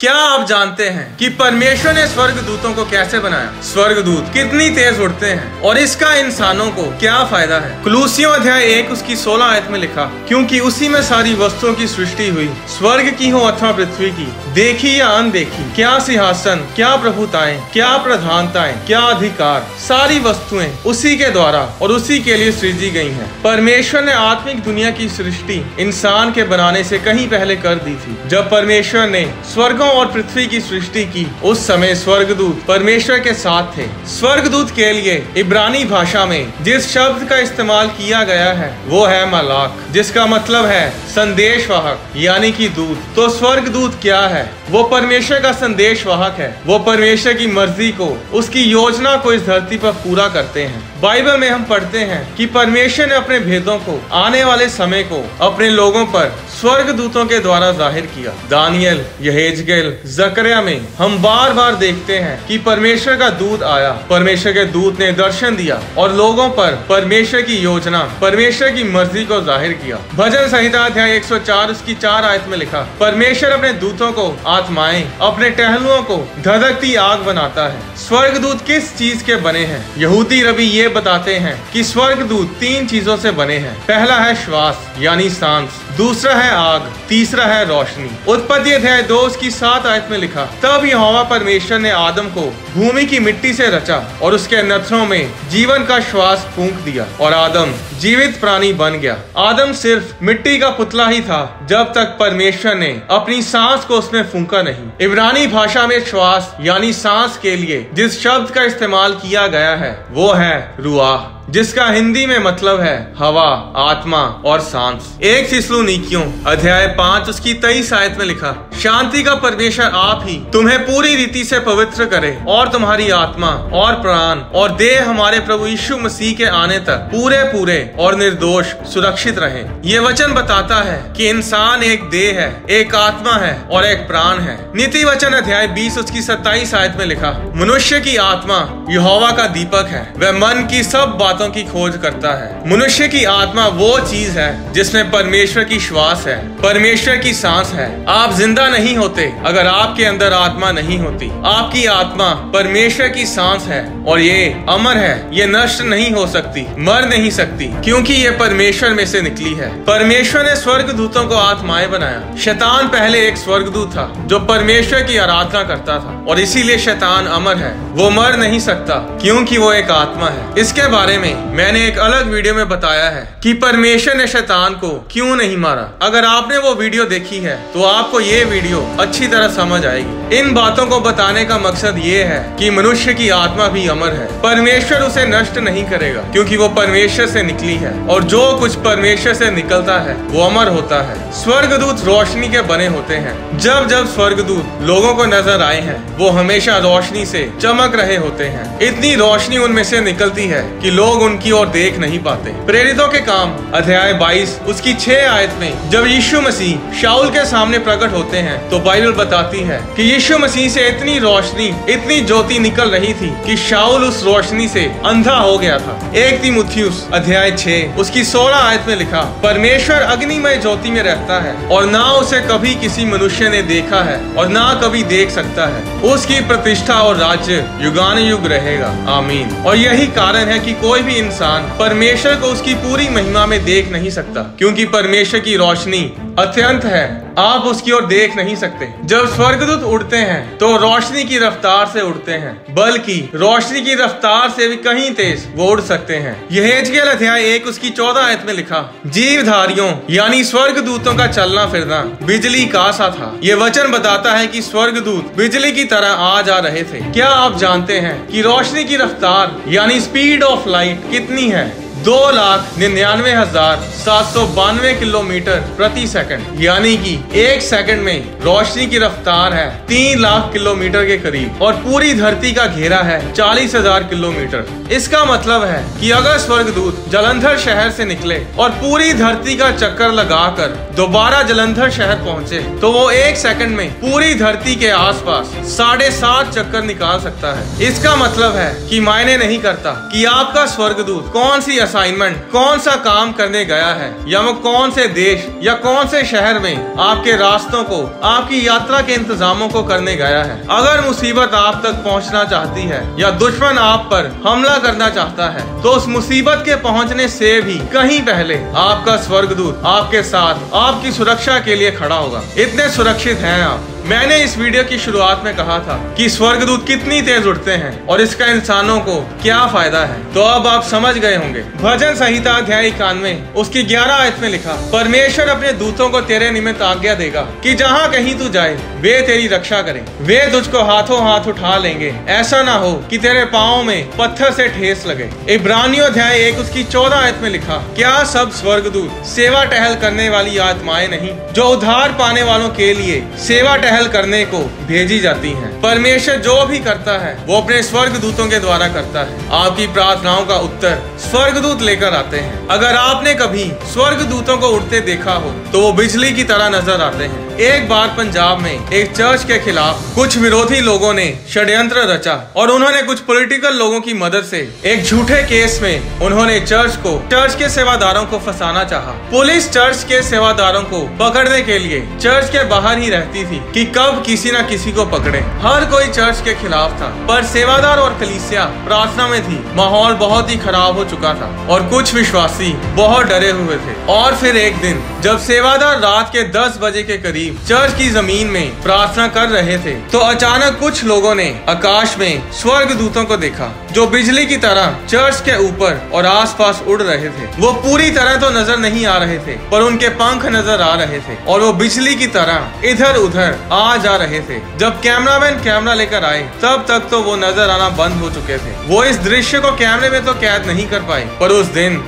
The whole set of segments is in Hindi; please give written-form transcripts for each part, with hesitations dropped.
क्या आप जानते हैं कि परमेश्वर ने स्वर्ग दूतों को कैसे बनाया? स्वर्ग दूत कितनी तेज उड़ते हैं और इसका इंसानों को क्या फायदा है? कुलूसियों अध्याय 1 उसकी 16 आयत में लिखा, क्योंकि उसी में सारी वस्तुओं की सृष्टि हुई, स्वर्ग की हो अथवा पृथ्वी की, देखी या अनदेखी, क्या सिंहासन, क्या प्रभुताएं, क्या प्रधानताएं, क्या अधिकार, सारी वस्तुएं उसी के द्वारा और उसी के लिए सृजी गई हैं। परमेश्वर ने आत्मिक दुनिया की सृष्टि इंसान के बनाने से कहीं पहले कर दी थी। जब परमेश्वर ने स्वर्गों और पृथ्वी की सृष्टि की, उस समय स्वर्गदूत परमेश्वर के साथ थे। स्वर्गदूत के लिए इब्रानी भाषा में जिस शब्द का इस्तेमाल किया गया है वो है मलाक, जिसका मतलब है संदेशवाहक यानी कि दूत। तो स्वर्गदूत क्या है? वो परमेश्वर का संदेशवाहक है। वो परमेश्वर की मर्जी को, उसकी योजना को इस धरती पर पूरा करते हैं। बाइबल में हम पढ़ते हैं कि परमेश्वर ने अपने भेदों को, आने वाले समय को अपने लोगों पर स्वर्गदूतों के द्वारा जाहिर किया। दानियल, यहेजकेल, जकरिया में हम बार बार देखते हैं कि परमेश्वर का दूत आया, परमेश्वर के दूत ने दर्शन दिया और लोगों पर परमेश्वर की योजना, परमेश्वर की मर्जी को जाहिर किया। भजन संहिता अध्याय 104 उसकी 4 आयत में लिखा, परमेश्वर अपने दूतों को आत्माएं, अपने टहलुओं को धधकती आग बनाता है। स्वर्गदूत किस चीज के बने हैं? यहूदी रबी ये बताते हैं कि स्वर्गदूत 3 चीजों से बने हैं। पहला है श्वास यानी सांस, दूसरा है आग, तीसरा है रोशनी। उत्पत्ति अध्याय 2 उसकी 7 आयत में लिखा, तब यहोवा परमेश्वर ने आदम को भूमि की मिट्टी से रचा और उसके नथनों में जीवन का श्वास फूंक दिया और आदम जीवित प्राणी बन गया। आदम सिर्फ मिट्टी का पुतला ही था जब तक परमेश्वर ने अपनी सांस को उसमें फूंका नहीं। इब्रानी भाषा में श्वास यानी सांस के लिए जिस शब्द का इस्तेमाल किया गया है वो है रुआह, जिसका हिंदी में मतलब है हवा, आत्मा और सांस। 1 थिस्सलुनीकियों अध्याय 5 उसकी 23 आयत में लिखा, शांति का परमेश्वर आप ही तुम्हें पूरी रीति से पवित्र करे और तुम्हारी आत्मा और प्राण और देह हमारे प्रभु यीशु मसीह के आने तक पूरे पूरे और निर्दोष सुरक्षित रहे। ये वचन बताता है कि इंसान एक देह है, एक आत्मा है और एक प्राण है। नीति वचन अध्याय 20 उसकी 27 आयत में लिखा, मनुष्य की आत्मा यहोवा का दीपक है, वह मन की सब बातों की खोज करता है। मनुष्य की आत्मा वो चीज है जिसमें परमेश्वर की श्वास है, परमेश्वर की सांस है। आप जिंदा नहीं होते अगर आपके अंदर आत्मा नहीं होती। आपकी आत्मा परमेश्वर की सांस है और ये अमर है, ये नष्ट नहीं हो सकती, मर नहीं सकती, क्योंकि ये परमेश्वर में से निकली है। परमेश्वर ने स्वर्गदूतों को आत्माएं बनाया। शैतान पहले एक स्वर्गदूत था जो परमेश्वर की आराधना करता था और इसीलिए शैतान अमर है, वो मर नहीं सकता क्योंकि वो एक आत्मा है। इसके बारे में मैंने एक अलग वीडियो में बताया है कि परमेश्वर ने शैतान को क्यों नहीं मारा। अगर आपने वो वीडियो देखी है तो आपको ये वीडियो अच्छी तरह समझ आएगी। इन बातों को बताने का मकसद ये है कि मनुष्य की आत्मा भी अमर है, परमेश्वर उसे नष्ट नहीं करेगा क्योंकि वो परमेश्वर से निकली है और जो कुछ परमेश्वर से निकलता है वो अमर होता है। स्वर्गदूत रोशनी के बने होते हैं। जब जब स्वर्गदूत लोगों को नजर आए हैं वो हमेशा रोशनी से चमक रहे होते हैं। इतनी रोशनी उनमें से निकलती है कि लोग उनकी ओर देख नहीं पाते। प्रेरितों के काम अध्याय 22 उसकी 6 आयत में जब यीशु मसीह शाऊल के सामने प्रकट होते हैं तो बाइबल बताती है कि यीशु मसीह से इतनी रोशनी, इतनी ज्योति निकल रही थी कि शाऊल उस रोशनी से अंधा हो गया था। 1 तीमुथियुस अध्याय 6 उसकी 16 आयत में लिखा, परमेश्वर अग्निमय ज्योति में रहता है और ना उसे कभी किसी मनुष्य ने देखा है और ना कभी देख सकता है। उसकी प्रतिष्ठा और राज्य युगानुयुग रहेगा, आमीन। और यही कारण है कि कोई भी इंसान परमेश्वर को उसकी पूरी महिमा में देख नहीं सकता क्योंकि परमेश्वर की रोशनी अत्यंत है, आप उसकी ओर देख नहीं सकते। जब स्वर्गदूत उड़ते हैं तो रोशनी की रफ्तार से उड़ते हैं, बल्कि रोशनी की रफ्तार से भी कहीं तेज वो उड़ सकते हैं। यहेजकेल अध्याय 1 उसकी 14 आयत में लिखा, जीवधारियों यानी स्वर्गदूतों का चलना फिरना बिजली का सा था। ये वचन बताता है कि स्वर्गदूत बिजली की तरह आ जा रहे थे। क्या आप जानते हैं कि रोशनी की रफ्तार यानी स्पीड ऑफ लाइट कितनी है? 2,99,792 किलोमीटर प्रति सेकंड, यानी कि 1 सेकंड में रोशनी की रफ्तार है 3 लाख किलोमीटर के करीब और पूरी धरती का घेरा है 40,000 किलोमीटर। इसका मतलब है कि अगर स्वर्गदूत जलंधर शहर से निकले और पूरी धरती का चक्कर लगाकर दोबारा जलंधर शहर पहुंचे तो वो 1 सेकंड में पूरी धरती के आसपास 7.5 चक्कर निकाल सकता है। इसका मतलब है कि मायने नहीं करता कि आपका स्वर्गदूत कौन सी असाइनमेंट, कौन सा काम करने गया है, या वो कौन से देश या कौन से शहर में आपके रास्तों को, आपकी यात्रा के इंतजामों को करने गया है। अगर मुसीबत आप तक पहुंचना चाहती है या दुश्मन आप पर हमला करना चाहता है, तो उस मुसीबत के पहुंचने से भी कहीं पहले आपका स्वर्गदूत आपके साथ आपकी सुरक्षा के लिए खड़ा होगा। इतने सुरक्षित हैं आप। मैंने इस वीडियो की शुरुआत में कहा था कि स्वर्गदूत कितनी तेज उड़ते हैं और इसका इंसानों को क्या फायदा है, तो अब आप समझ गए होंगे। भजन संहिता अध्याय 91 उसकी 11 आयत में लिखा, परमेश्वर अपने दूतों को तेरे निमित्त आज्ञा देगा कि जहाँ कहीं तू जाए वे तेरी रक्षा करें, वे तुझको हाथों हाथ उठा लेंगे, ऐसा ना हो कि तेरे पाँव में पत्थर से ठेस लगे। इब्रानियों अध्याय 1 उसकी 14 आयत में लिखा, क्या सब स्वर्गदूत सेवा टहल करने वाली आत्माएं नहीं जो उद्धार पाने वालों के लिए सेवा टहल करने को भेजी जाती हैं। परमेश्वर जो भी करता है वो अपने स्वर्गदूतों के द्वारा करता है। आपकी प्रार्थनाओं का उत्तर स्वर्गदूत लेकर आते हैं। अगर आपने कभी स्वर्गदूतों को उड़ते देखा हो तो वो बिजली की तरह नजर आते हैं। एक बार पंजाब में एक चर्च के खिलाफ कुछ विरोधी लोगों ने षड्यंत्र रचा और उन्होंने कुछ पॉलिटिकल लोगों की मदद से एक झूठे केस में उन्होंने चर्च के सेवादारों को फंसाना चाहा। पुलिस चर्च के सेवादारों को पकड़ने के लिए चर्च के बाहर ही रहती थी कि कब किसी न किसी को पकड़े। हर कोई चर्च के खिलाफ था, पर सेवादार और कलीसिया प्रार्थना में थी। माहौल बहुत ही खराब हो चुका था और कुछ विश्वासी बहुत डरे हुए थे। और फिर एक दिन जब सेवादार रात के 10 बजे के करीब चर्च की जमीन में प्रार्थना कर रहे थे, तो अचानक कुछ लोगों ने आकाश में स्वर्गदूतों को देखा जो बिजली की तरह चर्च के ऊपर और आसपास उड़ रहे थे। वो पूरी तरह तो नजर नहीं आ रहे थे, पर उनके पंख नजर आ रहे थे और वो बिजली की तरह इधर उधर आ जा रहे थे। जब कैमरामैन कैमरा लेकर आए तब तक तो वो नजर आना बंद हो चुके थे। वो इस दृश्य को कैमरे में तो कैद नहीं कर पाए, पर उस दिन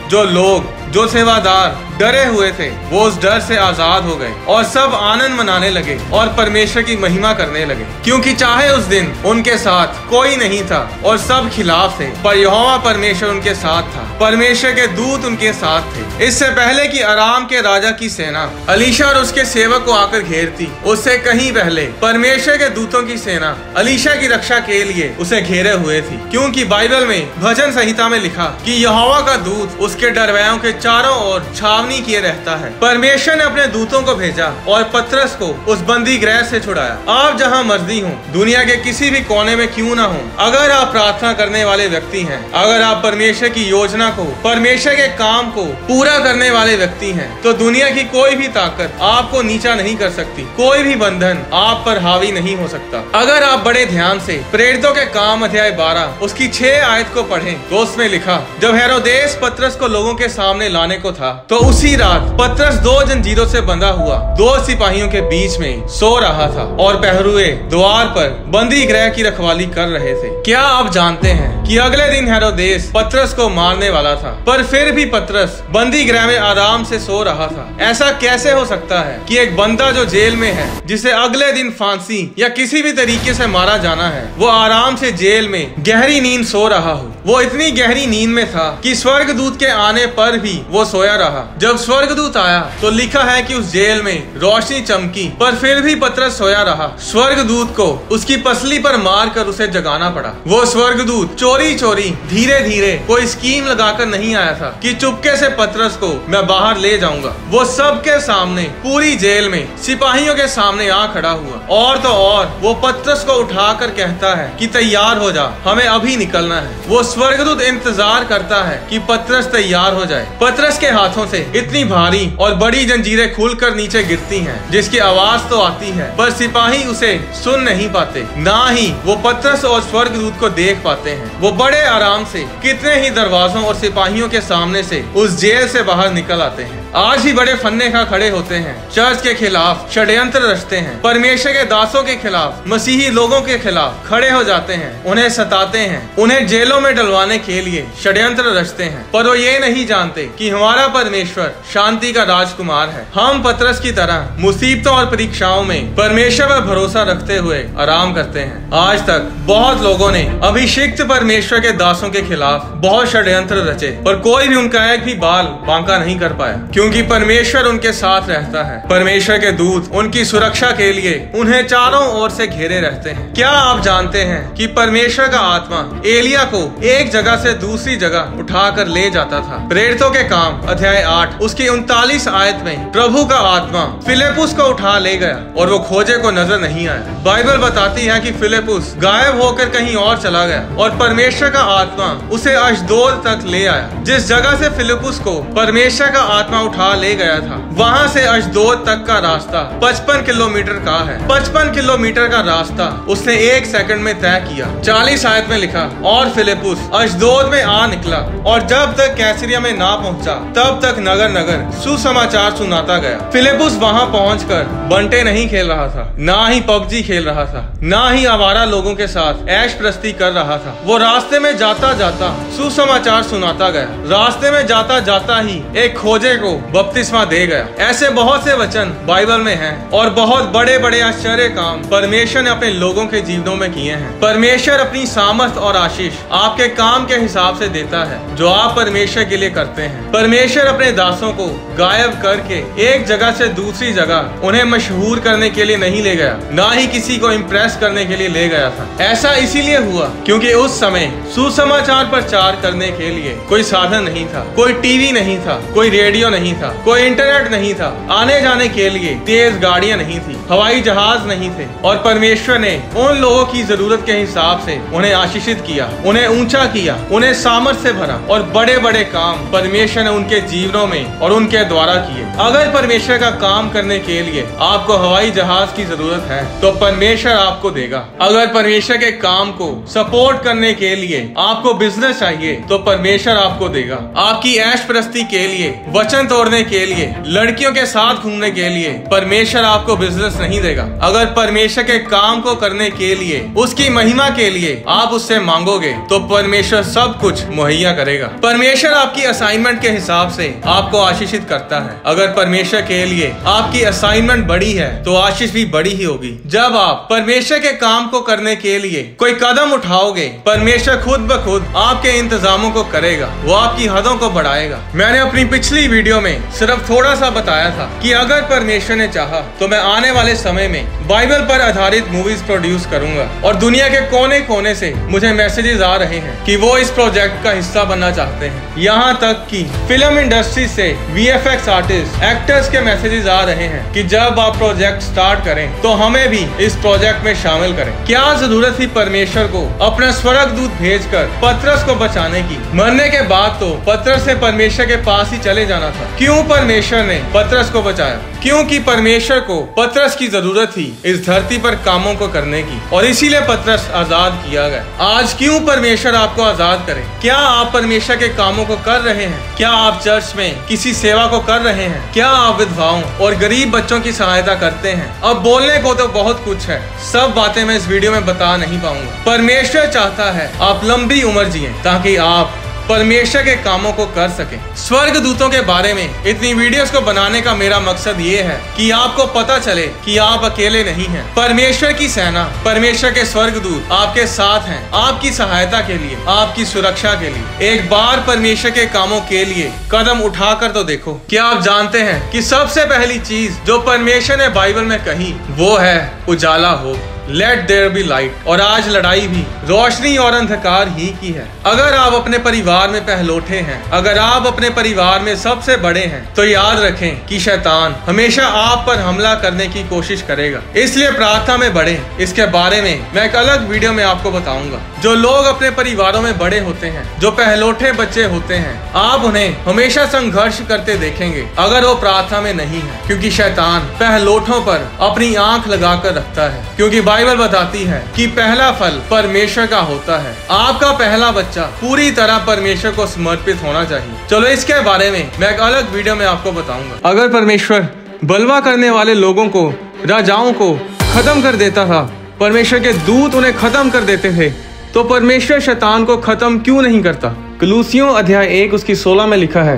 जो सेवादार डरे हुए थे वो उस डर से आजाद हो गए और सब आनंद मनाने लगे और परमेश्वर की महिमा करने लगे, क्योंकि चाहे उस दिन उनके साथ कोई नहीं था और सब खिलाफ थे, पर यहोवा परमेश्वर उनके साथ था। परमेश्वर के दूत उनके साथ थे। इससे पहले कि अराम के राजा की सेना अलीशा और उसके सेवक को आकर घेरती, उससे कहीं पहले परमेश्वर के दूतों की सेना अलीशा की रक्षा के लिए उसे घेरे हुए थी, क्योंकि बाइबल में भजन संहिता में लिखा कि यहोवा का दूत उसके डरवैयों के चारों ओर छावनी किए रहता है। परमेश्वर ने अपने दूतों को भेजा और पतरस को उस बंदी गृह से छुड़ाया। आप जहां मर्जी हो, दुनिया के किसी भी कोने में क्यों ना हो, अगर आप प्रार्थना करने वाले व्यक्ति हैं, अगर आप परमेश्वर की योजना को, परमेश्वर के काम को पूरा करने वाले व्यक्ति हैं, तो दुनिया की कोई भी ताकत आपको नीचा नहीं कर सकती। कोई भी बंधन आप पर हावी नहीं हो सकता। अगर आप बड़े ध्यान से प्रेरितों के काम अध्याय 12 उसकी 6 आयत को पढ़ें तो उसमें लिखा, जब हेरोदेस पतरस को लोगों के सामने लाने को था, तो उसी रात पतरस 2 जंजीरों से बंधा हुआ 2 सिपाहियों के बीच में सो रहा था और पहरुए द्वार पर बंदी गृह की रखवाली कर रहे थे। क्या आप जानते हैं कि अगले दिन हेरोदेस पतरस को मारने वाला था, पर फिर भी पतरस बंदी गृह में आराम से सो रहा था। ऐसा कैसे हो सकता है कि एक बंदा जो जेल में है, जिसे अगले दिन फांसी या किसी भी तरीके से मारा जाना है, वो आराम से जेल में गहरी नींद सो रहा हो। वो इतनी गहरी नींद में था कि स्वर्गदूत के आने पर भी वो सोया रहा। जब स्वर्गदूत आया तो लिखा है कि उस जेल में रोशनी चमकी, पर फिर भी पतरस सोया रहा। स्वर्गदूत को उसकी पसली पर मारकर उसे जगाना पड़ा। वो स्वर्गदूत चोरी चोरी धीरे धीरे कोई स्कीम लगाकर नहीं आया था कि चुपके से पतरस को मैं बाहर ले जाऊंगा। वो सबके सामने, पूरी जेल में सिपाहियों के सामने आ खड़ा हुआ, और तो और वो पतरस को उठाकर कहता है कि तैयार हो जा, हमें अभी निकलना है। वो स्वर्गदूत इंतजार करता है कि पतरस तैयार हो जाए। पतरस के हाथों से इतनी भारी और बड़ी जंजीरें खुलकर नीचे गिरती हैं, जिसकी आवाज तो आती है, पर सिपाही उसे सुन नहीं पाते, ना ही वो पतरस और स्वर्गदूत को देख पाते हैं। वो बड़े आराम से कितने ही दरवाजों और सिपाहियों के सामने से उस जेल से बाहर निकल आते हैं। आज भी बड़े फन्ने खा खड़े होते हैं, चर्च के खिलाफ षड्यंत्र रचते हैं, परमेश्वर के दासों के खिलाफ, मसीही लोगों के खिलाफ खड़े हो जाते हैं, उन्हें सताते हैं, उन्हें जेलों में डलवाने के लिए षड्यंत्र रचते हैं। पर वो ये नहीं जानते कि हमारा परमेश्वर शांति का राजकुमार है। हम पतरस की तरह मुसीबतों और परीक्षाओं में परमेश्वर पर भरोसा रखते हुए आराम करते हैं। आज तक बहुत लोगों ने अभिषिक्त परमेश्वर के दासों के खिलाफ बहुत षड्यंत्र रचे, पर कोई भी उनका एक भी बाल बांका नहीं कर पाया, क्योंकि परमेश्वर उनके साथ रहता है। परमेश्वर के दूत उनकी सुरक्षा के लिए उन्हें चारों ओर से घेरे रहते हैं। क्या आप जानते हैं कि परमेश्वर का आत्मा एलिया को एक जगह से दूसरी जगह उठाकर ले जाता था। प्रेरितों के काम अध्याय 8 उसकी 39 आयत में प्रभु का आत्मा फिलिपुस को उठा ले गया और वो खोजे को नजर नहीं आया। बाइबल बताती है कि फिलिपुस गायब होकर कहीं और चला गया और परमेश्वर का आत्मा उसे अशदोद तक ले आया। जिस जगह से फिलिपुस को परमेश्वर का आत्मा उठा ले गया था, वहाँ से अशदोद तक का रास्ता 55 किलोमीटर का है। 55 किलोमीटर का रास्ता उसने 1 सेकंड में तय किया। 40 आयत में लिखा, और फिलिपुस अशदोद में आ निकला और जब तक कैसरिया में ना पहुंचा तब तक नगर नगर सुसमाचार सुनाता गया। फिलिपुस वहां पहुंचकर बंटे नहीं खेल रहा था, ना ही पबजी खेल रहा था, ना ही आवारा लोगों के साथ ऐश प्रस्ती कर रहा था। वो रास्ते में जाता जाता सुसमाचार सुनाता गया। रास्ते में जाता जाता ही एक खोजे को बपतिस्मा दे गया। ऐसे बहुत से वचन बाइबल में हैं और बहुत बड़े बड़े आश्चर्य काम परमेश्वर ने अपने लोगों के जीवनों में किए हैं। परमेश्वर अपनी सामर्थ और आशीष आपके काम के हिसाब से देता है जो आप परमेश्वर के लिए करते हैं। परमेश्वर अपने दासों को गायब करके एक जगह से दूसरी जगह उन्हें मशहूर करने के लिए नहीं ले गया, ना ही किसी को इम्प्रेस करने के लिए ले गया था। ऐसा इसीलिए हुआ क्योंकि उस समय सुसमाचार प्रचार करने के लिए कोई साधन नहीं था, कोई टीवी नहीं था, कोई रेडियो नहीं था, कोई इंटरनेट नहीं था, आने जाने के लिए तेज गाड़ियां नहीं थी, हवाई जहाज नहीं थे। और परमेश्वर ने उन लोगों की जरूरत के हिसाब से उन्हें आशीषित किया, उन्हें ऊंचा किया, उन्हें सामर्थ से भरा और बड़े बड़े काम परमेश्वर ने उनके जीवनों में और उनके द्वारा किए। अगर परमेश्वर का काम करने के लिए आपको हवाई जहाज की जरूरत है तो परमेश्वर आपको देगा। अगर परमेश्वर के काम को सपोर्ट करने के लिए आपको बिजनेस चाहिए तो परमेश्वर आपको देगा। आपकी ऐश प्रस्ती के लिए, वचन तोड़ने के लिए, लड़कियों के साथ घूमने के लिए परमेश्वर आपको बिजनेस नहीं देगा। अगर परमेश्वर के काम को करने के लिए, उसकी महिमा के लिए आप उससे मांगोगे तो परमेश्वर सब कुछ मुहैया करेगा। परमेश्वर आपकी असाइनमेंट के हिसाब से आपको आशीषित करता है। अगर परमेश्वर के लिए आपकी असाइनमेंट बड़ी है तो आशीष भी बड़ी ही होगी। जब आप परमेश्वर के काम को करने के लिए कोई कदम उठाओगे, परमेश्वर खुद ब खुद आपके इंतजामों को करेगा, वो आपकी हदों को बढ़ाएगा। मैंने अपनी पिछली वीडियो में सिर्फ थोड़ा सा बताया था कि अगर परमेश्वर ने चाहा तो मैं आने वाले समय में बाइबल पर आधारित मूवीज प्रोड्यूस करूंगा और दुनिया के कोने कोने से मुझे मैसेजेस आ रहे हैं कि वो इस प्रोजेक्ट का हिस्सा बनना चाहते हैं। यहाँ तक कि फिल्म इंडस्ट्री से VFX आर्टिस्ट, एक्टर्स के मैसेजेस आ रहे हैं कि जब आप प्रोजेक्ट स्टार्ट करें तो हमें भी इस प्रोजेक्ट में शामिल करें। क्या जरूरत थी परमेश्वर को अपना स्वर्गदूत भेजकर पतरस को बचाने की? मरने के बाद तो पतरस ने परमेश्वर के पास ही चले जाना था। क्यों परमेश्वर ने पतरस को बचाया? क्योंकि परमेश्वर को पतरस की जरूरत थी इस धरती पर कामों को करने की और इसीलिए पतरस आजाद किया गया। आज क्यों परमेश्वर आपको आजाद करे? क्या आप परमेश्वर के कामों को कर रहे हैं? क्या आप चर्च में किसी सेवा को कर रहे हैं? क्या आप विधवाओं और गरीब बच्चों की सहायता करते हैं? अब बोलने को तो बहुत कुछ है, सब बातें मैं इस वीडियो में बता नहीं पाऊंगा। परमेश्वर चाहता है आप लंबी उम्र जिए ताकि आप परमेश्वर के कामों को कर सके। स्वर्ग दूतों के बारे में इतनी वीडियोस को बनाने का मेरा मकसद ये है कि आपको पता चले कि आप अकेले नहीं हैं। परमेश्वर की सेना, परमेश्वर के स्वर्ग दूत आपके साथ हैं, आपकी सहायता के लिए, आपकी सुरक्षा के लिए। एक बार परमेश्वर के कामों के लिए कदम उठाकर तो देखो। क्या आप जानते हैं कि सबसे पहली चीज जो परमेश्वर ने बाइबल में कही वो है उजाला हो, लेट देयर बी लाइट। और आज लड़ाई भी रोशनी और अंधकार ही की है। अगर आप अपने परिवार में पहलोठे हैं, अगर आप अपने परिवार में सबसे बड़े हैं, तो याद रखें कि शैतान हमेशा आप पर हमला करने की कोशिश करेगा। इसलिए प्रार्थना में बढ़े। इसके बारे में मैं एक अलग वीडियो में आपको बताऊंगा। जो लोग अपने परिवारों में बड़े होते हैं, जो पहलोठे बच्चे होते हैं, आप उन्हें हमेशा संघर्ष करते देखेंगे अगर वो प्रार्थना में नहीं है, क्योंकि शैतान पहलोठों पर अपनी आंख लगाकर रखता है। क्योंकि बाइबल बताती है कि पहला फल परमेश्वर का होता है। आपका पहला बच्चा पूरी तरह परमेश्वर को समर्पित होना चाहिए। चलो इसके बारे में मैं एक अलग वीडियो में आपको बताऊंगा। अगर परमेश्वर बलवा करने वाले लोगों को, राजाओं को खत्म कर देता था, परमेश्वर के दूत उन्हें खत्म कर देते थे, तो परमेश्वर शैतान को खत्म क्यों नहीं करता? कुलूसियों अध्याय 1 उसकी 16 में लिखा है,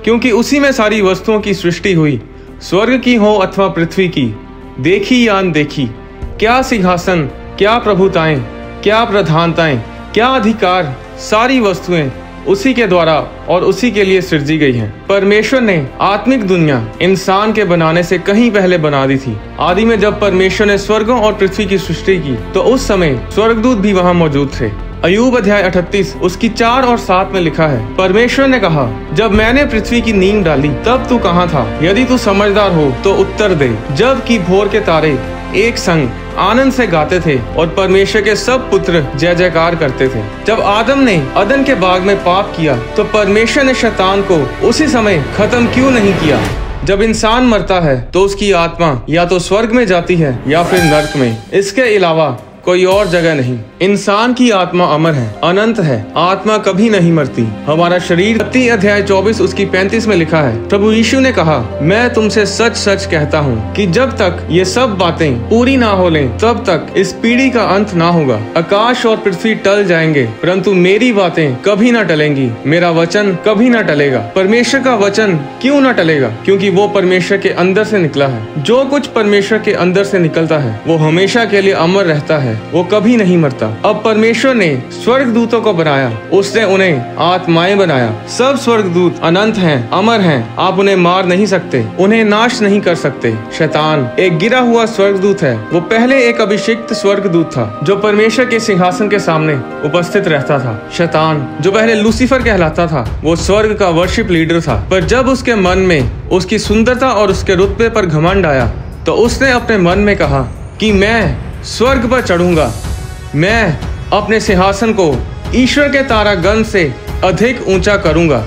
क्योंकि उसी में सारी वस्तुओं की सृष्टि हुई, स्वर्ग की हो अथवा पृथ्वी की, देखी या अनदेखी, क्या सिंहासन, क्या प्रभुताएं, क्या प्रधानताएं, क्या अधिकार, सारी वस्तुएं उसी के द्वारा और उसी के लिए सृजी गई है। परमेश्वर ने आत्मिक दुनिया इंसान के बनाने से कहीं पहले बना दी थी। आदि में जब परमेश्वर ने स्वर्गों और पृथ्वी की सृष्टि की तो उस समय स्वर्गदूत भी वहाँ मौजूद थे। अय्यूब अध्याय 38 उसकी 4 और 7 में लिखा है, परमेश्वर ने कहा, जब मैंने पृथ्वी की नींव डाली तब तू कहाँ था? यदि तू समझदार हो तो उत्तर दे। जब कि भोर के तारे एक संग आनंद से गाते थे और परमेश्वर के सब पुत्र जय जयकार करते थे। जब आदम ने अदन के बाग में पाप किया तो परमेश्वर ने शैतान को उसी समय खत्म क्यों नहीं किया? जब इंसान मरता है तो उसकी आत्मा या तो स्वर्ग में जाती है या फिर नर्क में। इसके अलावा कोई और जगह नहीं। इंसान की आत्मा अमर है, अनंत है, आत्मा कभी नहीं मरती। हमारा शरीर मत्ती अध्याय 24 उसकी 35 में लिखा है, प्रभु यीशु ने कहा, मैं तुमसे सच सच कहता हूँ कि जब तक ये सब बातें पूरी ना हो लें तब तक इस पीढ़ी का अंत ना होगा। आकाश और पृथ्वी टल जाएंगे परंतु मेरी बातें कभी ना टलेंगी, मेरा वचन कभी ना टलेगा। परमेश्वर का वचन क्यों ना टलेगा? क्योंकि वो परमेश्वर के अंदर से निकला है। जो कुछ परमेश्वर के अंदर से निकलता है वो हमेशा के लिए अमर रहता है, वो कभी नहीं मरता। अब परमेश्वर ने स्वर्गदूतों को बनाया, उसने उन्हें आत्माएं बनाया। सब स्वर्गदूत अनंत हैं, अमर हैं, आप उन्हें मार नहीं सकते, उन्हें नाश नहीं कर सकते। शैतान एक गिरा हुआ स्वर्गदूत है। वो पहले एक अभिषिक्त स्वर्गदूत था जो परमेश्वर के सिंहासन के सामने उपस्थित रहता था। शैतान जो पहले लूसीफर कहलाता था वो स्वर्ग का वर्शिप लीडर था, पर जब उसके मन में उसकी सुंदरता और उसके रुतबे पर घमंड आया तो उसने अपने मन में कहा कि मैं स्वर्ग पर चढ़ूंगा, मैं अपने सिंहासन को ईश्वर के तारागण से अधिक ऊंचा करूंगा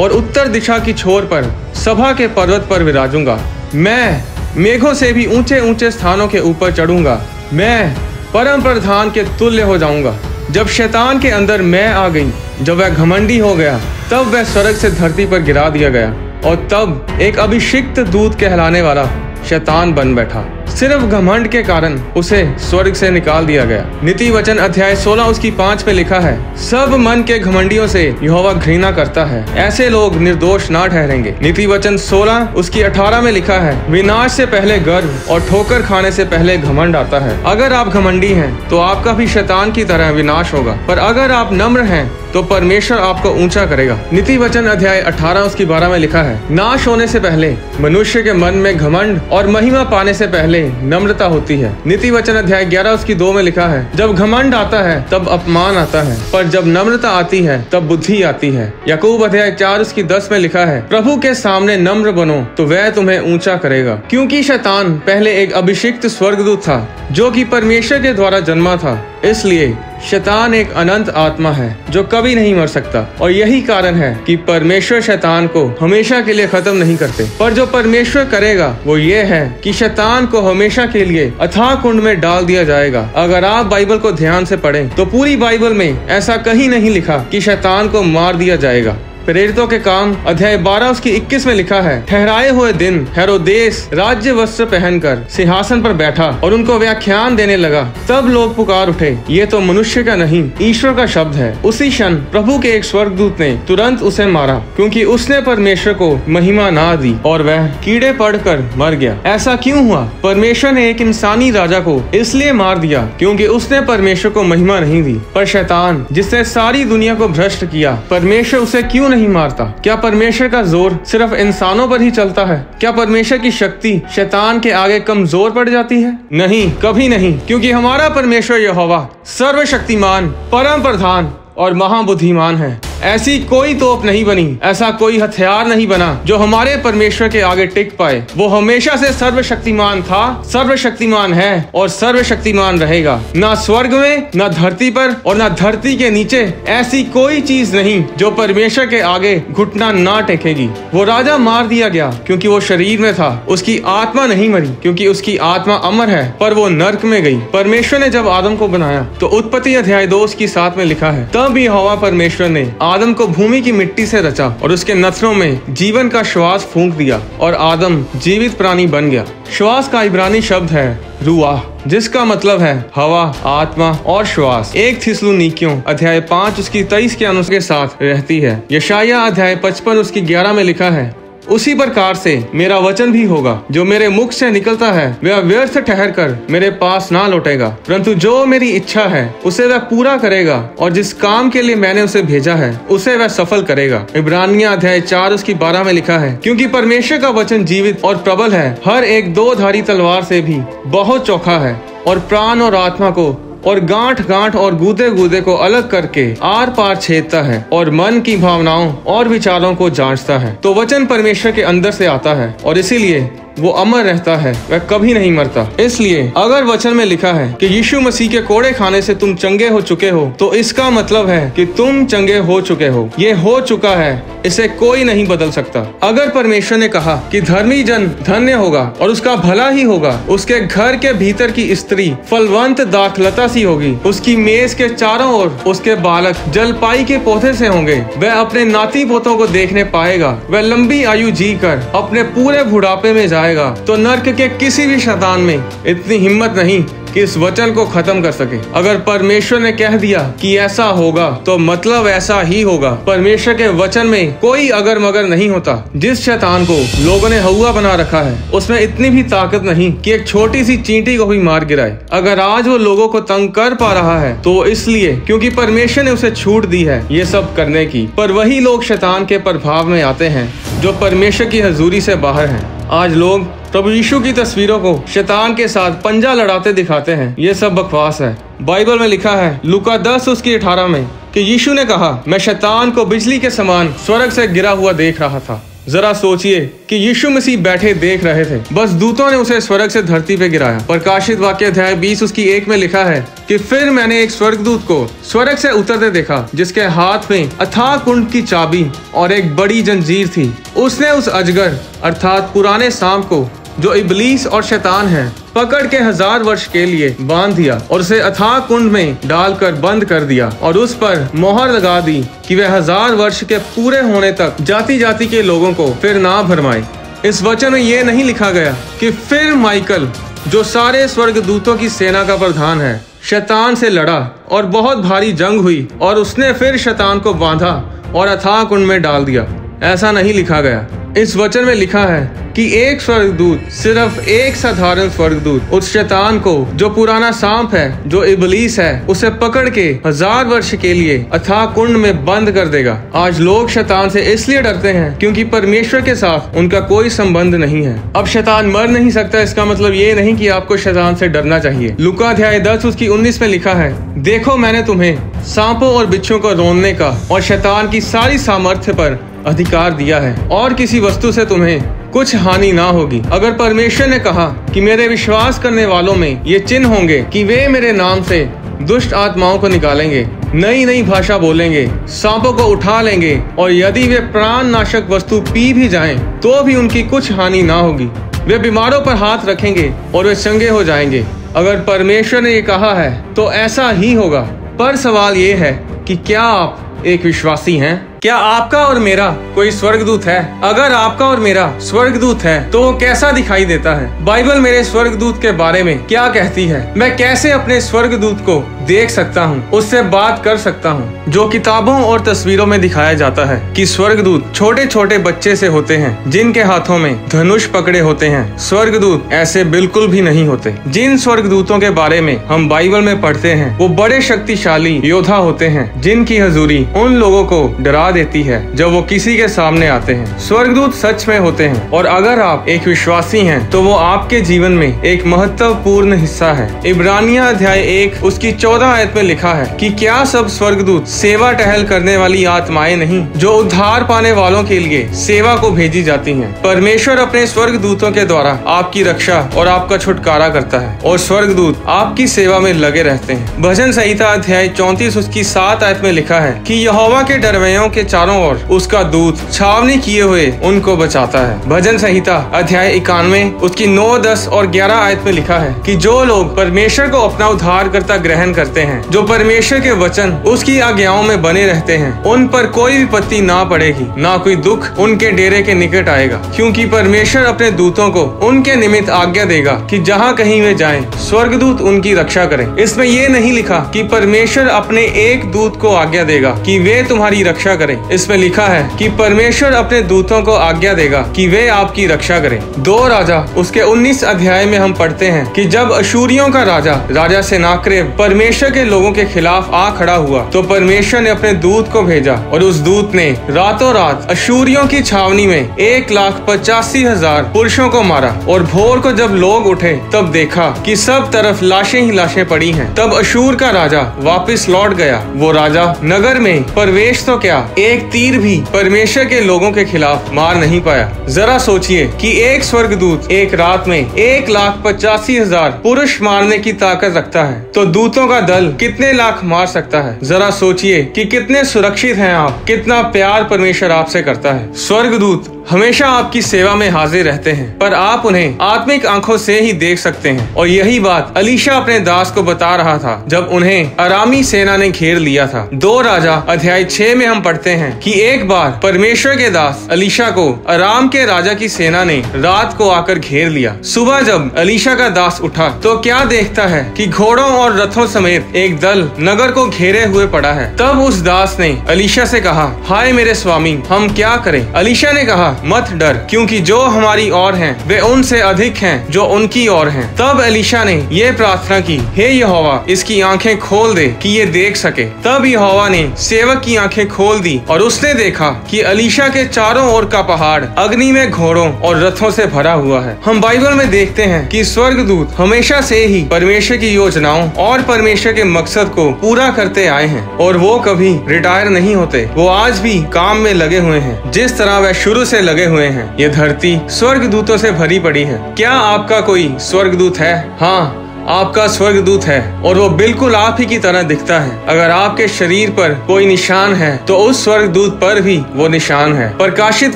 और उत्तर दिशा की छोर पर सभा के पर्वत पर विराजूंगा। मैं मेघों से भी ऊंचे ऊंचे स्थानों के ऊपर चढ़ूंगा, मैं परम प्रधान के तुल्य हो जाऊंगा। जब शैतान के अंदर मैं आ गई, जब वह घमंडी हो गया, तब वह स्वर्ग से धरती पर गिरा दिया गया और तब एक अभिषिक्त दूत कहलाने वाला शैतान बन बैठा। सिर्फ घमंड के कारण उसे स्वर्ग से निकाल दिया गया। नीति वचन अध्याय 16 उसकी 5 में लिखा है, सब मन के घमंडियों से यहोवा घृणा करता है, ऐसे लोग निर्दोष ना ठहरेंगे। नीति वचन 16 उसकी 18 में लिखा है, विनाश से पहले गर्व और ठोकर खाने से पहले घमंड आता है। अगर आप घमंडी हैं तो आपका भी शैतान की तरह विनाश होगा, पर अगर आप नम्र हैं तो परमेश्वर आपको ऊंचा करेगा। नीति वचन अध्याय 18 उसकी 12 में लिखा है, नाश होने से पहले मनुष्य के मन में घमंड और महिमा पाने से पहले नम्रता होती है। नीति वचन अध्याय 11 उसकी 2 में लिखा है, जब घमंड आता है तब अपमान आता है, पर जब नम्रता आती है तब बुद्धि आती है। याकूब अध्याय 4 उसकी 10 में लिखा है, प्रभु के सामने नम्र बनो तो वह तुम्हें ऊंचा करेगा। क्योंकि शैतान पहले एक अभिषिक्त स्वर्गदूत था जो कि परमेश्वर के द्वारा जन्मा था, इसलिए शैतान एक अनंत आत्मा है जो कभी नहीं मर सकता। और यही कारण है कि परमेश्वर शैतान को हमेशा के लिए खत्म नहीं करते, पर जो परमेश्वर करेगा वो ये है कि शैतान को हमेशा के लिए अथाह कुंड में डाल दिया जाएगा। अगर आप बाइबल को ध्यान से पढ़ें तो पूरी बाइबल में ऐसा कहीं नहीं लिखा कि शैतान को मार दिया जाएगा। प्रेरितों के काम अध्याय 12 उसकी 21 में लिखा है, ठहराए हुए दिन हेरोदेस राज्य वस्त्र पहनकर सिंहासन पर बैठा और उनको व्याख्यान देने लगा। तब लोग पुकार उठे, ये तो मनुष्य का नहीं ईश्वर का शब्द है। उसी क्षण प्रभु के एक स्वर्गदूत ने तुरंत उसे मारा, क्योंकि उसने परमेश्वर को महिमा ना दी और वह कीड़े पड़कर मर गया। ऐसा क्यों हुआ? परमेश्वर ने एक इंसानी राजा को इसलिए मार दिया क्योंकि उसने परमेश्वर को महिमा नहीं दी। पर शैतान जिसने सारी दुनिया को भ्रष्ट किया, परमेश्वर उसे क्यों नहीं मारता? क्या परमेश्वर का जोर सिर्फ इंसानों पर ही चलता है? क्या परमेश्वर की शक्ति शैतान के आगे कमजोर पड़ जाती है? नहीं, कभी नहीं, क्योंकि हमारा परमेश्वर यहोवा सर्वशक्तिमान, परम प्रधान और महाबुद्धिमान है। ऐसी कोई तोप नहीं बनी, ऐसा कोई हथियार नहीं बना जो हमारे परमेश्वर के आगे टिक पाए। वो हमेशा से सर्वशक्तिमान था, सर्वशक्तिमान है और सर्वशक्तिमान रहेगा। ना स्वर्ग में, ना धरती पर और ना धरती के नीचे ऐसी कोई चीज नहीं जो परमेश्वर के आगे घुटना ना टेकेगी। वो राजा मार दिया गया क्योंकि वो शरीर में था, उसकी आत्मा नहीं मरी क्योंकि उसकी आत्मा अमर है, पर वो नर्क में गई। परमेश्वर ने जब आदम को बनाया तो उत्पत्ति अध्याय 2 उसकी 7 में लिखा है, तब यहोवा परमेश्वर ने आदम को भूमि की मिट्टी से रचा और उसके नथनों में जीवन का श्वास फूंक दिया और आदम जीवित प्राणी बन गया। श्वास का इब्रानी शब्द है रूआह, जिसका मतलब है हवा, आत्मा और श्वास। 1 थिस्सलुनीकियों अध्याय 5 उसकी 23 के अनुसार के साथ रहती है। यशायाह अध्याय 55 उसकी 11 में लिखा है, उसी प्रकार से मेरा वचन भी होगा। जो मेरे मुख से निकलता है वह व्यर्थ ठहर कर मेरे पास ना लौटेगा, परंतु जो मेरी इच्छा है उसे वह पूरा करेगा, और जिस काम के लिए मैंने उसे भेजा है उसे वह सफल करेगा। इब्रानियन अध्याय 4 उसकी 12 में लिखा है, क्योंकि परमेश्वर का वचन जीवित और प्रबल है, हर एक दो धारी तलवार से भी बहुत चौखा है, और प्राण और आत्मा को और गांठ गांठ और गूदे गूदे को अलग करके आर पार छेदता है, और मन की भावनाओं और विचारों को जांचता है। तो वचन परमेश्वर के अंदर से आता है, और इसीलिए वो अमर रहता है, वह कभी नहीं मरता। इसलिए अगर वचन में लिखा है कि यीशु मसीह के कोड़े खाने से तुम चंगे हो चुके हो, तो इसका मतलब है कि तुम चंगे हो चुके हो। ये हो चुका है, इसे कोई नहीं बदल सकता। अगर परमेश्वर ने कहा कि धर्मी जन धन्य होगा और उसका भला ही होगा, उसके घर के भीतर की स्त्री फलवंत दाखलता सी होगी, उसकी मेज के चारों ओर उसके बालक जलपाई के पौधे से होंगे, वह अपने नाती पोतों को देखने पाएगा, वह लंबी आयु जी कर अपने पूरे बुढ़ापे में जाएगा, तो नर्क के किसी भी शैतान में इतनी हिम्मत नहीं कि इस वचन को खत्म कर सके। अगर परमेश्वर ने कह दिया कि ऐसा होगा, तो मतलब ऐसा ही होगा। परमेश्वर के वचन में कोई अगर मगर नहीं होता। जिस शैतान को लोगों ने हौवा बना रखा है, उसमें इतनी भी ताकत नहीं कि एक छोटी सी चींटी को भी मार गिराए। अगर आज वो लोगों को तंग कर पा रहा है, तो इसलिए क्योंकि परमेश्वर ने उसे छूट दी है ये सब करने की। पर वही लोग शैतान के प्रभाव में आते हैं जो परमेश्वर की हजूरी से बाहर हैं। आज लोग प्रभु यीशु की तस्वीरों को शैतान के साथ पंजा लड़ाते दिखाते हैं। ये सब बकवास है। बाइबल में लिखा है लूका 10 उसकी 18 में कि यीशु ने कहा, मैं शैतान को बिजली के समान स्वर्ग से गिरा हुआ देख रहा था। जरा सोचिए कि यीशु मसीह बैठे देख रहे थे, बस दूतों ने उसे स्वर्ग से धरती पे गिराया। प्रकाशित वाक्य अध्याय 20 उसकी 1 में लिखा है कि फिर मैंने एक स्वर्गदूत को स्वर्ग से उतरते देखा, जिसके हाथ में अथाह कुंड की चाबी और एक बड़ी जंजीर थी। उसने उस अजगर अर्थात पुराने सांप को, जो इबलीस और शैतान है, पकड़ के 1000 वर्ष के लिए बांध दिया और उसे अथाह कुंड में डालकर बंद कर दिया, और उस पर मोहर लगा दी कि वह 1000 वर्ष के पूरे होने तक जाति जाति के लोगों को फिर ना भरमाए। इस वचन में ये नहीं लिखा गया कि फिर माइकल, जो सारे स्वर्गदूतों की सेना का प्रधान है, शैतान से लड़ा और बहुत भारी जंग हुई और उसने फिर शैतान को बांधा और अथाह कुंड में डाल दिया। ऐसा नहीं लिखा गया। इस वचन में लिखा है कि एक स्वर्गदूत, सिर्फ एक साधारण स्वर्गदूत, उस शैतान को, जो पुराना सांप है, जो इबलीस है, उसे पकड़ के 1000 वर्ष के लिए अथाह कुंड में बंद कर देगा। आज लोग शैतान से इसलिए डरते हैं क्योंकि परमेश्वर के साथ उनका कोई संबंध नहीं है। अब शैतान मर नहीं सकता, इसका मतलब ये नहीं कि आपको शैतान से डरना चाहिए। लूका अध्याय 10 उसकी 19 में लिखा है, देखो मैंने तुम्हें सांपों और बिच्छुओं को रोनने का और शैतान की सारी सामर्थ्य पर अधिकार दिया है, और किसी वस्तु से तुम्हें कुछ हानि ना होगी। अगर परमेश्वर ने कहा कि मेरे विश्वास करने वालों में ये चिन्ह होंगे कि वे मेरे नाम से दुष्ट आत्माओं को निकालेंगे, नई नई भाषा बोलेंगे, सांपों को उठा लेंगे, और यदि वे प्राण नाशक वस्तु पी भी जाएं, तो भी उनकी कुछ हानि ना होगी। वे बीमारों पर हाथ रखेंगे और वे चंगे हो जाएंगे। अगर परमेश्वर ने ये कहा है तो ऐसा ही होगा। पर सवाल ये है कि क्या आप एक विश्वासी हैं? क्या आपका और मेरा कोई स्वर्गदूत है? अगर आपका और मेरा स्वर्गदूत है तो वो कैसा दिखाई देता है? बाइबल मेरे स्वर्गदूत के बारे में क्या कहती है? मैं कैसे अपने स्वर्गदूत को देख सकता हूँ, उससे बात कर सकता हूँ? जो किताबों और तस्वीरों में दिखाया जाता है कि स्वर्गदूत छोटे छोटे बच्चे से होते हैं जिनके हाथों में धनुष पकड़े होते हैं। स्वर्गदूत ऐसे बिल्कुल भी नहीं होते। जिन स्वर्गदूतों के बारे में हम बाइबल में पढ़ते हैं वो बड़े शक्तिशाली योद्धा होते हैं, जिनकी हजूरी उन लोगों को डरा देती है जब वो किसी के सामने आते हैं। स्वर्गदूत सच में होते हैं, और अगर आप एक विश्वासी हैं तो वो आपके जीवन में एक महत्वपूर्ण हिस्सा है। इब्रानियन अध्याय 1 उसकी 14 आयत में लिखा है कि क्या सब स्वर्गदूत सेवा टहल करने वाली आत्माएं नहीं, जो उद्धार पाने वालों के लिए सेवा को भेजी जाती हैं? परमेश्वर अपने स्वर्गदूतों के द्वारा आपकी रक्षा और आपका छुटकारा करता है, और स्वर्गदूत आपकी सेवा में लगे रहते हैं। भजन संहिता अध्याय 34 उसकी 7 आयत में लिखा है कि यहोवा के डरवैयों के चारों ओर उसका दूत छावनी किए हुए उनको बचाता है। भजन संहिता अध्याय 91 उसकी 9, 10 और 11 आयत में लिखा है कि जो लोग परमेश्वर को अपना उद्धारकर्ता ग्रहण करते हैं, जो परमेश्वर के वचन उसकी आज्ञाओं में बने रहते हैं, उन पर कोई विपत्ति ना पड़ेगी, ना कोई दुख उनके डेरे के निकट आएगा, क्योंकि परमेश्वर अपने दूतों को उनके निमित्त आज्ञा देगा कि जहाँ कहीं वे जाएं, स्वर्गदूत उनकी रक्षा करें। इसमें ये नहीं लिखा कि परमेश्वर अपने एक दूत को आज्ञा देगा कि वे तुम्हारी रक्षा करें। करें। इसमें लिखा है कि परमेश्वर अपने दूतों को आज्ञा देगा कि वे आपकी रक्षा करें। 2 राजा उसके 19 अध्याय में हम पढ़ते हैं कि जब अशूरियों का राजा सेनाक्रेब परमेश्वर के लोगों के खिलाफ आ खड़ा हुआ तो परमेश्वर ने अपने दूत को भेजा और उस दूत ने रातों रात अशूरियों की छावनी में 1,85,000 पुरुषों को मारा। और भोर को जब लोग उठे तब देखा कि सब तरफ लाशें ही लाशें पड़ी हैं। तब अशूर का राजा वापस लौट गया। वो राजा नगर में प्रवेश तो क्या, एक तीर भी परमेश्वर के लोगों के खिलाफ मार नहीं पाया। जरा सोचिए कि एक स्वर्गदूत एक रात में 1,85,000 पुरुष मारने की ताकत रखता है तो दूतों का दल कितने लाख मार सकता है। जरा सोचिए कि कितने सुरक्षित हैं आप, कितना प्यार परमेश्वर आपसे करता है। स्वर्गदूत हमेशा आपकी सेवा में हाजिर रहते हैं, पर आप उन्हें आत्मिक आंखों से ही देख सकते हैं। और यही बात अलीशा अपने दास को बता रहा था जब उन्हें अरामी सेना ने घेर लिया था। 2 राजा अध्याय 6 में हम पढ़ते हैं कि एक बार परमेश्वर के दास अलीशा को अराम के राजा की सेना ने रात को आकर घेर लिया। सुबह जब अलीशा का दास उठा तो क्या देखता है कि घोड़ों और रथों समेत एक दल नगर को घेरे हुए पड़ा है। तब उस दास ने अलीशा से कहा, हाय मेरे स्वामी, हम क्या करें। अलीशा ने कहा, मत डर, क्योंकि जो हमारी ओर हैं वे उनसे अधिक हैं जो उनकी ओर हैं। तब एलीशा ने ये प्रार्थना की, हे यहोवा, इसकी आंखें खोल दे कि ये देख सके। तब यहोवा ने सेवक की आंखें खोल दी और उसने देखा कि एलीशा के चारों ओर का पहाड़ अग्नि में घोड़ों और रथों से भरा हुआ है। हम बाइबल में देखते हैं कि स्वर्गदूत हमेशा से ही परमेश्वर की योजनाओं और परमेश्वर के मकसद को पूरा करते आए हैं और वो कभी रिटायर नहीं होते। वो आज भी काम में लगे हुए हैं जिस तरह वह शुरू से लगे हुए हैं। ये धरती स्वर्गदूतों से भरी पड़ी है। क्या आपका कोई स्वर्गदूत है? हाँ, आपका स्वर्गदूत है और वो बिल्कुल आप ही की तरह दिखता है। अगर आपके शरीर पर कोई निशान है तो उस स्वर्गदूत पर भी वो निशान है। प्रकाशित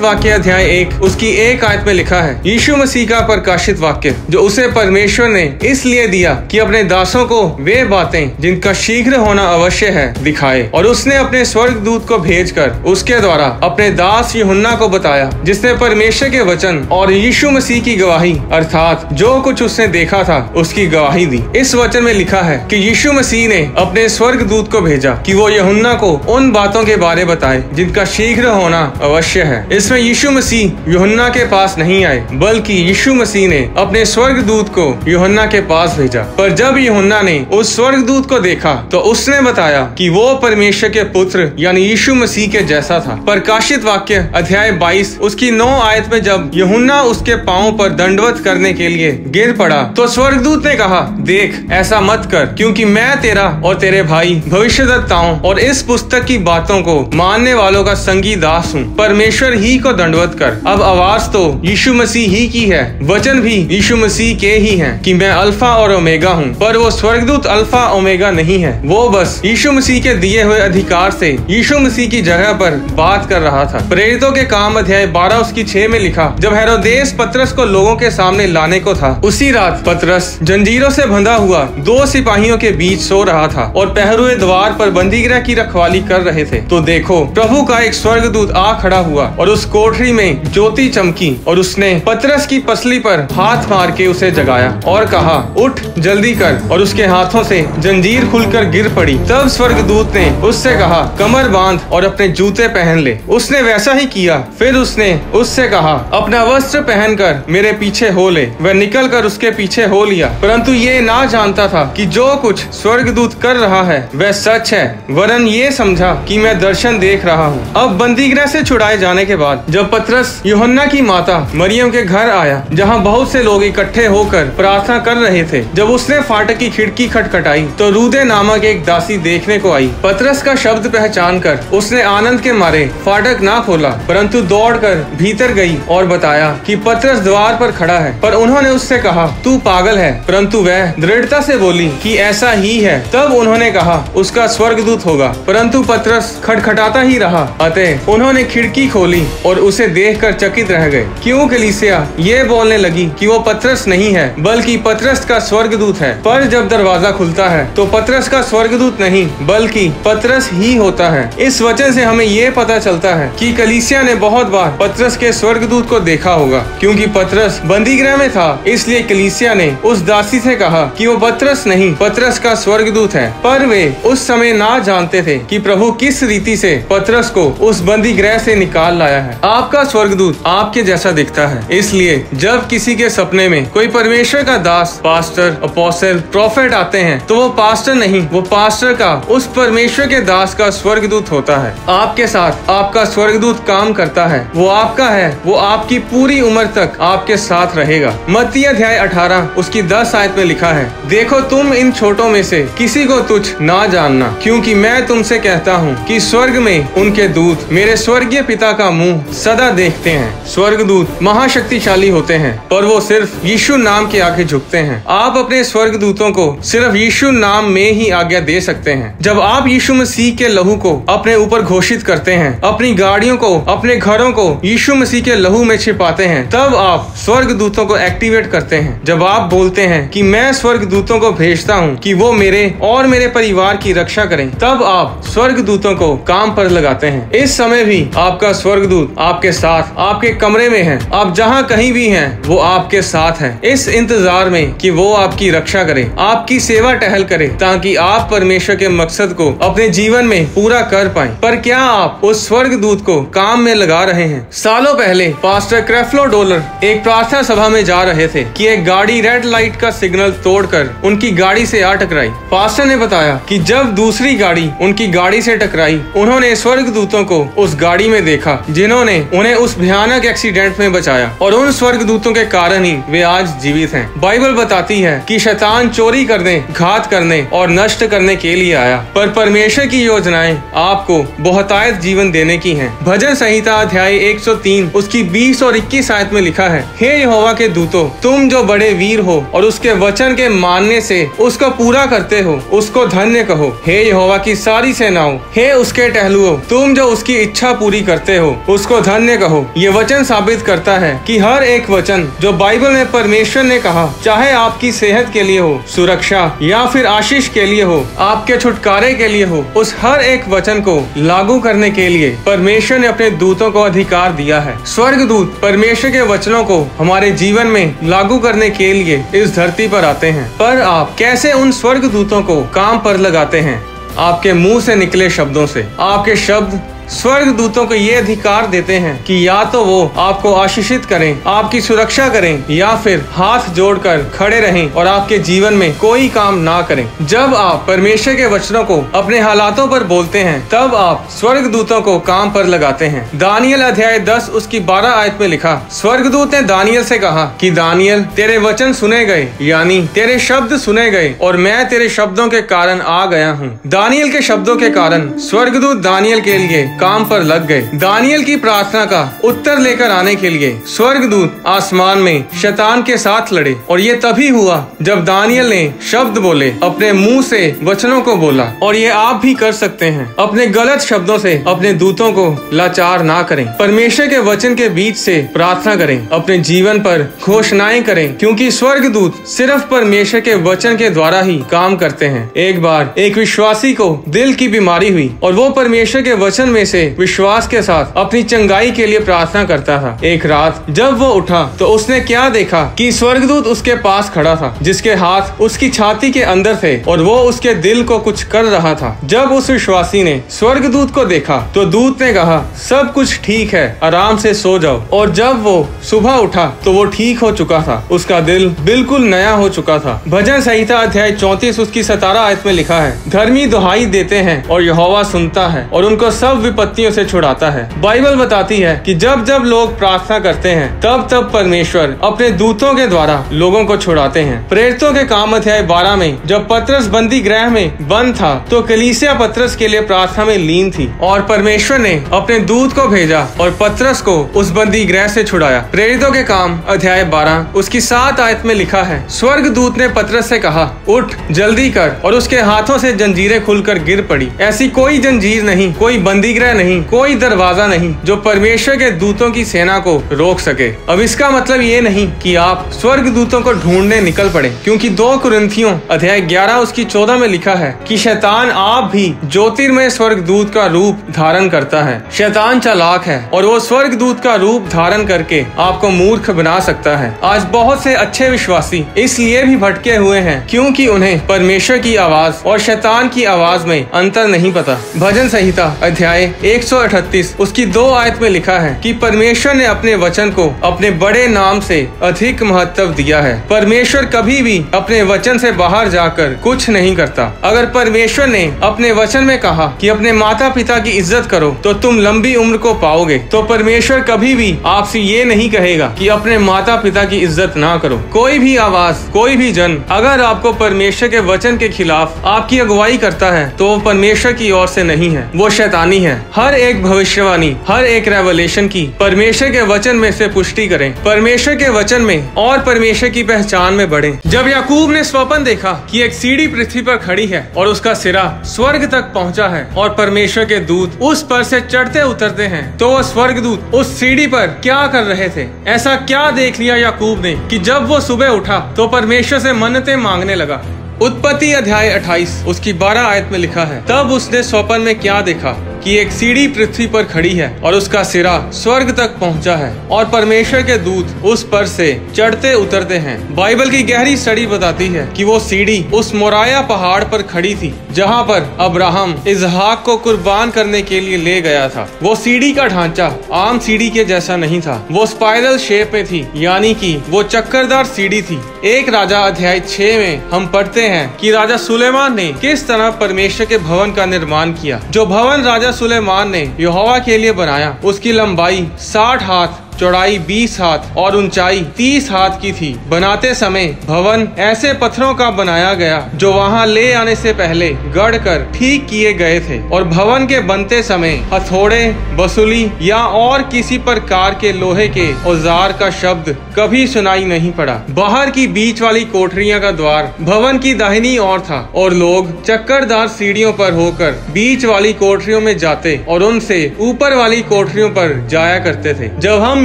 वाक्य अध्याय 1 उसकी 1 आयत में लिखा है, यीशु मसीह का प्रकाशित वाक्य जो उसे परमेश्वर ने इसलिए दिया कि अपने दासों को वे बातें जिनका शीघ्र होना अवश्य है दिखाए। और उसने अपने स्वर्गदूत को भेजकर उसके द्वारा अपने दास यूहन्ना को बताया, जिसने परमेश्वर के वचन और यीशु मसीह की गवाही अर्थात जो कुछ उसने देखा था उसकी गवाही दी। इस वचन में लिखा है कि यीशु मसीह ने अपने स्वर्गदूत को भेजा कि वो यूहन्ना को उन बातों के बारे बताए जिनका शीघ्र होना अवश्य है। इसमें यीशु मसीह यूहन्ना के पास नहीं आए, बल्कि यीशु मसीह ने अपने स्वर्गदूत को यूहन्ना के पास भेजा। पर जब यूहन्ना ने उस स्वर्गदूत को देखा तो उसने बताया कि वो परमेश्वर के पुत्र यानी यीशु मसीह के जैसा था। प्रकाशित वाक्य अध्याय 22 उसकी 9 आयत में जब यूहन्ना उसके पांव पर दंडवत करने के लिए गिर पड़ा तो स्वर्गदूत ने कहा, देख, ऐसा मत कर, क्योंकि मैं तेरा और तेरे भाई भविष्यद्वक्ताओं और इस पुस्तक की बातों को मानने वालों का संगी दास हूँ। परमेश्वर ही को दंडवत कर। अब आवाज तो यीशु मसीह ही की है, वचन भी यीशु मसीह के ही हैं कि मैं अल्फा और ओमेगा हूँ। पर वो स्वर्गदूत अल्फा ओमेगा नहीं है, वो बस यीशु मसीह के दिए हुए अधिकार से यीशु मसीह की जगह पर बात कर रहा था। प्रेरितों के काम अध्याय 12 उसकी 6 में लिखा, जब हेरोदेस पतरस को लोगों के सामने लाने को था, उसी रात पतरस जंजीरों से बंधा हुआ 2 सिपाहियों के बीच सो रहा था और पहरुए द्वार पर बंदीगृह की रखवाली कर रहे थे। तो देखो, प्रभु का एक स्वर्गदूत आ खड़ा हुआ और उस कोठरी में ज्योति चमकी और उसने पतरस की पसली पर हाथ मार के उसे जगाया और कहा, उठ जल्दी कर। और उसके हाथों से जंजीर खुलकर गिर पड़ी। तब स्वर्गदूत ने उससे कहा, कमर बांध और अपने जूते पहन ले। उसने वैसा ही किया। फिर उसने उससे कहा, अपना वस्त्र पहनकर मेरे पीछे हो ले। वह निकल कर उसके पीछे हो लिया, परंतु ये ना जानता था कि जो कुछ स्वर्गदूत कर रहा है वह सच है, वरन ये समझा कि मैं दर्शन देख रहा हूँ। अब बंदीगृह से छुड़ाए जाने के बाद जब पतरस यूहन्ना की माता मरियम के घर आया, जहाँ बहुत से लोग इकट्ठे होकर प्रार्थना कर रहे थे, जब उसने फाटक की खिड़की खटखटाई तो रूदे नामक एक दासी देखने को आई। पतरस का शब्द पहचान कर उसने आनंद के मारे फाटक ना खोला, परंतु दौड़कर भीतर गई और बताया कि पतरस द्वार पर खड़ा है। पर उन्होंने उससे कहा, तू पागल है, परंतु वह दृढ़ता से बोली कि ऐसा ही है। तब उन्होंने कहा, उसका स्वर्गदूत होगा। परंतु पतरस खटखटाता ही रहा। अतः उन्होंने खिड़की खोली और उसे देखकर चकित रह गए। क्यों कलीसिया ये बोलने लगी कि वो पतरस नहीं है, बल्कि पतरस का स्वर्गदूत है। पर जब दरवाजा खुलता है तो पतरस का स्वर्गदूत नहीं बल्कि पतरस ही होता है। इस वचन से हमें ये पता चलता है कि कलीसिया ने बहुत बार पतरस के स्वर्गदूत को देखा होगा। क्योंकि पतरस बंदीगृह में था, इसलिए कलीसिया ने उस दासी से कहा कि वो पतरस नहीं, पतरस का स्वर्गदूत है। पर वे उस समय ना जानते थे कि प्रभु किस रीति से पतरस को उस बंदी गृह से निकाल लाया है। आपका स्वर्गदूत आपके जैसा दिखता है, इसलिए जब किसी के सपने में कोई परमेश्वर का दास, पास्टर, अपोस्टल, प्रोफेट आते हैं तो वो पास्टर नहीं, वो पास्टर का, उस परमेश्वर के दास का स्वर्गदूत होता है। आपके साथ आपका स्वर्गदूत काम करता है, वो आपका है, वो आपकी पूरी उम्र तक आपके साथ रहेगा। मत्ती अध्याय 18 उसकी 10 आयत में लिखा है, देखो तुम इन छोटों में से किसी को तुच्छ ना जानना, क्योंकि मैं तुमसे कहता हूँ कि स्वर्ग में उनके दूत मेरे स्वर्गीय पिता का मुंह सदा देखते हैं। स्वर्गदूत महाशक्तिशाली होते हैं, पर वो सिर्फ यीशु नाम के आगे झुकते हैं। आप अपने स्वर्गदूतों को सिर्फ यीशु नाम में ही आज्ञा दे सकते हैं। जब आप यीशु मसीह के लहू को अपने ऊपर घोषित करते हैं, अपनी गाड़ियों को, अपने घरों को यीशु मसीह के लहू में छिपाते हैं, तब आप स्वर्गदूतों को एक्टिवेट करते हैं। जब आप बोलते हैं कि मैं स्वर्गदूतों को भेजता हूँ कि वो मेरे और मेरे परिवार की रक्षा करें, तब आप स्वर्गदूतों को काम पर लगाते हैं। इस समय भी आपका स्वर्गदूत आपके साथ, आपके कमरे में है, आप जहाँ कहीं भी हैं, वो आपके साथ है, इस इंतजार में कि वो आपकी रक्षा करे, आपकी सेवा टहल करे, ताकि आप परमेश्वर के मकसद को अपने जीवन में पूरा कर पाएं। पर क्या आप उस स्वर्गदूत को काम में लगा रहे हैं? सालों पहले पास्टर क्रेफ्लो डोलर एक प्रार्थना सभा में जा रहे थे कि एक गाड़ी रेड लाइट का सिग्नल तोड़कर उनकी गाड़ी से आ टकराई। पास्टर ने बताया कि जब दूसरी गाड़ी उनकी गाड़ी से टकराई, उन्होंने स्वर्गदूतों को उस गाड़ी में देखा जिन्होंने उन्हें उस भयानक एक्सीडेंट में बचाया, और उन स्वर्गदूतों के कारण ही वे आज जीवित हैं। बाइबल बताती है कि शैतान चोरी करने, घात करने और नष्ट करने के लिए आया, पर परमेश्वर की योजनाएं आपको बहुतायत जीवन देने की हैं। भजन संहिता अध्याय 103 उसकी 20 और 21 आयत में लिखा है, हे यहोवा के दूतों, तुम जो बड़े वीर हो और उसके वचन के मानने से उसको पूरा करते हो, उसको धन्य कहो। हे यहोवा की सारी सेनाओं, हे उसके टहलुओं, तुम जो उसकी इच्छा पूरी करते हो, उसको धन्य कहो। ये वचन साबित करता है कि हर एक वचन जो बाइबल में परमेश्वर ने कहा, चाहे आपकी सेहत के लिए हो, सुरक्षा या फिर आशीष के लिए हो, आपके छुटकारे के लिए हो, उस हर एक वचन को लागू करने के लिए परमेश्वर ने अपने दूतों को अधिकार दिया है। स्वर्गदूत परमेश्वर के वचनों को हमारे जीवन में लागू करने के लिए इस धरती पर आते हैं। पर आप कैसे उन स्वर्गदूतों को काम पर लगाते हैं? आपके मुंह से निकले शब्दों से। आपके शब्द स्वर्गदूतों को ये अधिकार देते हैं कि या तो वो आपको आशीषित करें, आपकी सुरक्षा करें, या फिर हाथ जोड़कर खड़े रहें और आपके जीवन में कोई काम ना करें। जब आप परमेश्वर के वचनों को अपने हालातों पर बोलते हैं, तब आप स्वर्गदूतों को काम पर लगाते हैं। दानियल अध्याय 10 उसकी 12 आयत में लिखा, स्वर्गदूत ने दानियल से कहा कि दानियल, तेरे वचन सुने गए, यानी तेरे शब्द सुने गए, और मैं तेरे शब्दों के कारण आ गया हूँ। दानियल के शब्दों के कारण स्वर्गदूत दानियल के लिए काम पर लग गए। दानियल की प्रार्थना का उत्तर लेकर आने के लिए स्वर्गदूत आसमान में शैतान के साथ लड़े, और ये तभी हुआ जब दानियल ने शब्द बोले, अपने मुंह से वचनों को बोला। और ये आप भी कर सकते हैं। अपने गलत शब्दों से अपने दूतों को लाचार ना करें। परमेश्वर के वचन के बीच से प्रार्थना करें, अपने जीवन पर घोषणाएं करें, क्योंकि स्वर्गदूत सिर्फ परमेश्वर के वचन के द्वारा ही काम करते हैं। एक बार एक विश्वासी को दिल की बीमारी हुई, और वो परमेश्वर के वचन में से विश्वास के साथ अपनी चंगाई के लिए प्रार्थना करता था। एक रात जब वो उठा तो उसने क्या देखा कि स्वर्गदूत उसके पास खड़ा था, जिसके हाथ उसकी छाती के अंदर थे, और वो उसके दिल को कुछ कर रहा था। जब उस विश्वासी ने स्वर्गदूत को देखा तो दूत ने कहा, सब कुछ ठीक है, आराम से सो जाओ। और जब वो सुबह उठा तो वो ठीक हो चुका था, उसका दिल बिल्कुल नया हो चुका था। भजन संहिता अध्याय 34 उसकी 17 आयत में लिखा है, धर्मी दुहाई देते हैं और यहोवा सुनता है और उनको सब विपत्तियों से छुड़ाता है। बाइबल बताती है कि जब जब लोग प्रार्थना करते हैं, तब तब परमेश्वर अपने दूतों के द्वारा लोगों को छुड़ाते हैं। प्रेरितों के काम अध्याय 12 में जब पतरस बंदी गृह में बंद था, तो कलीसिया पतरस के लिए प्रार्थना में लीन थी, और परमेश्वर ने अपने दूत को भेजा और पतरस को उस बंदी गृह से छुड़ाया। प्रेरितों के काम अध्याय 12 उसकी 7 आयत में लिखा है, स्वर्गदूत ने पतरस से कहा, उठ जल्दी कर, और उसके हाथों से जंजीरें खुलकर गिर पड़ी। ऐसी कोई जंजीर नहीं, कोई बंदी गृह जगह नहीं, कोई दरवाजा नहीं जो परमेश्वर के दूतों की सेना को रोक सके। अब इसका मतलब ये नहीं कि आप स्वर्ग दूतों को ढूंढने निकल पड़े, क्योंकि 2 कुरिन्थियों अध्याय 11 उसकी 14 में लिखा है कि शैतान आप भी ज्योतिर्मय स्वर्ग दूत का रूप धारण करता है। शैतान चालाक है और वो स्वर्ग दूत का रूप धारण करके आपको मूर्ख बना सकता है। आज बहुत से अच्छे विश्वासी इसलिए भी भटके हुए हैं क्योंकि उन्हें परमेश्वर की आवाज और शैतान की आवाज में अंतर नहीं पता। भजन संहिता अध्याय 138 उसकी 2 आयत में लिखा है कि परमेश्वर ने अपने वचन को अपने बड़े नाम से अधिक महत्व दिया है। परमेश्वर कभी भी अपने वचन से बाहर जाकर कुछ नहीं करता। अगर परमेश्वर ने अपने वचन में कहा कि अपने माता पिता की इज्जत करो तो तुम लंबी उम्र को पाओगे, तो परमेश्वर कभी भी आपसे ये नहीं कहेगा कि अपने माता पिता की इज्जत ना करो। कोई भी आवाज, कोई भी जन अगर आपको परमेश्वर के वचन के खिलाफ आपकी अगुवाई करता है तो वो परमेश्वर की ओर से नहीं है, वो शैतानी है। हर एक भविष्यवाणी, हर एक रेवलेशन की परमेश्वर के वचन में से पुष्टि करें, परमेश्वर के वचन में और परमेश्वर की पहचान में बढ़ें। जब याकूब ने स्वप्न देखा कि एक सीढ़ी पृथ्वी पर खड़ी है और उसका सिरा स्वर्ग तक पहुंचा है और परमेश्वर के दूत उस पर से चढ़ते उतरते हैं, तो वो स्वर्गदूत उस सीढ़ी पर क्या कर रहे थे? ऐसा क्या देख लिया याकूब ने कि जब वो सुबह उठा तो परमेश्वर से मन्नतें मांगने लगा। उत्पत्ति अध्याय 28 उसकी 12 आयत में लिखा है, तब उसने स्वप्न में क्या देखा कि एक सीढ़ी पृथ्वी पर खड़ी है और उसका सिरा स्वर्ग तक पहुंचा है और परमेश्वर के दूत उस पर से चढ़ते उतरते हैं। बाइबल की गहरी स्टडी बताती है कि वो सीढ़ी उस मोराया पहाड़ पर खड़ी थी जहां पर अब्राहम इसहाक को कुर्बान करने के लिए ले गया था। वो सीढ़ी का ढांचा आम सीढ़ी के जैसा नहीं था, वो स्पाइरल शेप में थी, यानी कि वो चक्करदार सीढ़ी थी। एक राजा अध्याय 6 में हम पढ़ते हैं कि राजा सुलेमान ने किस तरह परमेश्वर के भवन का निर्माण किया। जो भवन राजा सुलेमान ने यहोवा के लिए बनाया उसकी लंबाई 60 हाथ, चौड़ाई 20 हाथ और ऊंचाई 30 हाथ की थी। बनाते समय भवन ऐसे पत्थरों का बनाया गया जो वहां ले आने से पहले गढ़ कर ठीक किए गए थे और भवन के बनते समय हथौड़े, बसूली या और किसी प्रकार के लोहे के औजार का शब्द कभी सुनाई नहीं पड़ा। बाहर की बीच वाली कोठरियां का द्वार भवन की दाहिनी ओर था और लोग चक्करदार सीढ़ियों पर होकर बीच वाली कोठरियों में जाते और उनसे ऊपर वाली कोठरियों पर जाया करते थे। जब हम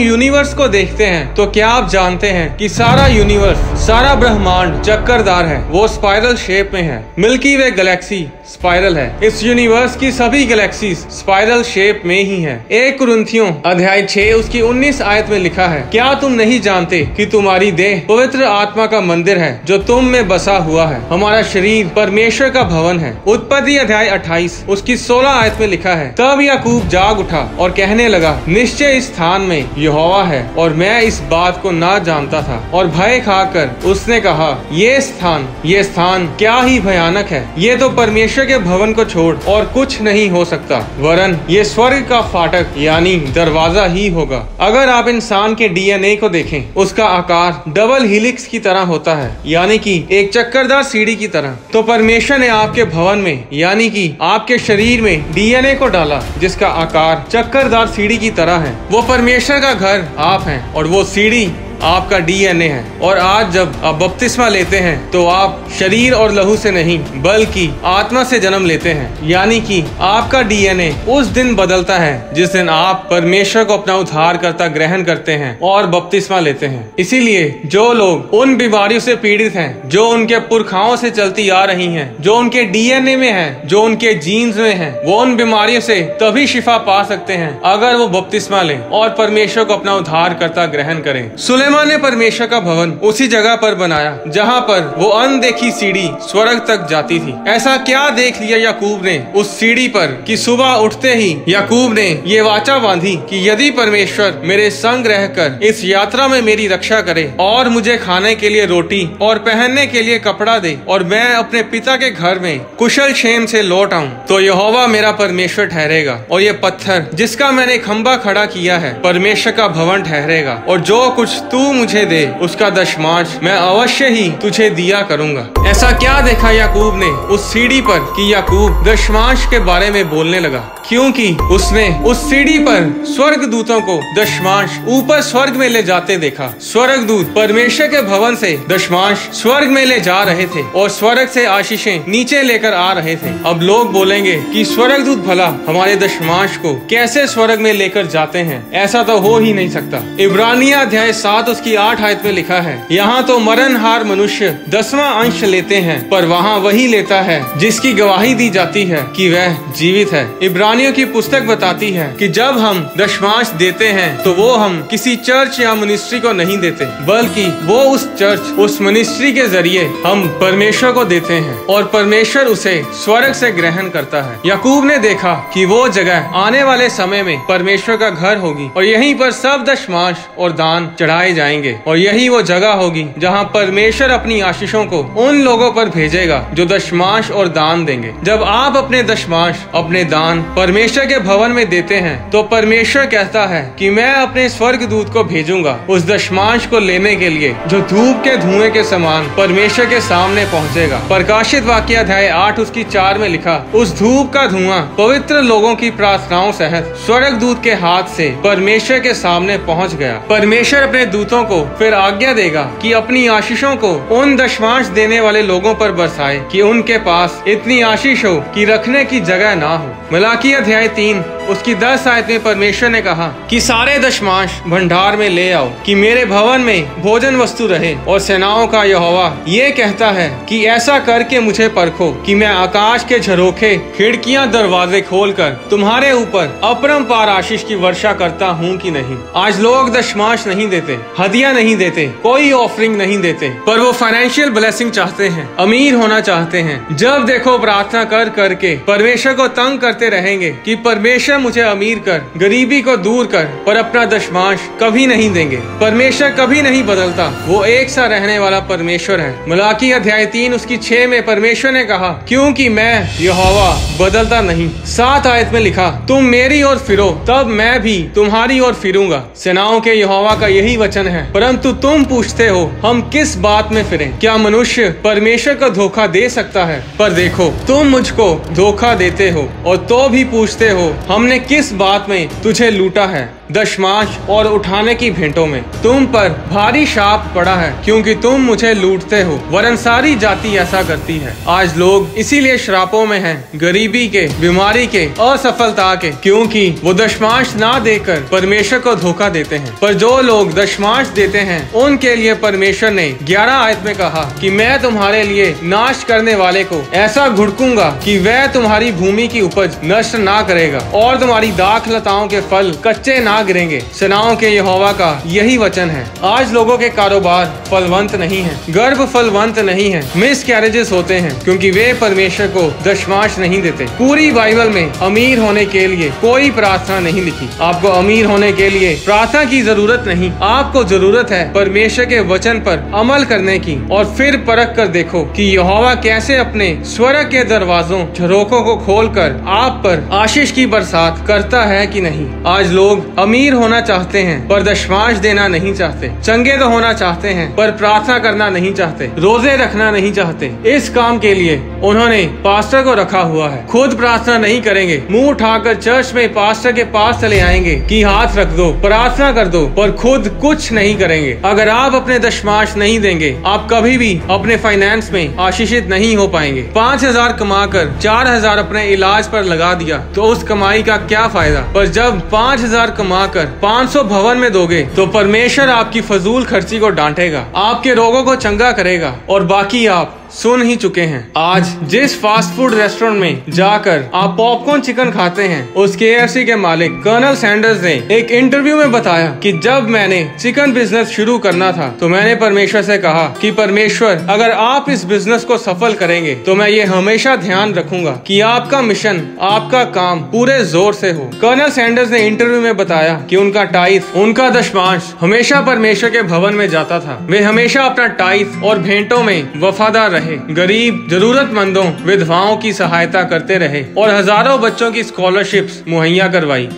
यूनिवर्स को देखते हैं तो क्या आप जानते हैं कि सारा यूनिवर्स, सारा ब्रह्मांड चक्करदार है, वो स्पाइरल शेप में है। मिल्की वे गैलेक्सी स्पाइरल है। इस यूनिवर्स की सभी गैलेक्सीज स्पाइरल शेप में ही है। 1 कुरिन्थियों अध्याय 6 उसकी 19 आयत में लिखा है, क्या तुम नहीं जानते कि तुम्हारी देह पवित्र आत्मा का मंदिर है जो तुम में बसा हुआ है, हमारा शरीर परमेश्वर का भवन है। उत्पत्ति अध्याय 28 उसकी 16 आयत में लिखा है, तब याकूब जाग उठा और कहने लगा, निश्चय इस स्थान में यहोवा है और मैं इस बात को ना जानता था। और भय खाकर उसने कहा, ये स्थान क्या ही भयानक है, ये तो परमेश्वर के भवन को छोड़ और कुछ नहीं हो सकता, वरन ये स्वर्ग का फाटक यानी दरवाजा ही होगा। अगर आप इंसान के डीएनए को देखें, उसका आकार डबल हेलिक्स की तरह होता है, यानी कि एक चक्करदार सीढ़ी की तरह। तो परमेश्वर ने आपके भवन में यानी कि आपके शरीर में डीएनए को डाला जिसका आकार चक्करदार सीढ़ी की तरह है। वो परमेश्वर का घर आप हैं और वो सीढ़ी आपका डीएनए है। और आज जब आप बपतिस्मा लेते हैं तो आप शरीर और लहू से नहीं बल्कि आत्मा से जन्म लेते हैं, यानी कि आपका डीएनए उस दिन बदलता है जिस दिन आप परमेश्वर को अपना उद्धारकर्ता ग्रहण करते हैं और बपतिस्मा लेते हैं। इसीलिए जो लोग उन बीमारियों से पीड़ित हैं जो उनके पुरखाओं से चलती आ रही हैं, जो उनके डीएनए में है, जो उनके जीन्स में है, वो उन बीमारियों से तभी शिफा पा सकते हैं अगर वो बपतिस्मा लें और परमेश्वर को अपना उद्धारकर्ता ग्रहण करें। सुलेमान ने परमेश्वर का भवन उसी जगह पर बनाया जहां पर वो अनदेखी सीढ़ी स्वर्ग तक जाती थी। ऐसा क्या देख लिया याकूब ने उस सीढ़ी पर कि सुबह उठते ही याकूब ने ये वाचा बांधी कि यदि परमेश्वर मेरे संग रहकर इस यात्रा में मेरी रक्षा करे और मुझे खाने के लिए रोटी और पहनने के लिए कपड़ा दे और मैं अपने पिता के घर में कुशल क्षेम से लौट आऊं, तो यहोवा मेरा परमेश्वर ठहरेगा और ये पत्थर जिसका मैंने खंबा खड़ा किया है परमेश्वर का भवन ठहरेगा। और जो कुछ तू तू मुझे दे उसका दशमांश मैं अवश्य ही तुझे दिया करूंगा। ऐसा क्या देखा याकूब ने उस सीढ़ी पर कि याकूब दशमांश के बारे में बोलने लगा, क्योंकि उसने उस सीढ़ी पर स्वर्ग दूतों को दशमांश ऊपर स्वर्ग में ले जाते देखा। स्वर्ग दूत परमेश्वर के भवन से दशमांश स्वर्ग में ले जा रहे थे और स्वर्ग से आशीषें नीचे लेकर आ रहे थे। अब लोग बोलेंगे कि स्वर्ग दूत भला हमारे दशमांश को कैसे स्वर्ग में लेकर जाते हैं, ऐसा तो हो ही नहीं सकता। इब्रानिया अध्याय 7 उसकी 8 आयत में लिखा है, यहाँ तो मरणहार मनुष्य 10वां अंश लेते हैं, पर वहाँ वही लेता है जिसकी गवाही दी जाती है कि वह जीवित है। इब्रानियों की पुस्तक बताती है कि जब हम दशमांश देते हैं तो वो हम किसी चर्च या मिनिस्ट्री को नहीं देते, बल्कि वो उस चर्च उस मिनिस्ट्री के जरिए हम परमेश्वर को देते हैं और परमेश्वर उसे स्वर्ग से ग्रहण करता है। याकूब ने देखा कि वो जगह आने वाले समय में परमेश्वर का घर होगी और यहीं पर सब दशमांश और दान चढ़ाए जाएंगे और यही वो जगह होगी जहाँ परमेश्वर अपनी आशीषों को उन लोगों पर भेजेगा जो दशमांश और दान देंगे। जब आप अपने दशमांश अपने दान परमेश्वर के भवन में देते हैं तो परमेश्वर कहता है कि मैं अपने स्वर्ग दूत को भेजूंगा उस दशमांश को लेने के लिए जो धूप के धुएं के समान परमेश्वर के सामने पहुंचेगा। प्रकाशित वाक्य अध्याय 8 उसकी 4 में लिखा, उस धूप का धुआं पवित्र लोगों की प्रार्थनाओं सहित स्वर्ग दूत के हाथ से परमेश्वर के सामने पहुंच गया। परमेश्वर अपने दूतों को फिर आज्ञा देगा कि अपनी आशीषों को उन दशमांश देने वाले लोगों पर बरसाए कि उनके पास इतनी आशीष हो कि रखने की जगह ना हो। मलाकी अध्याय 3 उसकी 10 आयत में परमेश्वर ने कहा कि सारे दशमांश भंडार में ले आओ कि मेरे भवन में भोजन वस्तु रहे। और सेनाओं का यहोवा ये कहता है कि ऐसा करके मुझे परखो कि मैं आकाश के झरोखे खिड़कियां दरवाजे खोलकर तुम्हारे ऊपर अपरंपार आशीष की वर्षा करता हूँ कि नहीं। आज लोग दशमांश नहीं देते, हदिया नहीं देते, कोई ऑफरिंग नहीं देते, पर वो फाइनेंशियल ब्लेसिंग चाहते हैं, अमीर होना चाहते हैं। जब देखो प्रार्थना कर करके परमेश्वर को तंग करते रहेंगे कि परमेश्वर मुझे अमीर कर, गरीबी को दूर कर, पर अपना दशमांश कभी नहीं देंगे। परमेश्वर कभी नहीं बदलता, वो एक सा रहने वाला परमेश्वर है। मलाकी अध्याय 3 उसकी 6 में परमेश्वर ने कहा, क्योंकि मैं यहोवा बदलता नहीं। 7 आयत में लिखा, तुम मेरी ओर फिरो तब मैं भी तुम्हारी ओर फिरूंगा। सेनाओं के यहोवा का यही वचन है। परंतु तुम पूछते हो हम किस बात में फिरें? क्या मनुष्य परमेश्वर को धोखा दे सकता है? पर देखो तुम मुझको धोखा देते हो और तो भी पूछते हो हमने किस बात में तुझे लूटा है? दशमांश और उठाने की भेंटों में तुम पर भारी शाप पड़ा है, क्योंकि तुम मुझे लूटते हो, वरन सारी जाति ऐसा करती है। आज लोग इसीलिए श्रापों में हैं, गरीबी के, बीमारी के, असफलता के, क्योंकि वो दशमांश ना देकर परमेश्वर को धोखा देते हैं। पर जो लोग दशमांश देते हैं उनके लिए परमेश्वर ने 11 आयत में कहा कि मैं तुम्हारे लिए नाश करने वाले को ऐसा घुड़कूंगा कि वह तुम्हारी भूमि की उपज नष्ट ना करेगा और तुम्हारी दाख लताओं के फल कच्चे ना गिरेंगे। सेनाओं के यहोवा का यही वचन है। आज लोगों के कारोबार फलवंत नहीं है, गर्भ फलवंत नहीं है, मिस कैरेजेस होते हैं क्योंकि वे परमेश्वर को दशमांश नहीं देते। पूरी बाइबल में अमीर होने के लिए कोई प्रार्थना नहीं लिखी। आपको अमीर होने के लिए प्रार्थना की जरूरत नहीं, आपको जरूरत है परमेश्वर के वचन पर अमल करने की। और फिर परख कर देखो कि यहोवा कैसे अपने स्वर्ग के दरवाजों झरोखों को खोलकर आप पर आशीष की बरसात करता है कि नहीं। आज लोग अमीर होना चाहते हैं पर दशमांश देना नहीं चाहते, चंगे तो होना चाहते हैं पर प्रार्थना करना नहीं चाहते, रोजे रखना नहीं चाहते। इस काम के लिए उन्होंने पास्टर को रखा हुआ है, खुद प्रार्थना नहीं करेंगे, मुंह उठाकर चर्च में पास्टर के पास चले आएंगे कि हाथ रख दो, प्रार्थना कर दो, पर खुद कुछ नहीं करेंगे। अगर आप अपने दशमांश नहीं देंगे आप कभी भी अपने फाइनेंस में आशीषित नहीं हो पाएंगे। 5,000 कमाकर 4,000 अपने इलाज पर लगा दिया तो उस कमाई का क्या फायदा? पर जब 5,000 कमाकर 500 भवन में दोगे तो परमेश्वर आपकी फजूल खर्ची को डांटेगा, आपके रोगों को चंगा करेगा और बाकी आप सुन ही चुके हैं। आज जिस फास्ट फूड रेस्टोरेंट में जाकर आप पॉपकॉर्न चिकन खाते हैं उस KFC के मालिक कर्नल सैंडर्स ने एक इंटरव्यू में बताया कि जब मैंने चिकन बिजनेस शुरू करना था तो मैंने परमेश्वर से कहा कि परमेश्वर अगर आप इस बिजनेस को सफल करेंगे तो मैं ये हमेशा ध्यान रखूंगा कि आपका मिशन, आपका काम पूरे जोर से हो। कर्नल सैंडर्स ने इंटरव्यू में बताया कि उनका टाइथ, उनका दशमांश हमेशा परमेश्वर के भवन में जाता था। वे हमेशा अपना टाइथ और भेंटों में वफादार, गरीब, जरूरतमंदों, विधवाओं की सहायता करते रहे और हजारों बच्चों की स्कॉलरशिप्स मुहैया करवाई।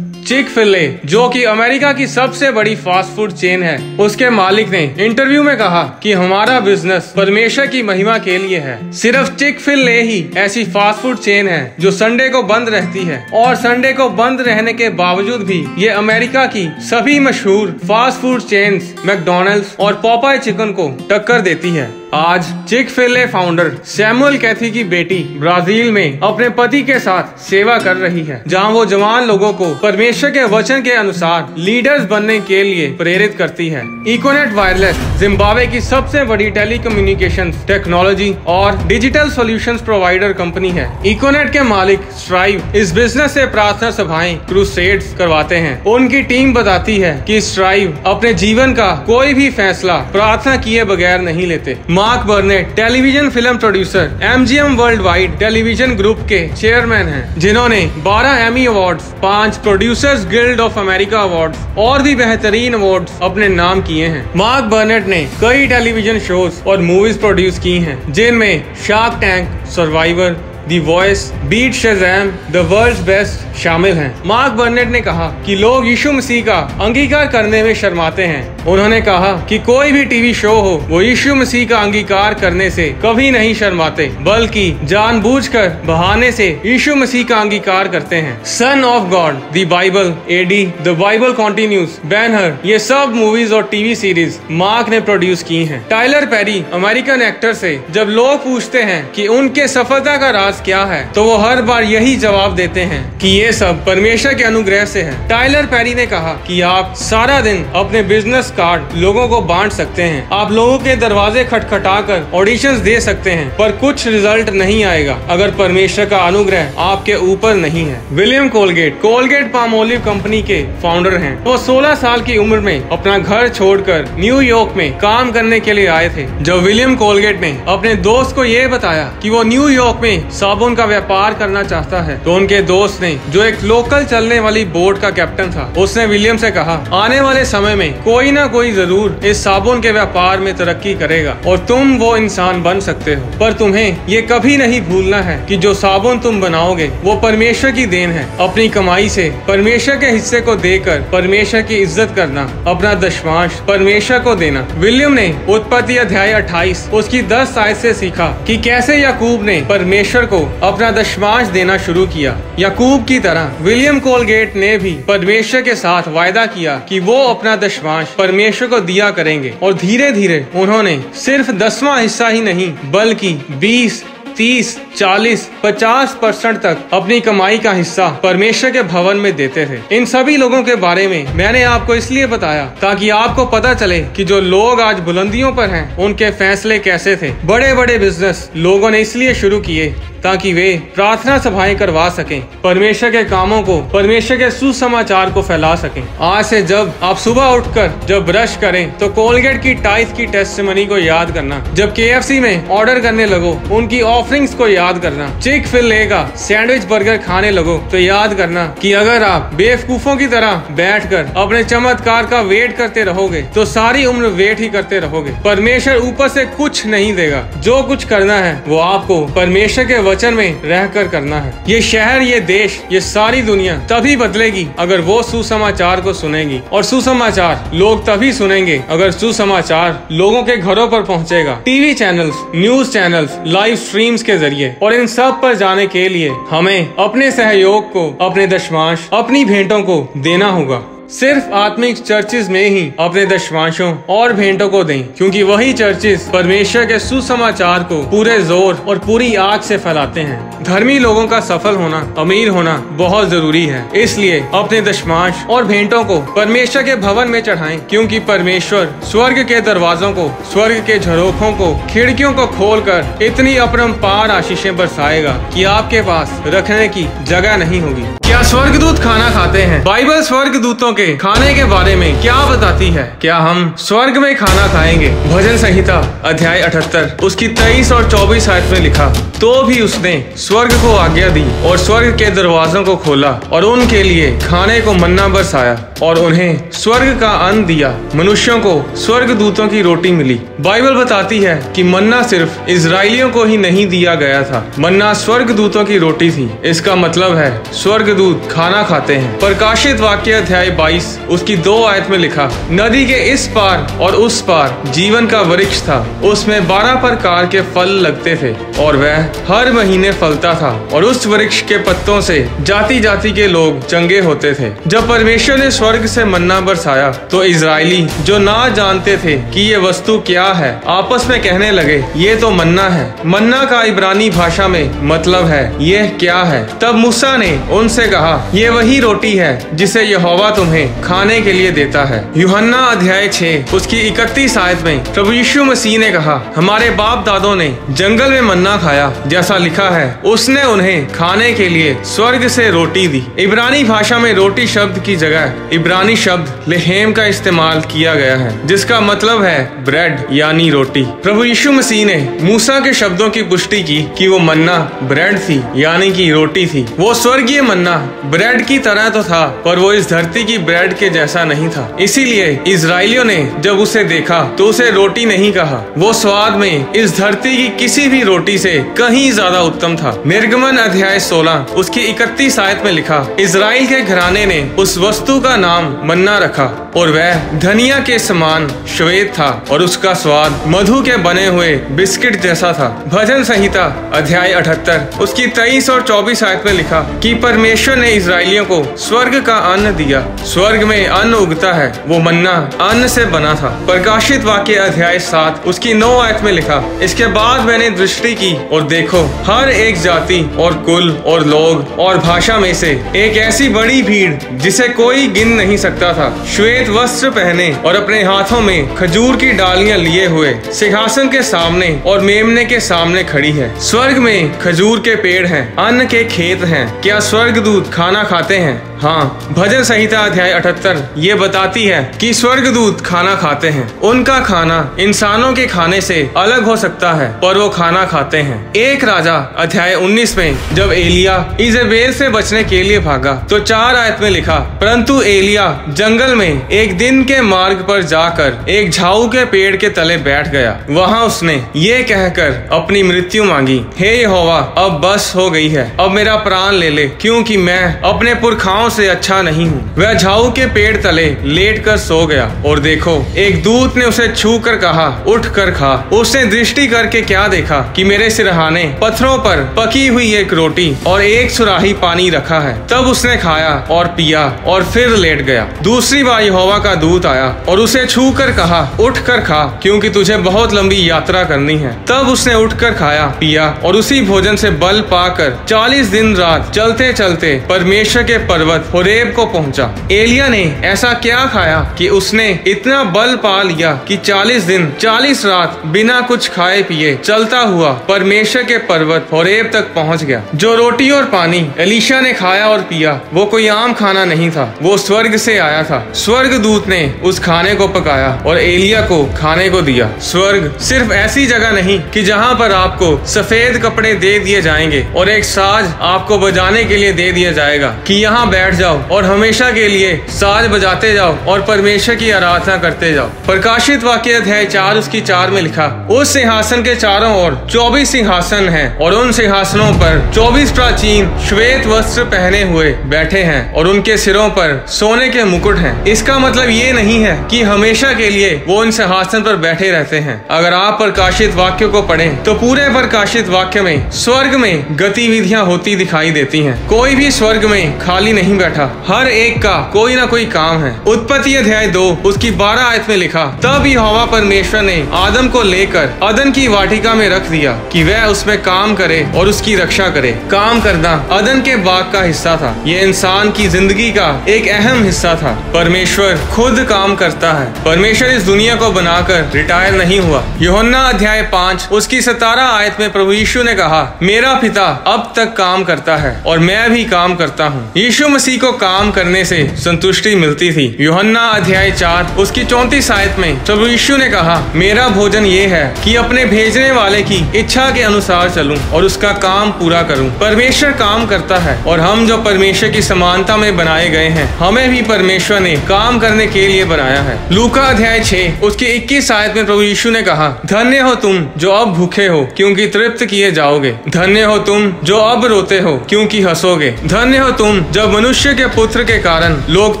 चिक-फिल-ए, जो कि अमेरिका की सबसे बड़ी फास्ट फूड चेन है, उसके मालिक ने इंटरव्यू में कहा कि हमारा बिजनेस परमेश्वर की महिमा के लिए है। सिर्फ चिक-फिल-ए ही ऐसी फास्ट फूड चेन है जो संडे को बंद रहती है, और संडे को बंद रहने के बावजूद भी ये अमेरिका की सभी मशहूर फास्ट फूड चेन्स मैकडॉनल्ड्स और पॉपाई चिकन को टक्कर देती है। आज चिक-फिल-ए फाउंडर सैमुअल कैथी की बेटी ब्राजील में अपने पति के साथ सेवा कर रही है, जहां वो जवान लोगों को परमेश्वर के वचन के अनुसार लीडर्स बनने के लिए प्रेरित करती है। इकोनेट वायरलेस जिम्बाब्वे की सबसे बड़ी टेलीकम्युनिकेशंस टेक्नोलॉजी और डिजिटल सॉल्यूशंस प्रोवाइडर कंपनी है। इकोनेट के मालिक स्ट्राइव इस बिजनेस से प्रार्थना सभाएं, क्रूसेड्स करवाते हैं। उनकी टीम बताती है कि स्ट्राइव अपने जीवन का कोई भी फैसला प्रार्थना किए बगैर नहीं लेते। Mark बर्नेट television film producer MGM world wide television group के चेयरमैन हैं, जिन्होंने 12 Emmy awards, 5 producers guild of America awards और भी बेहतरीन अवार्ड्स अपने नाम किए हैं। मार्क बर्नेट ने कई टेलीविजन शोज और मूवीज प्रोड्यूस की हैं, जिनमें Shark Tank, Survivor, the Voice, Beat Shazam, the world's best शामिल हैं। मार्क बर्नेट ने कहा कि लोग यीशु मसीह का अंगीकार करने में शर्माते हैं। उन्होंने कहा कि कोई भी टीवी शो हो, वो यीशु मसीह का अंगीकार करने से कभी नहीं शर्माते, बल्कि जानबूझकर बहाने से यीशु मसीह का अंगीकार करते हैं। Son of God, the Bible, AD, the Bible continues, banner, ये सब मूवीज और टीवी सीरीज मार्क ने प्रोड्यूस की हैं। टाइलर पेरी अमेरिकन एक्टर से जब लोग पूछते हैं कि उनके सफलता का राज क्या है, तो वो हर बार यही जवाब देते हैं कि ये सब परमेश्वर के अनुग्रह से है। टाइलर पेरी ने कहा कि आप सारा दिन अपने बिजनेस कार्ड लोगों को बांट सकते हैं, आप लोगों के दरवाजे खटखटाकर ऑडिशंस दे सकते हैं, पर कुछ रिजल्ट नहीं आएगा अगर परमेश्वर का अनुग्रह आपके ऊपर नहीं है। विलियम कोलगेट पामोलिव कंपनी के फाउंडर हैं। वो 16 साल की उम्र में अपना घर छोड़कर न्यूयॉर्क में काम करने के लिए आए थे। जब विलियम कोलगेट ने अपने दोस्त को ये बताया कि वो न्यूयॉर्क में साबुन का व्यापार करना चाहता है, तो उनके दोस्त ने, जो एक लोकल चलने वाली बोट का कैप्टन था, उसने विलियम से कहा, आने वाले समय में कोई ना कोई जरूर इस साबुन के व्यापार में तरक्की करेगा और तुम वो इंसान बन सकते हो, पर तुम्हें ये कभी नहीं भूलना है कि जो साबुन तुम बनाओगे वो परमेश्वर की देन है। अपनी कमाई से परमेश्वर के हिस्से को देकर परमेश्वर की इज्जत करना, अपना दशमांश परमेश्वर को देना। विलियम ने उत्पत्ति अध्याय 28 उसकी 10 आयत से सीखा कि कैसे याकूब ने परमेश्वर को अपना दशमांश देना शुरू किया। याकूब की तरह विलियम कोलगेट ने भी परमेश्वर के साथ वायदा किया कि वो अपना दशमांश परमेश्वर को दिया करेंगे, और धीरे धीरे उन्होंने सिर्फ 10वां हिस्सा ही नहीं बल्कि 20, 30, 40, 50% तक अपनी कमाई का हिस्सा परमेश्वर के भवन में देते थे। इन सभी लोगों के बारे में मैंने आपको इसलिए बताया ताकि आपको पता चले कि जो लोग आज बुलंदियों पर हैं, उनके फैसले कैसे थे। बड़े बड़े बिजनेस लोगों ने इसलिए शुरू किए ताकि वे प्रार्थना सभाएं करवा सकें, परमेश्वर के कामों को, परमेश्वर के सुसमाचार को फैला सकें। आज से जब आप सुबह उठकर जब ब्रश करें तो कोलगेट की टाइथ की टेस्टिमनी को याद करना। जब KFC में ऑर्डर करने लगो, उनकी ऑफरिंग्स को याद करना। चिक-फिल-ए का सैंडविच बर्गर खाने लगो तो याद करना कि अगर आप बेवकूफों की तरह बैठकर अपने चमत्कार का वेट करते रहोगे तो सारी उम्र वेट ही करते रहोगे। परमेश्वर ऊपर से कुछ नहीं देगा। जो कुछ करना है वो आपको परमेश्वर के वचन में रहकर करना है। ये शहर, ये देश, ये सारी दुनिया तभी बदलेगी अगर वो सुसमाचार को सुनेगी, और सुसमाचार लोग तभी सुनेंगे अगर सुसमाचार लोगों के घरों पर पहुंचेगा। TV channels, news channels, live streams के जरिए, और इन सब पर जाने के लिए हमें अपने सहयोग को, अपने दशमांश, अपनी भेंटों को देना होगा। सिर्फ आत्मिक चर्चिज में ही अपने दशमांशों और भेंटों को दें, क्योंकि वही चर्चिज परमेश्वर के सुसमाचार को पूरे जोर और पूरी आग से फैलाते हैं। धर्मी लोगों का सफल होना, अमीर होना बहुत जरूरी है। इसलिए अपने दशमांश और भेंटों को परमेश्वर के भवन में चढ़ाएं, क्योंकि परमेश्वर स्वर्ग के दरवाजों को, स्वर्ग के झरोखों को, खिड़कियों को खोलकर इतनी अपरंपार आशीषें बरसाएगा कि आपके पास रखने की जगह नहीं होगी। क्या स्वर्गदूत खाना खाते हैं? बाइबल स्वर्गदूतों के खाने के बारे में क्या बताती है? क्या हम स्वर्ग में खाना खाएंगे? भजन संहिता अध्याय 78 उसकी 23 और 24 आयत में लिखा, तो भी उसने स्वर्ग को आज्ञा दी और स्वर्ग के दरवाजों को खोला और उनके लिए खाने को मन्ना बरसाया और उन्हें स्वर्ग का अन्न दिया। मनुष्यों को स्वर्ग दूतों की रोटी मिली। बाइबल बताती है कि मन्ना सिर्फ इजराइलियों को ही नहीं दिया गया था, मन्ना स्वर्ग दूतों की रोटी थी। इसका मतलब है स्वर्ग दूत खाना खाते हैं। प्रकाशित वाक्य अध्याय 22 उसकी 2 आयत में लिखा, नदी के इस पार और उस पार जीवन का वृक्ष था, उसमें 12 प्रकार के फल लगते थे और वह हर महीने फलता था और उस वृक्ष के पत्तों से जाति जाति के लोग चंगे होते थे। जब परमेश्वर ने स्वर्ग से मन्ना बरसाया तो इजराइली जो ना जानते थे कि ये वस्तु क्या है, आपस में कहने लगे, ये तो मन्ना है। मन्ना का इब्रानी भाषा में मतलब है यह क्या है। तब मूसा ने उनसे कहा, ये वही रोटी है जिसे यहोवा तुम्हें खाने के लिए देता है। यूहन्ना अध्याय 6 उसकी 31 आयत में प्रभु यीशु मसीह ने कहा, हमारे बाप दादों ने जंगल में मन्ना खाया, जैसा लिखा है, उसने उन्हें खाने के लिए स्वर्ग से रोटी दी। इब्रानी भाषा में रोटी शब्द की जगह इब्रानी शब्द लेहेम का इस्तेमाल किया गया है, जिसका मतलब है ब्रेड यानी रोटी। प्रभु यीशु मसीह ने मूसा के शब्दों की पुष्टि की कि वो मन्ना ब्रेड थी यानी कि रोटी थी। वो स्वर्गीय मन्ना ब्रेड की तरह तो था, पर वो इस धरती की ब्रेड के जैसा नहीं था। इसीलिए इजराइलियों ने जब उसे देखा तो उसे रोटी नहीं कहा। वो स्वाद में इस धरती की किसी भी रोटी से कहीं ज्यादा उत्तम था। निर्गमन अध्याय 16 उसकी 31 आयत में लिखा, इजराइल के घराने ने उस वस्तु का नाम मन्ना रखा और वह धनिया के समान श्वेत था और उसका स्वाद मधु के बने हुए बिस्किट जैसा था। भजन संहिता अध्याय 78 उसकी 23 और 24 आयत में लिखा कि परमेश्वर ने इजराइलियों को स्वर्ग का अन्न दिया। स्वर्ग में अन्न उगता है, वो मन्ना अन्न से बना था। प्रकाशित वाक्य अध्याय 7 उसकी 9 आयत में लिखा, इसके बाद मैंने दृष्टि की और देखो, हर एक जाति और कुल और लोग और भाषा में से एक ऐसी बड़ी भीड़ जिसे कोई गिन नहीं सकता था, श्वेत वस्त्र पहने और अपने हाथों में खजूर की डालियां लिए हुए सिंहासन के सामने और मेमने के सामने खड़ी है। स्वर्ग में खजूर के पेड़ हैं, अन्न के खेत हैं। क्या स्वर्गदूत खाना खाते हैं? हाँ, भजन संहिता अध्याय 78 ये बताती है कि स्वर्गदूत खाना खाते हैं। उनका खाना इंसानों के खाने से अलग हो सकता है, पर वो खाना खाते हैं। एक राजा अध्याय 19 में जब एलिया इजेबेल से बचने के लिए भागा तो 4 आयत में लिखा, परंतु एलिया जंगल में एक दिन के मार्ग पर जाकर एक झाऊ के पेड़ के तले बैठ गया। वहाँ उसने ये कहकर अपनी मृत्यु मांगी, हे यहोवा, अब बस हो गई है, अब मेरा प्राण ले ले, क्योंकि मैं अपने पुरखाओं से अच्छा नहीं हूँ। वह झाऊ के पेड़ तले लेट कर सो गया और देखो, एक दूत ने उसे छू कर कहा, उठ कर खा। उसने दृष्टि करके क्या देखा कि मेरे सिरहाने पत्थरों पर पकी हुई एक रोटी और एक सुराही पानी रखा है। तब उसने खाया और पिया और फिर लेट गया। दूसरी बार यहोवा का दूत आया और उसे छू कर कहा, उठ कर खा, क्योंकि तुझे बहुत लंबी यात्रा करनी है। तब उसने उठकर खाया पिया और उसी भोजन से बल पाकर 40 दिन रात चलते चलते परमेश्वर के पर्वत होरेब को पहुंचा। एलिया ने ऐसा क्या खाया कि उसने इतना बल पा लिया कि 40 दिन 40 रात बिना कुछ खाए पिए चलता हुआ परमेश्वर के पर्वत होरेब तक पहुंच गया। जो रोटी और पानी एलीशा ने खाया और पिया वो कोई आम खाना नहीं था, वो स्वर्ग से आया था। स्वर्ग दूत ने उस खाने को पकाया और एलिया को खाने को दिया। स्वर्ग सिर्फ ऐसी जगह नहीं कि जहाँ पर आपको सफेद कपड़े दे दिए जाएंगे और एक साज आपको बजाने के लिए दे दिया जाएगा कि यहाँ बैठ जाओ और हमेशा के लिए साज बजाते जाओ और परमेश्वर की आराधना करते जाओ। प्रकाशित वाक्य अध्याय 4 उसकी 4 में लिखा, उस सिंहासन के चारों ओर 24 सिंहासन हैं और उन सिंहासनों पर 24 प्राचीन श्वेत वस्त्र पहने हुए बैठे हैं और उनके सिरों पर सोने के मुकुट हैं। इसका मतलब ये नहीं है कि हमेशा के लिए वो उन सिंहासन पर बैठे रहते हैं। अगर आप प्रकाशित वाक्य को पढ़ें तो पूरे प्रकाशित वाक्य में स्वर्ग में गतिविधियां होती दिखाई देती हैं। कोई भी स्वर्ग में खाली नहीं बैठा, हर एक का कोई ना कोई काम है। उत्पत्ति अध्याय 2 उसकी 12 आयत में लिखा, तब यहोवा परमेश्वर ने आदम को लेकर अदन की वाटिका में रख दिया कि वह उसमें काम करे और उसकी रक्षा करे। काम करना अदन के बाग का हिस्सा था। यह इंसान की जिंदगी का एक अहम हिस्सा था। परमेश्वर खुद काम करता है। परमेश्वर इस दुनिया को बनाकर रिटायर नहीं हुआ। यूहन्ना अध्याय 5 उसकी 17 आयत में प्रभु यीशु ने कहा, मेरा पिता अब तक काम करता है और मैं भी काम करता हूँ। यीशु मसीह को काम करने से संतुष्टि मिलती थी। यूहन्ना अध्याय 4 उसकी 34 आयत में प्रभु यीशु ने कहा, मेरा भोजन ये है कि अपने भेजने वाले की इच्छा के अनुसार चलूं और उसका काम पूरा करूं। परमेश्वर काम करता है और हम जो परमेश्वर की समानता में बनाए गए हैं, हमें भी परमेश्वर ने काम करने के लिए बनाया है। लूका अध्याय 6 उसकी 21 आयत में प्रभु यीशु ने कहा, धन्य हो तुम जो अब भूखे हो, क्योंकि तृप्त किए जाओगे। धन्य हो तुम जो अब रोते हो, क्योंकि हंसोगे। धन्य हो तुम जब मनुष्य के पुत्र के कारण लोग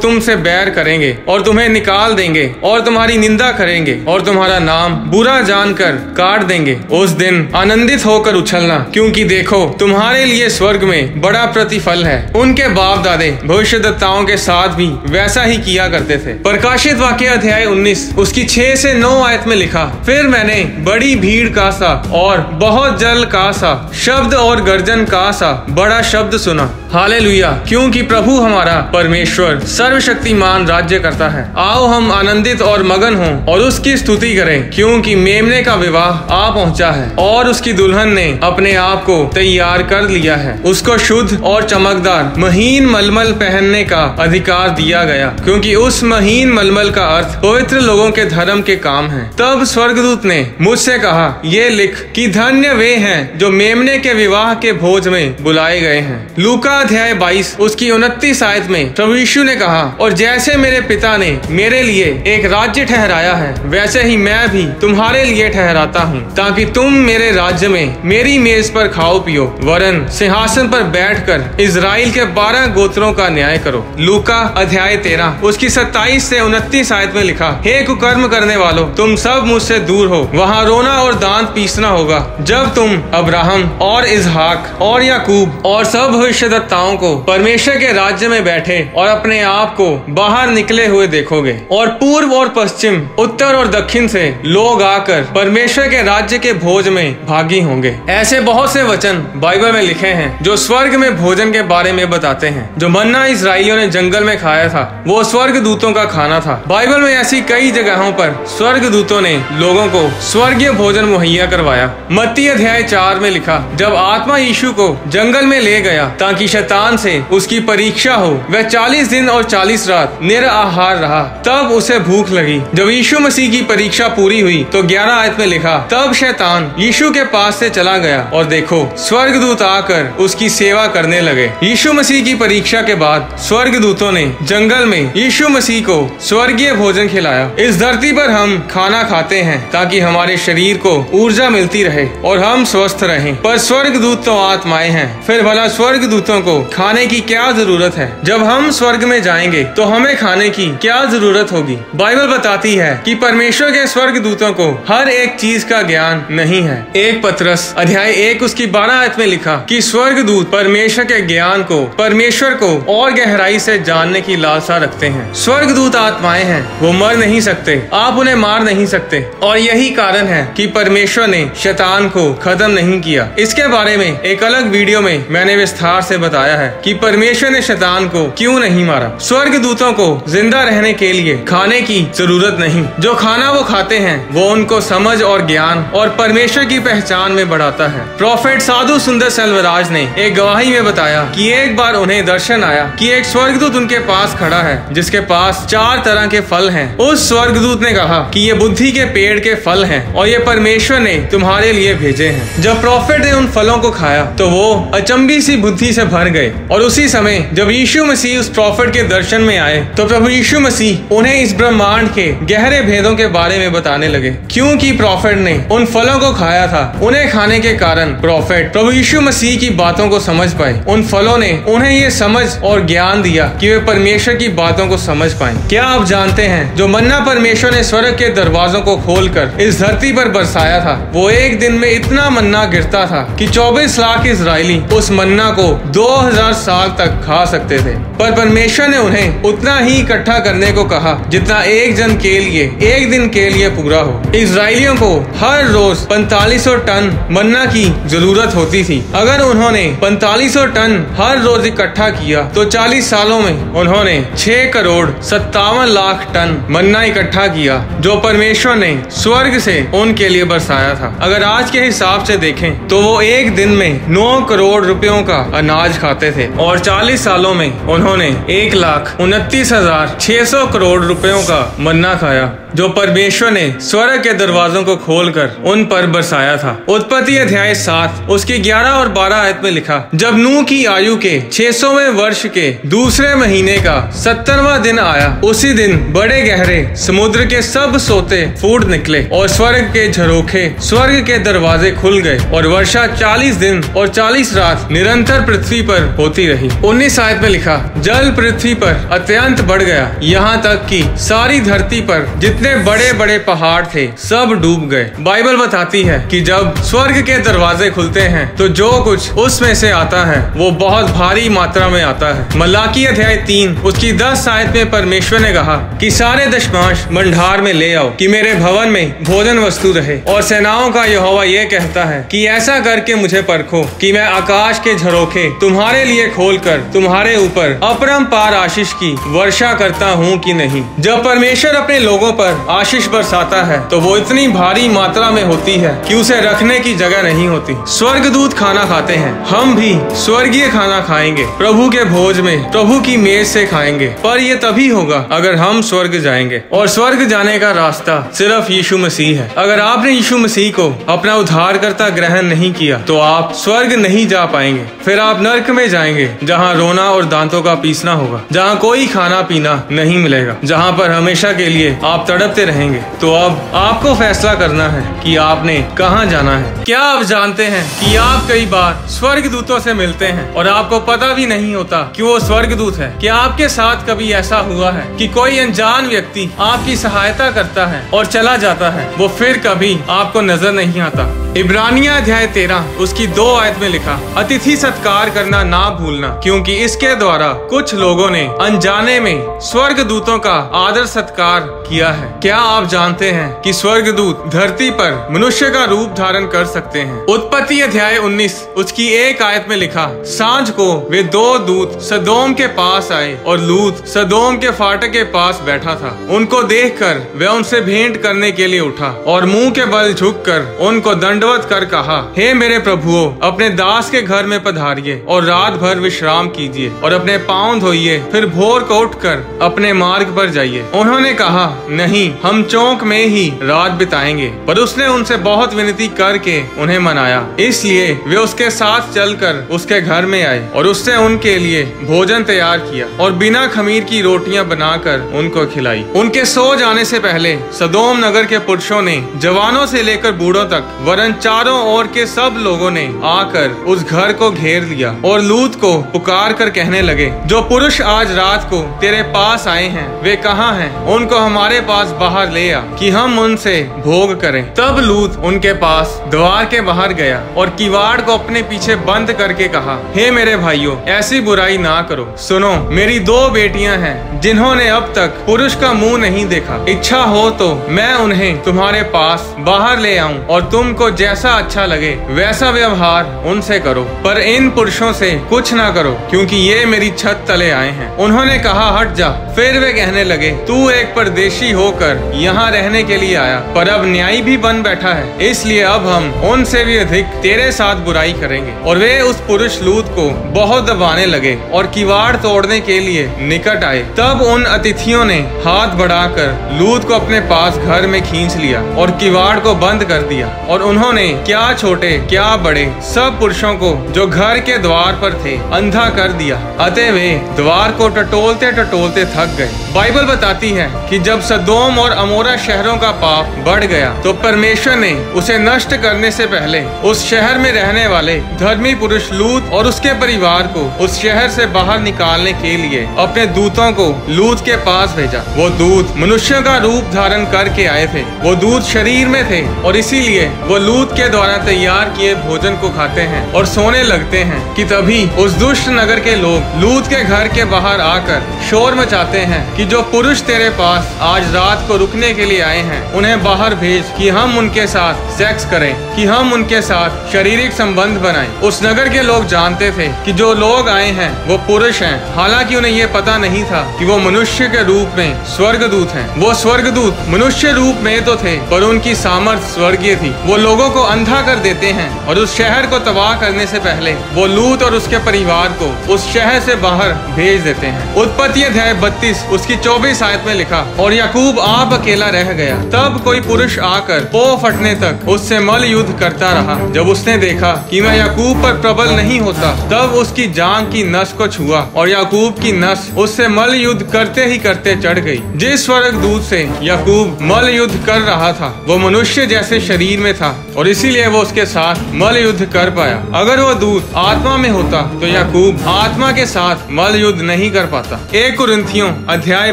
तुमसे बैर करेंगे और तुम्हें निकाल देंगे और तुम्हारी निंदा करेंगे और तुम्हारा नाम बुरा जानकर काट देंगे। उस दिन आनंदित होकर उछलना, क्योंकि देखो तुम्हारे लिए स्वर्ग में बड़ा प्रतिफल है। उनके बाप दादे भविष्यद्वक्ताओं के साथ भी वैसा ही किया करते थे। प्रकाशित वाक्य अध्याय 19 उसकी 6 से 9 आयत में लिखा, फिर मैंने बड़ी भीड़ का सा और बहुत जल का सा शब्द और गर्जन का सा बड़ा शब्द सुना। हालेलुया, क्योंकि प्रभु हमारा परमेश्वर सर्वशक्तिमान राज्य करता है। आओ हम आनंदित और मगन हों और उसकी स्तुति करें, क्योंकि मेमने का विवाह आ पहुंचा है और उसकी दुल्हन ने अपने आप को तैयार कर लिया है। उसको शुद्ध और चमकदार महीन मलमल पहनने का अधिकार दिया गया, क्योंकि उस महीन मलमल का अर्थ पवित्र लोगों के धर्म के काम है। तब स्वर्गदूत ने मुझसे कहा, ये लिख कि धन्य वे हैं जो मेमने के विवाह के भोज में बुलाए गए हैं। लूका अध्याय 22 उसकी 29 आयत में प्रभु यीशु ने कहा, और जैसे मेरे पिता ने मेरे लिए एक राज्य ठहराया है, वैसे ही मैं भी तुम्हारे लिए ठहराता हूँ, ताकि तुम मेरे राज्य में मेरी मेज पर खाओ पियो, वरन सिंहासन पर बैठकर इजराइल के 12 गोत्रों का न्याय करो। लूका अध्याय 13 उसकी 27 से 29 आयत में लिखा, हे कुकर्म करने वालों, तुम सब मुझसे दूर हो, वहाँ रोना और दांत पीसना होगा, जब तुम अब्राहम और इसहाक और याकूब और सब भविष्यद्वक्ताओं को परमेश्वर के राज्य में बैठे और अपने आप को बाहर निकले हुए देखोगे, और पूर्व और पश्चिम उत्तर और दक्षिण से लोग आकर परमेश्वर के राज्य के भोज में भागी होंगे। ऐसे बहुत से वचन बाइबल में लिखे हैं जो स्वर्ग में भोजन के बारे में बताते हैं। जो मन्ना इस्राएलियों ने जंगल में खाया था, वो स्वर्ग दूतों का खाना था। बाइबल में ऐसी कई जगहों पर स्वर्ग दूतों ने लोगों को स्वर्गीय भोजन मुहैया करवाया। मत्ती अध्याय 4 में लिखा, जब आत्मा यीशु को जंगल में ले गया ताकि शैतान से उसकी परीक्षा हो, वह 40 दिन और 40 रात निराहार रहा। तब उसे भूख लगी। जब यीशु मसीह की परीक्षा पूरी हुई तो 11 आयत में लिखा, तब शैतान यीशु के पास से चला गया और देखो स्वर्गदूत आकर उसकी सेवा करने लगे। यीशु मसीह की परीक्षा के बाद स्वर्गदूतों ने जंगल में यीशु मसीह को स्वर्गीय भोजन खिलाया। इस धरती पर हम खाना खाते हैं ताकि हमारे शरीर को ऊर्जा मिलती रहे और हम स्वस्थ रहें, पर स्वर्गदूत तो आत्माएं हैं। फिर भला स्वर्गदूतों को खाने की क्या जरूरत है? जब हम स्वर्ग में जाएंगे तो हमें खाने की क्या जरूरत होगी? बाइबल बताती है कि परमेश्वर के स्वर्गदूतों को हर एक चीज का ज्ञान नहीं है। 1 पतरस अध्याय 1 उसकी 12 आयत में लिखा कि स्वर्गदूत परमेश्वर के ज्ञान को, परमेश्वर को और गहराई से जानने की लालसा रखते हैं। स्वर्गदूत आत्माएं हैं, वो मर नहीं सकते, आप उन्हें मार नहीं सकते, और यही कारण है कि परमेश्वर ने शैतान को खत्म नहीं किया। इसके बारे में एक अलग वीडियो में मैंने विस्तार से बताया है कि परमेश्वर ने शैतान को क्यों नहीं मारा। स्वर्गदूतों को जिंदा रहने के लिए खाने की जरूरत नहीं। जो खाना वो खाते हैं वो उनको समझ और ज्ञान और परमेश्वर की पहचान में बढ़ाता है। प्रोफेट साधु सुंदर सेल्वराज ने एक गवाही में बताया कि एक बार उन्हें दर्शन आया कि एक स्वर्गदूत उनके पास खड़ा है जिसके पास 4 तरह के फल हैं। उस स्वर्गदूत ने कहा कि ये बुद्धि के पेड़ के फल हैं और ये परमेश्वर ने तुम्हारे लिए भेजे हैं। जब प्रोफेट ने उन फलों को खाया तो वो अचंभी सी बुद्धि से भर गए, और उसी समय जब यीशु मसीह उस प्रोफेट के दर्शन में आए तो प्रभु यीशु मसीह उन्हें इस ब्रह्मांड के गहरे भेदों के बारे में बताने लगे। क्योंकि प्रोफेट ने उन फलों को खाया था, उन्हें खाने के कारण प्रोफेट प्रभु यीशु मसीह की बातों को समझ पाए। उन फलों ने उन्हें ये समझ और ज्ञान दिया कि वे परमेश्वर की बातों को समझ पाएं। क्या आप जानते हैं, जो मन्ना परमेश्वर ने स्वर्ग के दरवाजों को खोलकर इस धरती पर बरसाया था, वो एक दिन में इतना मन्ना गिरता था कि 24 लाख इजरायली उस मन्ना को 2000 साल तक खा सकते थे। पर परमेश्वर ने उन्हें उतना ही इकट्ठा करने को कहा जितना एक जन के लिए एक दिन के लिए पूरा हो। इजरायलियों को हर रोज 4500 टन मन्ना की जरूरत होती थी। अगर उन्होंने 4500 टन हर रोज इकट्ठा किया तो 40 सालों में उन्होंने 6 करोड़ 57 लाख टन मन्ना इकट्ठा किया, जो परमेश्वर ने स्वर्ग से उनके लिए बरसाया था। अगर आज के हिसाब से देखें तो वो एक दिन में 9 करोड़ रुपयों का अनाज खाते थे और 40 साल सालों में उन्होंने 1,29,600 करोड़ रुपयों का मन्ना खाया, जो परमेश्वर ने स्वर्ग के दरवाजों को खोलकर उन पर बरसाया था। उत्पत्ति अध्याय 7 उसकी 11 और 12 आयत में लिखा, जब नूह की आयु के 600वें वर्ष के दूसरे महीने का 70वां दिन आया, उसी दिन बड़े गहरे समुद्र के सब सोते फूट निकले और स्वर्ग के झरोखे, स्वर्ग के दरवाजे खुल गए और वर्षा 40 दिन और 40 रात निरंतर पृथ्वी पर होती रही। 19 आयत में लिखा, जल पृथ्वी पर अत्यंत बढ़ गया, यहाँ तक कि सारी धरती पर जितने बड़े बड़े पहाड़ थे सब डूब गए। बाइबल बताती है कि जब स्वर्ग के दरवाजे खुलते हैं तो जो कुछ उसमें से आता है वो बहुत भारी मात्रा में आता है। मलाकी अध्याय 3 उसकी 10 आयत में परमेश्वर ने कहा कि सारे दशमांश भंडार में ले आओ कि मेरे भवन में भोजन वस्तु रहे। और सेनाओं का यहोवा ये कहता है कि ऐसा करके मुझे परखो कि मैं आकाश के झरोखे तुम्हारे लिए खोलकर तुम्हारे ऊपर अपरंपार आशीष की वर्षा करता हूँ कि नहीं। जब परमेश्वर अपने लोगों पर आशीष बरसाता है तो वो इतनी भारी मात्रा में होती है कि उसे रखने की जगह नहीं होती। स्वर्गदूत खाना खाते हैं, हम भी स्वर्गीय खाना खाएंगे, प्रभु के भोज में प्रभु की मेज से खाएंगे। पर ये तभी होगा अगर हम स्वर्ग जाएंगे, और स्वर्ग जाने का रास्ता सिर्फ यीशु मसीह है। अगर आपने यीशु मसीह को अपना उद्धारकर्ता ग्रहण नहीं किया तो आप स्वर्ग नहीं जा पाएंगे। फिर आप नर्क में जाएंगे, जहाँ रोना और दांतों का पीसना होगा, जहाँ कोई खाना पीना नहीं मिलेगा, जहाँ पर हमेशा के लिए आप तड़पते रहेंगे। तो अब आपको फैसला करना है कि आपने कहाँ जाना है। क्या आप जानते हैं कि आप कई बार स्वर्गदूतों से मिलते हैं और आपको पता भी नहीं होता कि वो स्वर्गदूत है? क्या आपके साथ कभी ऐसा हुआ है कि कोई अनजान व्यक्ति आपकी सहायता करता है और चला जाता है, वो फिर कभी आपको नजर नहीं आता? इब्रानिया अध्याय 13 उसकी 2 आयत में लिखा, अतिथि सत्कार करना ना भूलना, क्योंकि इसके द्वारा कुछ लोगों ने अनजाने में स्वर्गदूतों का आदर सत्कार किया है। क्या आप जानते हैं कि स्वर्गदूत धरती पर मनुष्य का रूप धारण कर सकते हैं? उत्पत्ति अध्याय 19 उसकी 1 आयत में लिखा, सांझ को वे 2 दूत सदोम के पास आए और लूत सदोम के फाटक के पास बैठा था। उनको देखकर वे उनसे भेंट करने के लिए उठा और मुंह के बल झुककर उनको दंडवत कर कहा, हे मेरे प्रभुओं, अपने दास के घर में पधारिए और रात भर विश्राम कीजिए और अपने पांव धोइए, फिर भोर को उठकर अपने मार्ग पर जाइए। उन्होंने कहा, नहीं, हम चौक में ही रात बिताएंगे। पर उसने उनसे बहुत विनती करके उन्हें मनाया, इसलिए वे उसके साथ चलकर उसके घर में आए और उसने उनके लिए भोजन तैयार किया और बिना खमीर की रोटियां बनाकर उनको खिलाई। उनके सो जाने से पहले सदोम नगर के पुरुषों ने जवानों से लेकर बूढ़ों तक वरन चारों ओर के सब लोगों ने आकर उस घर को घेर लिया और लूत को पुकार कर कहने लगे, जो पुरुष आज रात को तेरे पास आए हैं वे कहाँ हैं? उनको हमारे पास बाहर ले आ कि हम उनसे भोग करें। तब लूत उनके पास द्वार के बाहर गया और किवाड़ को अपने पीछे बंद करके कहा, हे मेरे भाइयों, ऐसी बुराई ना करो। सुनो, मेरी 2 बेटियां हैं जिन्होंने अब तक पुरुष का मुंह नहीं देखा। इच्छा हो तो मैं उन्हें तुम्हारे पास बाहर ले आऊं और तुमको जैसा अच्छा लगे वैसा व्यवहार उनसे करो, पर इन पुरुषों से कुछ ना करो, क्योंकि ये मेरी छत तले आए हैं। उन्होंने कहा, हट जा। फिर वे कहने लगे, तू एक परदेशी होकर यहाँ रहने के लिए आया, पर अब न्यायी भी बन बैठा है, इसलिए अब हम उनसे भी अधिक तेरे साथ बुराई करेंगे। और वे उस पुरुष लूत को बहुत दबाने लगे और किवाड़ तोड़ने के लिए निकट आए। तब उन अतिथियों ने हाथ बढ़ाकर लूत को अपने पास घर में खींच लिया और किवाड़ को बंद कर दिया। और उन्होंने क्या छोटे क्या बड़े सब पुरुषों को जो घर के द्वार पर थे अंधा कर दिया। अतः वे द्वार को टटोलते टटोलते थक गए। बाइबल बताती है कि जब सदोम और अमोरा शहरों का पाप बढ़ गया तो परमेश्वर ने उसे नष्ट करने से पहले उस शहर में रहने वाले धर्मी पुरुष लूत और उसके परिवार को उस शहर से बाहर निकालने के लिए अपने दूतों को लूत के पास भेजा। वो दूत मनुष्यों का रूप धारण करके आए थे। वो दूत शरीर में थे और इसीलिए वो लूत के द्वारा तैयार किए भोजन को खाते हैं और सोने लगते हैं कि तभी उस दुष्ट नगर के लोग लूत के घर के बाहर आकर शोर मचाते हैं कि जो पुरुष तेरे पास आज रात को रुकने के लिए आए हैं उन्हें बाहर भेज कि हम उनके साथ सेक्स करें, कि हम उनके साथ शारीरिक संबंध बनाएं। उस नगर के लोग जानते थे कि जो लोग आए हैं वो पुरुष हैं, हालांकि उन्हें ये पता नहीं था कि वो मनुष्य के रूप में स्वर्गदूत हैं। वो स्वर्गदूत मनुष्य रूप में तो थे पर उनकी सामर्थ स्वर्गीय थी। वो लोगों आंखों को अंधा कर देते हैं और उस शहर को तबाह करने से पहले वो लूत और उसके परिवार को उस शहर से बाहर भेज देते हैं। उत्पत्ति अध्याय 32 उसकी 24 आयत में लिखा, और याकूब आप अकेला रह गया। तब कोई पुरुष आकर पो फटने तक उससे मल युद्ध करता रहा। जब उसने देखा कि मैं याकूब पर प्रबल नहीं होता, तब उसकी जांघ की नस को छुआ और याकूब की नस उससे मल युद्ध करते ही करते चढ़ गई। जिस स्वर्गदूत से याकूब मल युद्ध कर रहा था वो मनुष्य जैसे शरीर में था और इसीलिए वो उसके साथ मल युद्ध कर पाया। अगर वो दूत आत्मा में होता तो याकूब आत्मा के साथ मल युद्ध नहीं कर पाता। 1 कुरिन्थियों अध्याय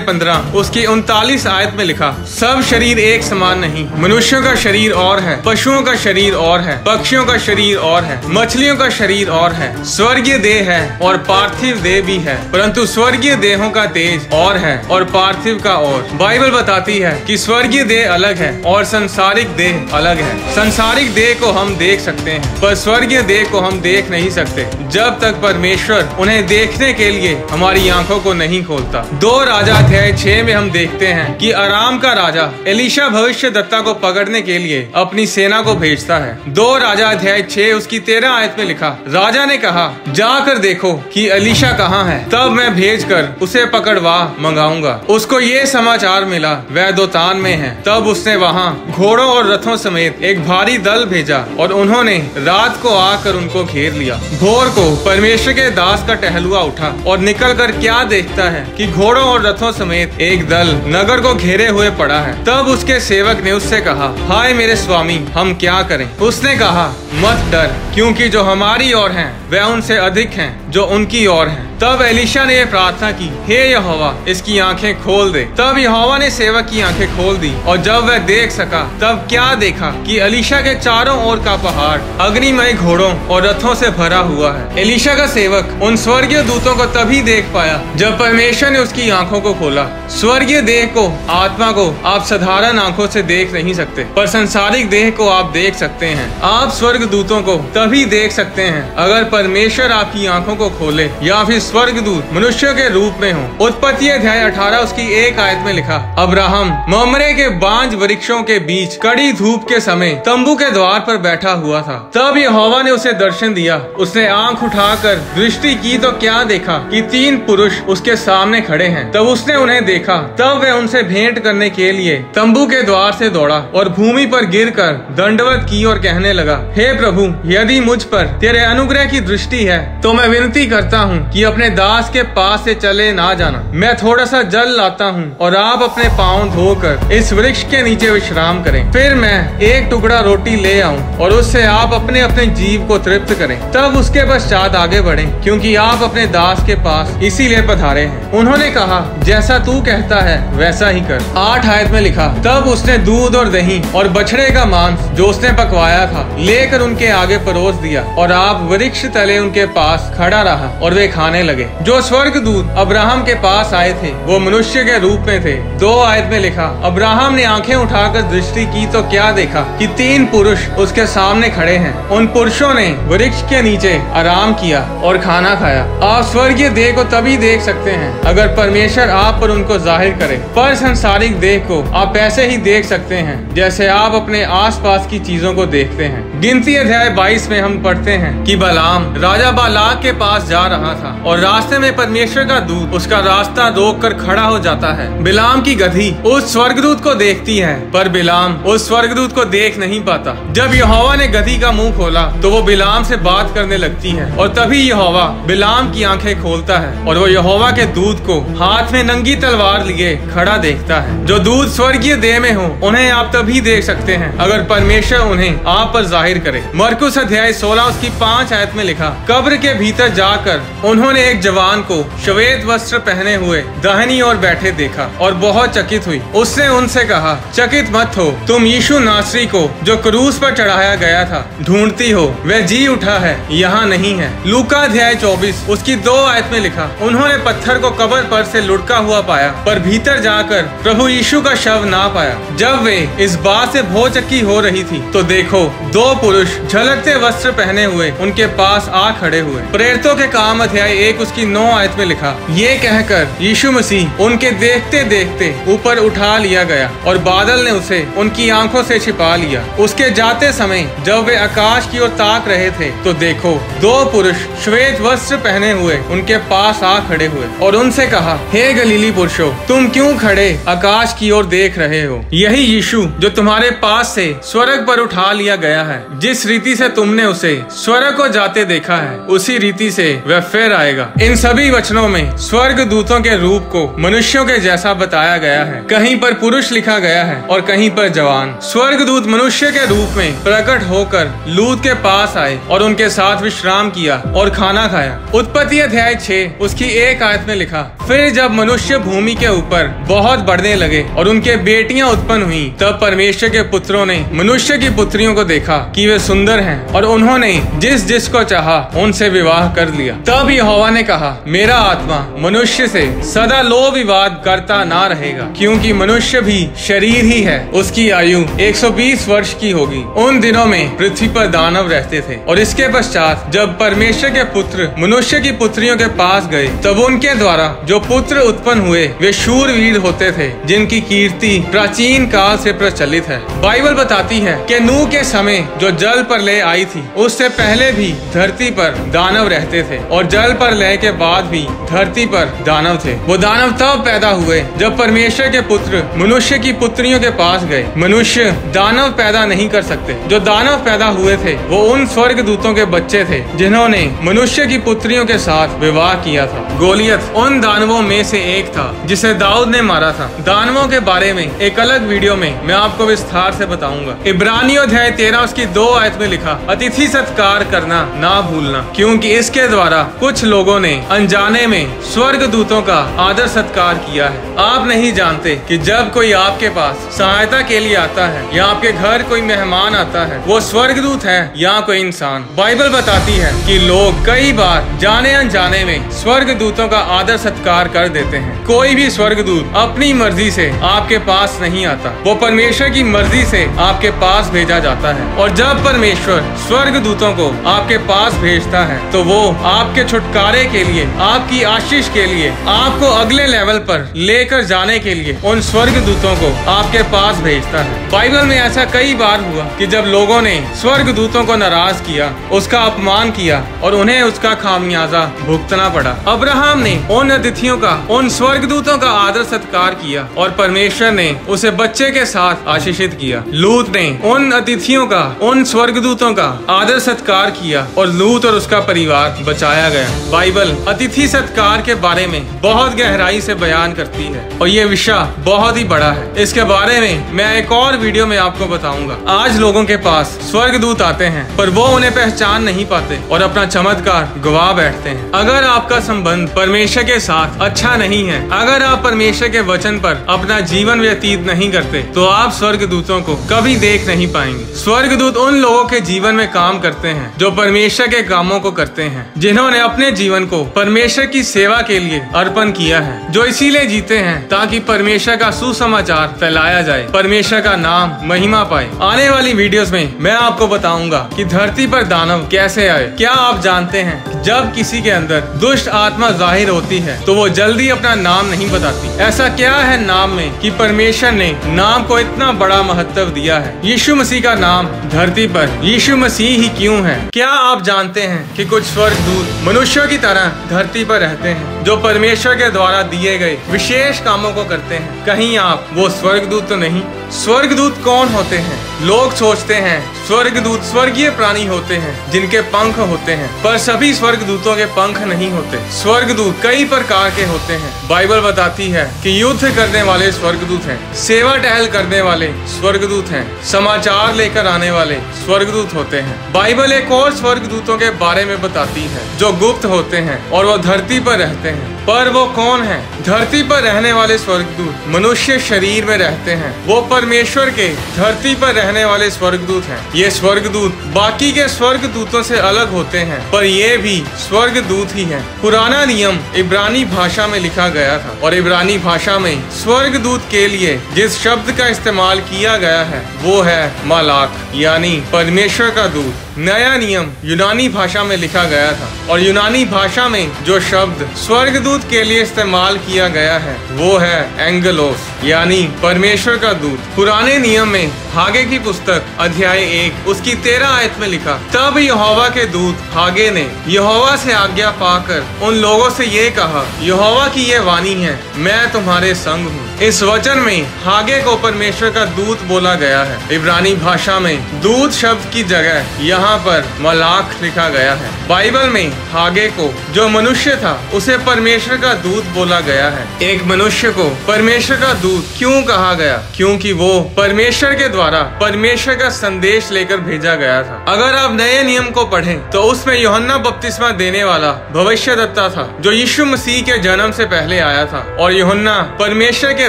15 उसकी 39 आयत में लिखा, सब शरीर एक समान नहीं। मनुष्यों का शरीर और है, पशुओं का शरीर और है, पक्षियों का शरीर और है, मछलियों का शरीर और है। स्वर्गीय देह है और पार्थिव देह भी है, परंतु स्वर्गीय देहों का तेज और है और पार्थिव का और। बाइबल बताती है कि स्वर्गीय देह अलग है और संसारिक देह अलग है। संसारिक देह को हम देख सकते हैं पर स्वर्गीय देह को हम देख नहीं सकते जब तक परमेश्वर उन्हें देखने के लिए हमारी आंखों को नहीं खोलता। 2 राजा अध्याय 6 में हम देखते हैं कि अराम का राजा एलीशा भविष्यद्वक्ता को पकड़ने के लिए अपनी सेना को भेजता है। 2 राजा अध्याय 6 उसकी 13 आयत में लिखा, राजा ने कहा, जाकर देखो कि एलीशा कहाँ है, तब मैं भेजकर उसे पकड़वा मंगाऊंगा। उसको ये समाचार मिला वह दोतान में है। तब उसने वहाँ घोड़ों और रथों समेत एक भारी दल भेजा और उन्होंने रात को आकर उनको घेर लिया। भोर को परमेश्वर के दास का टहलुआ उठा और निकलकर क्या देखता है कि घोड़ों और रथों समेत एक दल नगर को घेरे हुए पड़ा है। तब उसके सेवक ने उससे कहा, हाय मेरे स्वामी, हम क्या करें? उसने कहा, मत डर, क्योंकि जो हमारी ओर हैं वह उनसे अधिक हैं जो उनकी ओर हैं। तब एलीशा ने प्रार्थना की, हे यहोवा, इसकी आंखें खोल दे। तब यहोवा ने सेवक की आंखें खोल दी और जब वह देख सका तब क्या देखा कि एलीशा के चारों ओर का पहाड़ अग्निमय घोड़ों और रथों से भरा हुआ है। एलीशा का सेवक उन स्वर्गीय दूतों को तभी देख पाया जब परमेश्वर ने उसकी आंखों को खोला। स्वर्गीय देह को, आत्मा को आप साधारण आंखों से देख नहीं सकते, पर संसारिक देह को आप देख सकते हैं। आप स्वर्ग दूतों को तभी देख सकते हैं अगर परमेश्वर आपकी आंखों को खोले या फिर स्वर्गदूत मनुष्यों के रूप में हो। उत्पत्ति अध्याय 18 उसकी 1 आयत में लिखा, अब्राहम ममरे के बांज वृक्षों के बीच कड़ी धूप के समय तंबू के द्वार पर बैठा हुआ था। तब यहोवा ने उसे दर्शन दिया। उसने आंख उठाकर दृष्टि की तो क्या देखा कि 3 पुरुष उसके सामने खड़े हैं। तब उसने उन्हें देखा। तब वह उनसे भेंट करने के लिए तंबू के द्वार से दौड़ा और भूमि पर गिरकर दंडवत की और कहने लगा, हे प्रभु, यदि मुझ पर तेरे अनुग्रह की दृष्टि है तो मैं विनती करता हूँ कि अपने दास के पास से चले ना जाना। मैं थोड़ा सा जल लाता हूँ और आप अपने पाँव धोकर इस वृक्ष के नीचे विश्राम करें। फिर मैं एक टुकड़ा रोटी ले आऊँ और उससे आप अपने अपने जीव को तृप्त करें। तब उसके पश्चात आगे बढ़ें, क्योंकि आप अपने दास के पास इसीलिए पधारे हैं। उन्होंने कहा, जैसा तू कहता है वैसा ही कर। 8 आयत में लिखा, तब उसने दूध और दही और बछड़े का मांस जो उसने पकवाया था लेकर उनके आगे परोस दिया और आप वृक्ष तले उनके पास खड़ा रहा और वे खाने लगे। जो स्वर्गदूत अब्राहम के पास आए थे वो मनुष्य के रूप में थे। 2 आयत में लिखा, अब्राहम ने आंखें उठाकर दृष्टि की तो क्या देखा कि 3 पुरुष उसके सामने खड़े हैं। उन पुरुषों ने वृक्ष के नीचे आराम किया और खाना खाया। आप स्वर्गीय देह को तभी देख सकते हैं अगर परमेश्वर आप पर उनको जाहिर करे, पर संसारिक देह को आप ऐसे ही देख सकते हैं जैसे आप अपने आसपास की चीजों को देखते हैं। गिनती अध्याय 22 में हम पढ़ते हैं कि बलाम राजा बालाक के पास जा रहा था और रास्ते में परमेश्वर का दूत उसका रास्ता रोक कर खड़ा हो जाता है। बिलाम की गधी उस स्वर्गदूत को देखती है पर बिलाम उस स्वर्गदूत को देख नहीं पाता। जब यहोवा ने गधी का मुंह खोला तो वो बिलाम से बात करने लगती है और तभी यहोवा बिलाम की आंखें खोलता है और वो यहोवा के दूत को हाथ में नंगी तलवार लिए खड़ा देखता है। जो दूत स्वर्गीय देह में हो उन्हें आप तभी देख सकते हैं अगर परमेश्वर उन्हें आप पर जाहिर करे। मरकुस अध्याय 16 उसकी 5 आयत में लिखा, कब्र के भीतर जाकर उन्होंने एक जवान को श्वेत वस्त्र पहने हुए दाहिनी ओर बैठे देखा और बहुत चकित हुई। उसने उनसे कहा, चकित मत हो, तुम यीशु नासरी को जो क्रूस पर चढ़ाया गया था ढूंढती हो। वह जी उठा है, यहाँ नहीं है। लूका अध्याय 24 उसकी 2 आयत में लिखा, उन्होंने पत्थर को कब्र पर से लुढ़का हुआ पाया पर भीतर जाकर प्रभु यीशु का शव ना पाया। जब वे इस बात से भौचक्की हो रही थी तो देखो 2 पुरुष झलकते वस्त्र पहने हुए उनके पास आ खड़े हुए। प्रेरितों के काम अध्याय 1 उसकी 9 आयत में लिखा, ये कहकर यीशु मसीह उनके देखते देखते ऊपर उठा लिया गया और बादल ने उसे उनकी आंखों से छिपा लिया। उसके जाते समय जब वे आकाश की ओर ताक रहे थे तो देखो 2 पुरुष श्वेत वस्त्र पहने हुए उनके पास आ खड़े हुए और उनसे कहा, हे गलीली पुरुषों, तुम क्यों खड़े आकाश की ओर देख रहे हो? यही यीशु जो तुम्हारे पास से स्वर्ग पर उठा लिया गया है, जिस रीति से तुमने उसे स्वर्ग को जाते देखा है, उसी रीति से वह फिर आएगा। इन सभी वचनों में स्वर्ग दूतों के रूप को मनुष्यों के जैसा बताया गया है। कहीं पर पुरुष लिखा गया है और कहीं पर जवान। स्वर्ग दूत मनुष्य के रूप में प्रकट होकर लूत के पास आए और उनके साथ विश्राम किया और खाना खाया। उत्पत्ति अध्याय 6 उसकी 1 आयत में लिखा, फिर जब मनुष्य भूमि के ऊपर बहुत बढ़ने लगे और उनके बेटियां उत्पन्न हुई, तब परमेश्वर के पुत्रों ने मनुष्य की पुत्रियों को देखा कि वे सुंदर हैं और उन्होंने जिस जिसको चाहा उनसे विवाह कर लिया। तब यहोवा ने कहा, मेरा आत्मा मनुष्य से सदा लो विवाद करता ना रहेगा, क्योंकि मनुष्य भी शरीर ही है। उसकी आयु 120 वर्ष की होगी। उन दिनों में पृथ्वी पर दानव रहते थे और इसके पश्चात जब परमेश्वर के पुत्र मनुष्य की पुत्रियों के पास गए, तब उनके द्वारा जो पुत्र उत्पन्न हुए वे शूरवीर होते थे, जिनकी कीर्ति प्राचीन काल से प्रचलित है। बाइबल बताती है कि नूह के समय जो जल प्रलय आई थी, उससे पहले भी धरती पर दानव रहते थे और जल प्रलय के बाद भी धरती पर दानव थे। वो दानव तब पैदा हुए जब परमेश्वर के पुत्र मनुष्य की पुत्रियों के पास गए। मनुष्य दानव पैदा नहीं कर सकते। जो दानव पैदा हुए थे वो उन स्वर्ग दूतों के बच्चे थे जिन्होंने मनुष्य की पुत्रियों के साथ विवाह किया था। गोलियत उन दानवों में से एक था जिसे दाऊद ने मारा था। दानवों के बारे में एक अलग वीडियो में मैं आपको विस्तार से बताऊंगा। इब्रानियों अध्याय 13 उसकी 2 आयत में लिखा, अतिथि सत्कार करना ना भूलना, क्योंकि इसके द्वारा कुछ लोगों ने अनजाने में स्वर्ग दूतों का आदर सत्कार किया है। आप नहीं जानते कि जब कोई आपके पास सहायता के लिए आता है या आपके घर कोई मेहमान आता है, वो स्वर्गदूत है या कोई इंसान। बाइबल बताती है कि लोग कई बार जाने अनजाने में स्वर्ग दूतों का आदर सत्कार कर देते हैं। कोई भी स्वर्गदूत अपनी मर्जी से आपके पास नहीं आता, वो परमेश्वर की मर्जी से आपके पास भेजा जाता है। और जब परमेश्वर स्वर्ग दूतों को आपके पास भेजता है तो वो आपके छुटकारे के लिए, आपकी आशीष के लिए, आपको अगले लेवल पर लेकर जाने के लिए उन स्वर्ग दूतों को आपके पास भेजता है। बाइबल में ऐसा कई बार हुआ कि जब लोगों ने स्वर्ग दूतों को नाराज किया, उसका अपमान किया और उन्हें उसका खामियाजा भुगतना पड़ा। अब्राहम ने उन अतिथियों का, उन स्वर्गदूतों का आदर सत्कार किया और परमेश्वर ने उसे बच्चे के साथ आशीषित किया। लूत ने उन अतिथियों का, उन स्वर्गदूतों का आदर सत्कार किया और लूत और उसका परिवार बचाया गया। बाइबल अतिथि सत्कार के बारे में बहुत गहराई से बयान करती है और ये विषय बहुत ही बड़ा है। इसके बारे में मैं एक और वीडियो में आपको बताऊंगा। आज लोगों के पास स्वर्गदूत आते हैं पर वो उन्हें पहचान नहीं पाते और अपना चमत्कार गवा बैठते हैं। अगर आपका संबंध परमेश्वर के साथ अच्छा नहीं है, अगर आप परमेश्वर के वचन पर अपना जीवन व्यतीत नहीं करते, तो आप स्वर्गदूतों को कभी देख नहीं पाएंगे। स्वर्गदूत उन लोगों के जीवन में काम करते हैं जो परमेश्वर के कामों को करते हैं, जिन्होंने अपने जीवन को परमेश्वर की सेवा के लिए अर्पण किया है, जो इसीलिए जीते हैं ताकि परमेश्वर का सुसमाचार फैलाया जाए, परमेश्वर का नाम महिमा पाए। आने वाली वीडियोस में मैं आपको बताऊंगा कि धरती पर दानव कैसे आए। क्या आप जानते हैं जब किसी के अंदर दुष्ट आत्मा जाहिर होती है तो वो जल्दी अपना नाम नहीं बताती। ऐसा क्या है नाम में कि परमेश्वर ने नाम को इतना बड़ा महत्व दिया है। यीशु मसीह का नाम धरती पर यीशु मसीह ही क्यों है? क्या आप जानते हैं कि कुछ स्वर्गदूत मनुष्यों की तरह धरती पर रहते हैं जो परमेश्वर के द्वारा दिए गए विशेष कामों को करते हैं? कहीं आप वो स्वर्गदूत तो नहीं? स्वर्गदूत कौन होते हैं? लोग सोचते हैं स्वर्गदूत स्वर्गीय प्राणी होते हैं जिनके पंख होते हैं, पर सभी स्वर्गदूतों के पंख नहीं होते। स्वर्गदूत कई प्रकार के होते हैं। बाइबल बताती है कि युद्ध करने वाले स्वर्गदूत हैं, सेवा टहल करने वाले स्वर्गदूत हैं, समाचार लेकर आने वाले स्वर्गदूत होते हैं। बाइबल एक और स्वर्गदूतों के बारे में बताती है जो गुप्त होते हैं और वो धरती पर रहते हैं। पर वो कौन है? धरती पर रहने वाले स्वर्गदूत मनुष्य शरीर में रहते हैं। वो परमेश्वर के धरती पर रहने वाले स्वर्गदूत हैं। ये स्वर्गदूत बाकी के स्वर्गदूतों से अलग होते हैं, पर ये भी स्वर्गदूत ही हैं। पुराना नियम इब्रानी भाषा में लिखा गया था और इब्रानी भाषा में स्वर्गदूत के लिए जिस शब्द का इस्तेमाल किया गया है वो है मालाक, यानी परमेश्वर का दूत। नया नियम यूनानी भाषा में लिखा गया था और यूनानी भाषा में जो शब्द स्वर्गदूत के लिए इस्तेमाल किया गया है वो है एंगेलोस, यानी परमेश्वर का दूत। पुराने नियम में हागे की पुस्तक अध्याय 1 उसकी 13 आयत में लिखा, तब यहोवा के दूत हागे ने यहोवा से आज्ञा पाकर उन लोगों से ये कहा, यहोवा की ये वाणी है, मैं तुम्हारे संग हूँ। इस वचन में हागे को परमेश्वर का दूत बोला गया है। इब्रानी भाषा में दूत शब्द की जगह यहाँ पर मलाख लिखा गया है। बाइबल में हागे को जो मनुष्य था उसे परमेश्वर का दूत बोला गया है। एक मनुष्य को परमेश्वर का दूत क्यों कहा गया? क्योंकि वो परमेश्वर के द्वारा परमेश्वर का संदेश लेकर भेजा गया था। अगर आप नए नियम को पढ़ें तो उसमें यूहन्ना बपतिस्मा देने वाला भविष्यद्वक्ता था जो यीशु मसीह के जन्म से पहले आया था और यूहन्ना परमेश्वर के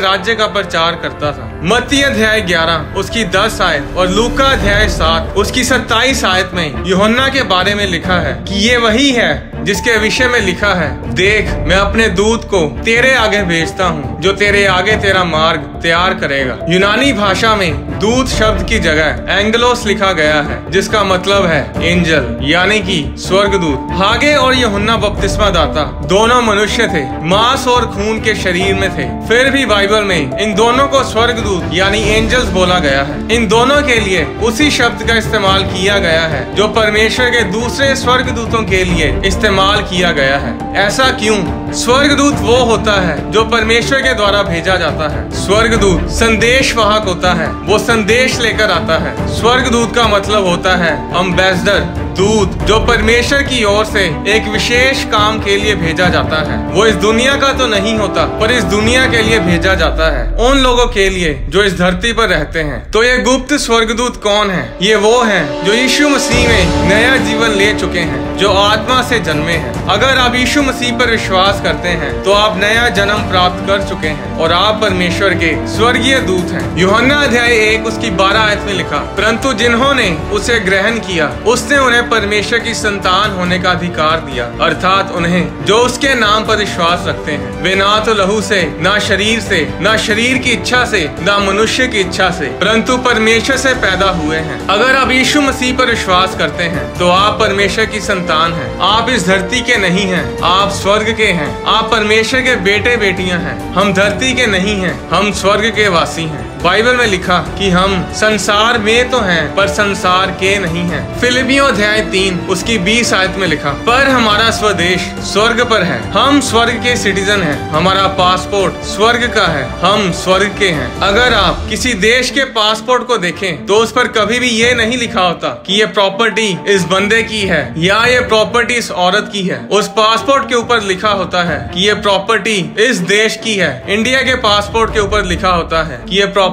राज्य का प्रचार करता था। मत्ती अध्याय 11 उसकी 10 आयत और लूका अध्याय 7 उसकी 27 आयत में यूहन्ना के बारे में लिखा है कि ये वही है जिसके विषय में लिखा है, देख मैं अपने दूत को तेरे आगे भेजता हूँ जो तेरे आगे तेरा मार्ग तैयार करेगा। यूनानी भाषा में दूत शब्द की जगह एंगेलोस लिखा गया है जिसका मतलब है एंजल, यानी कि स्वर्गदूत। हागे और यूहन्ना बपतिस्मा दाता दोनों मनुष्य थे, मांस और खून के शरीर में थे। फिर भी बाइबल में इन दोनों को स्वर्गदूत यानी एंजल्स बोला गया है। इन दोनों के लिए उसी शब्द का इस्तेमाल किया गया है जो परमेश्वर के दूसरे स्वर्गदूतों के लिए इस्तेमाल किया गया है। ऐसा क्यों? स्वर्गदूत वो होता है जो परमेश्वर के द्वारा भेजा जाता है। स्वर्गदूत संदेश वाहक होता है, वो संदेश लेकर आता है। स्वर्गदूत का मतलब होता है एम्बेसडर, दूत जो परमेश्वर की ओर से एक विशेष काम के लिए भेजा जाता है। वो इस दुनिया का तो नहीं होता पर इस दुनिया के लिए भेजा जाता है, उन लोगों के लिए जो इस धरती पर रहते हैं। तो ये गुप्त स्वर्गदूत कौन है? ये वो हैं जो यीशु मसीह में नया जीवन ले चुके हैं, जो आत्मा से जन्मे हैं। अगर आप यीशु मसीह पर विश्वास करते हैं तो आप नया जन्म प्राप्त कर चुके हैं और आप परमेश्वर के स्वर्गीय दूत हैं। यूहन्ना अध्याय 1 उसकी 12 आयत में लिखा, परंतु जिन्होंने उसे ग्रहण किया उसने उन्हें परमेश्वर की संतान होने का अधिकार दिया, अर्थात उन्हें जो उसके नाम पर विश्वास रखते हैं। वे ना तो लहू से, ना शरीर से, ना शरीर की इच्छा से, ना मनुष्य की इच्छा से, परंतु परमेश्वर से पैदा हुए हैं। अगर आप यीशु मसीह पर विश्वास करते हैं तो आप परमेश्वर की संतान हैं। आप इस धरती के नहीं हैं, आप स्वर्ग के हैं। आप परमेश्वर के बेटे बेटियां हैं। हम धरती के नहीं हैं, हम स्वर्ग के वासी हैं। बाइबल में लिखा कि हम संसार में तो हैं पर संसार के नहीं हैं। फिलिपियों अध्याय 3 उसकी 20 आयत में लिखा, पर हमारा स्वदेश स्वर्ग पर है, हम स्वर्ग के सिटीजन हैं, हमारा पासपोर्ट स्वर्ग का है, हम स्वर्ग के हैं। अगर आप किसी देश के पासपोर्ट को देखें तो उस पर कभी भी ये नहीं लिखा होता कि ये प्रॉपर्टी इस बंदे की है या ये प्रॉपर्टी इस औरत की है। उस पासपोर्ट के ऊपर लिखा होता है कि ये प्रॉपर्टी इस देश की है। इंडिया के पासपोर्ट के ऊपर लिखा होता है कि ये प्रॉपर्टी